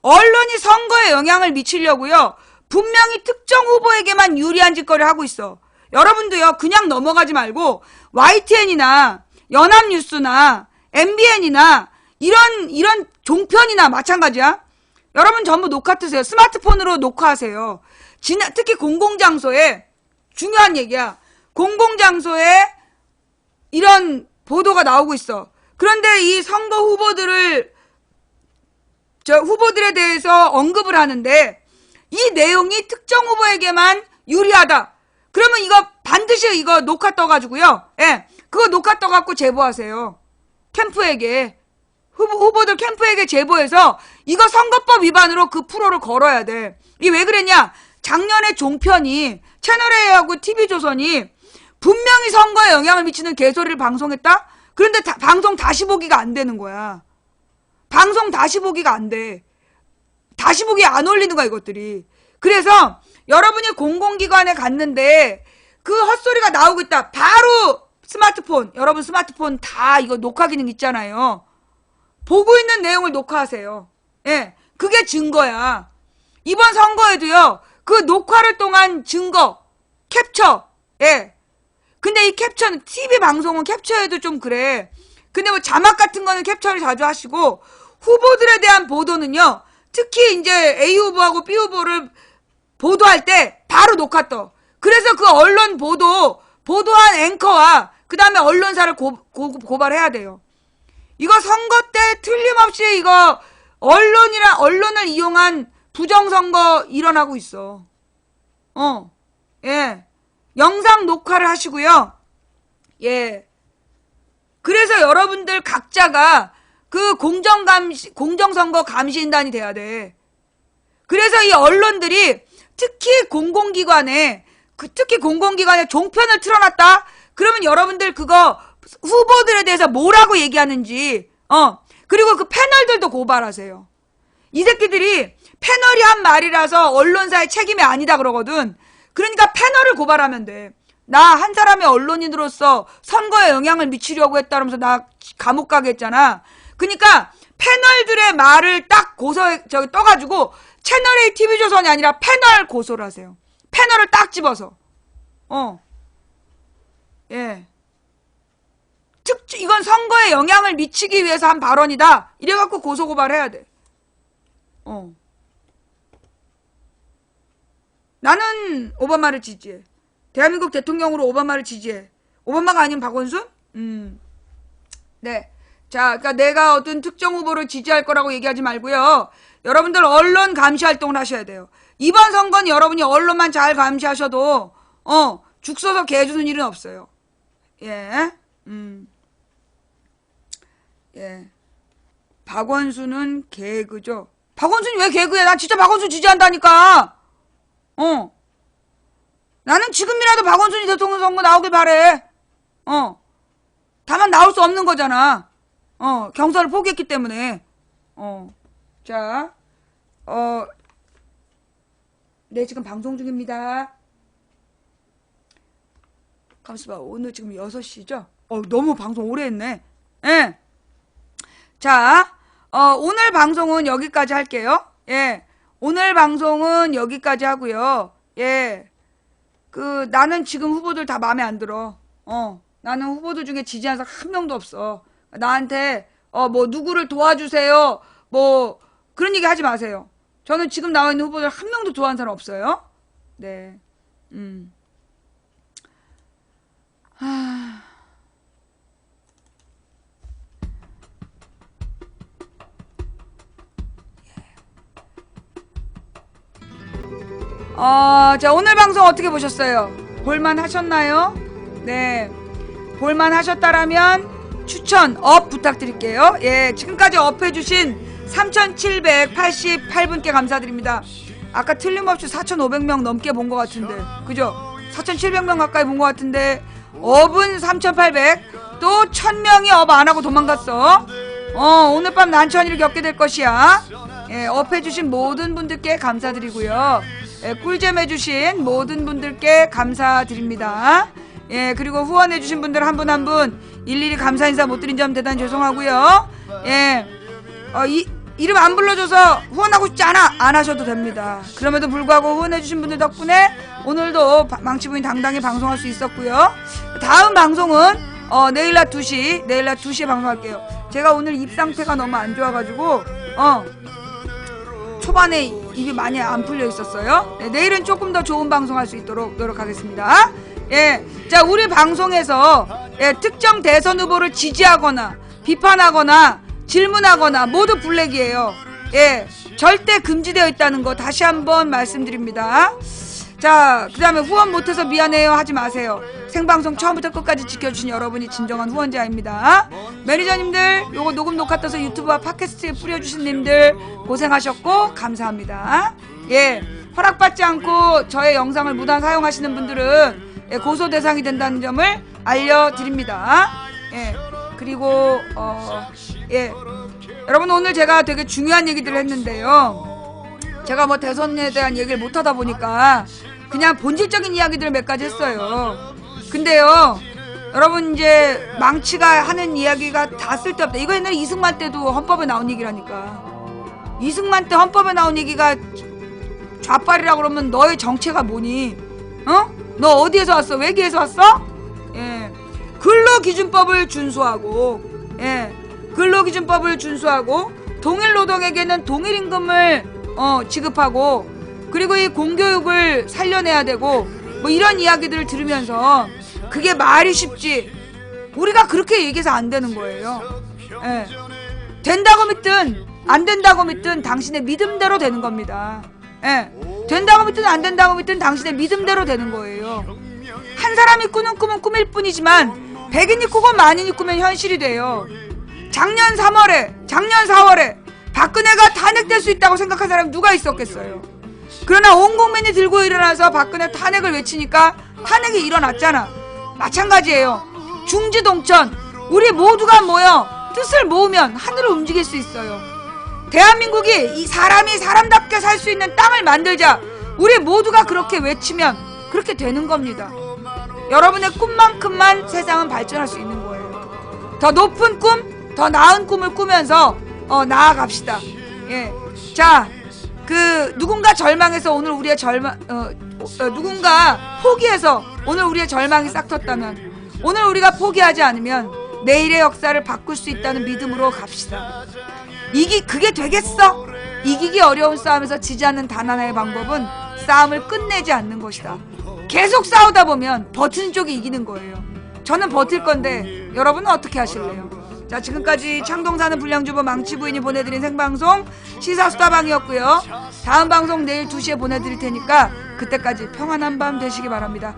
언론이 선거에 영향을 미치려고요. 분명히 특정 후보에게만 유리한 짓거리를 하고 있어. 여러분도요. 그냥 넘어가지 말고 YTN이나 연합뉴스나 MBN이나 이런 종편이나 마찬가지야. 여러분 전부 녹화 트세요. 스마트폰으로 녹화하세요. 특히 공공장소에 중요한 얘기야. 공공장소에 이런 보도가 나오고 있어. 그런데 이 선거 후보들에 대해서 언급을 하는데 이 내용이 특정 후보에게만 유리하다. 그러면 이거 반드시 이거 녹화 떠가지고요. 예, 그거 녹화 떠갖고 제보하세요. 캠프에게. 후보들 캠프에게 제보해서 이거 선거법 위반으로 그 프로를 걸어야 돼. 이게 왜 그랬냐? 작년에 종편이 채널A하고 TV조선이 분명히 선거에 영향을 미치는 개소리를 방송했다? 그런데 방송 다시 보기가 안 되는 거야. 방송 다시 보기가 안 돼. 다시 보기 안 올리는 거야, 이것들이. 그래서 여러분이 공공기관에 갔는데 그 헛소리가 나오고 있다. 바로 스마트폰, 여러분 스마트폰 다 이거 녹화 기능 있잖아요. 보고 있는 내용을 녹화하세요. 예, 그게 증거야. 이번 선거에도요, 그 녹화를 통한 증거, 캡처, 예. 근데 이 캡처는, TV 방송은 캡처해도 좀 그래. 근데 뭐 자막 같은 거는 캡처를 자주 하시고, 후보들에 대한 보도는요, 특히 이제 A 후보하고 B 후보를 보도할 때 바로 녹화 떠. 그래서 그 언론 보도한 앵커와 그 다음에 언론사를 고발해야 돼요. 이거 선거 때 틀림없이 이거 언론을 이용한 부정선거 일어나고 있어. 예. 영상 녹화를 하시고요. 예. 그래서 여러분들 각자가 그 공정선거 감시인단이 돼야 돼. 그래서 이 언론들이 특히 공공기관에 종편을 틀어놨다? 그러면 여러분들 그거 후보들에 대해서 뭐라고 얘기하는지, 그리고 그 패널들도 고발하세요. 이 새끼들이 패널이 한 말이라서 언론사의 책임이 아니다 그러거든. 그러니까 패널을 고발하면 돼. 나 한 사람의 언론인으로서 선거에 영향을 미치려고 했다면서 나 감옥 가게 했잖아. 그러니까 패널들의 말을 딱 떠가지고 채널A TV조선이 아니라 패널 고소를 하세요. 패널을 딱 집어서. 예. 이건 선거에 영향을 미치기 위해서 한 발언이다. 이래갖고 고소고발해야 돼. 나는 오바마를 지지해. 대한민국 대통령으로 오바마를 지지해. 오바마가 아닌 박원순? 네. 자, 그러니까 내가 어떤 특정 후보를 지지할 거라고 얘기하지 말고요. 여러분들 언론 감시 활동을 하셔야 돼요. 이번 선거는 여러분이 언론만 잘 감시하셔도 죽 서서 개 주는 일은 없어요. 예. 예. 박원순은 개그죠. 박원순이 왜 개그야? 난 진짜 박원순 지지한다니까. 나는 지금이라도 박원순이 대통령 선거 나오길 바래. 다만 나올 수 없는 거잖아. 경선을 포기했기 때문에. 자, 네, 지금 방송 중입니다. 잠시만, 오늘 지금 6시죠? 너무 방송 오래 했네. 예. 자, 오늘 방송은 여기까지 할게요. 예. 오늘 방송은 여기까지 하고요. 예. 나는 지금 후보들 다 마음에 안 들어. 나는 후보들 중에 지지하는 사람 한 명도 없어. 나한테, 뭐, 누구를 도와주세요. 뭐, 그런 얘기 하지 마세요. 저는 지금 나와 있는 후보들 한 명도 좋아하는 사람 없어요. 네. 자, 오늘 방송 어떻게 보셨어요? 볼만 하셨나요? 네. 볼만 하셨다라면 추천, 업 부탁드릴게요. 예, 지금까지 업해주신 3,788분께 감사드립니다. 아까 틀림없이 4,500명 넘게 본 것 같은데, 그죠? 4,700명 가까이 본 것 같은데, 업은 3,800, 또 1,000명이 업 안 하고 도망갔어. 오늘 밤 난처한 일을 겪게 될 것이야. 예, 업해주신 모든 분들께 감사드리고요. 예, 꿀잼 해주신 모든 분들께 감사드립니다. 예, 그리고 후원해주신 분들 한 분 한 분 일일이 감사 인사 못 드린 점 대단히 죄송하고요. 예, 이름 안 불러줘서 후원하고 싶지 않아 안 하셔도 됩니다. 그럼에도 불구하고 후원해주신 분들 덕분에 오늘도 망치부인 당당히 방송할 수 있었고요. 다음 방송은 내일 낮 2시에 방송할게요. 제가 오늘 입 상태가 너무 안 좋아가지고 초반에 입이 많이 안 풀려 있었어요. 네, 내일은 조금 더 좋은 방송할 수 있도록 노력하겠습니다. 예, 자, 우리 방송에서 특정 대선 후보를 지지하거나 비판하거나 질문하거나 모두 블랙이에요. 예, 절대 금지되어 있다는 거 다시 한번 말씀드립니다. 자, 그 다음에 후원 못해서 미안해요 하지 마세요. 생방송 처음부터 끝까지 지켜주신 여러분이 진정한 후원자입니다. 매니저님들, 요거 녹음 녹화 떠서 유튜브와 팟캐스트에 뿌려주신 님들 고생하셨고 감사합니다. 예, 허락받지 않고 저의 영상을 무단 사용하시는 분들은 고소 대상이 된다는 점을 알려드립니다. 예, 그리고 예, 여러분, 오늘 제가 되게 중요한 얘기들을 했는데요. 제가 뭐 대선에 대한 얘기를 못하다 보니까 그냥 본질적인 이야기들을 몇 가지 했어요. 근데요, 여러분, 이제 망치가 하는 이야기가 다 쓸데없다. 이거 옛날에 이승만 때도 헌법에 나온 얘기라니까. 이승만 때 헌법에 나온 얘기가 좌빨이라고 그러면 너의 정체가 뭐니? 너 어디에서 왔어? 외계에서 왔어? 예, 근로기준법을 준수하고, 예, 근로기준법을 준수하고 동일노동에게는 동일임금을 지급하고, 그리고 이 공교육을 살려내야 되고, 뭐 이런 이야기들을 들으면서 그게 말이 쉽지, 우리가 그렇게 얘기해서 안 되는 거예요. 예, 된다고 믿든 안 된다고 믿든 당신의 믿음대로 되는 겁니다. 예, 된다고 믿든 안 된다고 믿든 당신의 믿음대로 되는 거예요. 한 사람이 꾸는 꿈은 꿈일 뿐이지만 백인이 꾸고 만인이 꾸면 현실이 돼요. 작년 4월에 박근혜가 탄핵될 수 있다고 생각한 사람이 누가 있었겠어요. 그러나 온 국민이 들고 일어나서 박근혜 탄핵을 외치니까 탄핵이 일어났잖아. 마찬가지예요. 중지동천, 우리 모두가 모여 뜻을 모으면 하늘을 움직일 수 있어요. 대한민국이 이 사람이 사람답게 살 수 있는 땅을 만들자, 우리 모두가 그렇게 외치면 그렇게 되는 겁니다. 여러분의 꿈만큼만 세상은 발전할 수 있는 거예요. 더 높은 꿈, 더 나은 꿈을 꾸면서 나아갑시다. 예, 자, 누군가 절망해서 오늘 우리의 누군가 포기해서 오늘 우리의 절망이 싹텄다면, 오늘 우리가 포기하지 않으면 내일의 역사를 바꿀 수 있다는 믿음으로 갑시다. 그게 되겠어? 이기기 어려운 싸움에서 지지 않는 단 하나의 방법은 싸움을 끝내지 않는 것이다. 계속 싸우다 보면 버티는 쪽이 이기는 거예요. 저는 버틸 건데 여러분은 어떻게 하실래요? 자, 지금까지 창동 사는 불량주부 망치부인이 보내드린 생방송 시사수다방이었고요. 다음 방송 내일 2시에 보내드릴 테니까 그때까지 평안한 밤 되시기 바랍니다.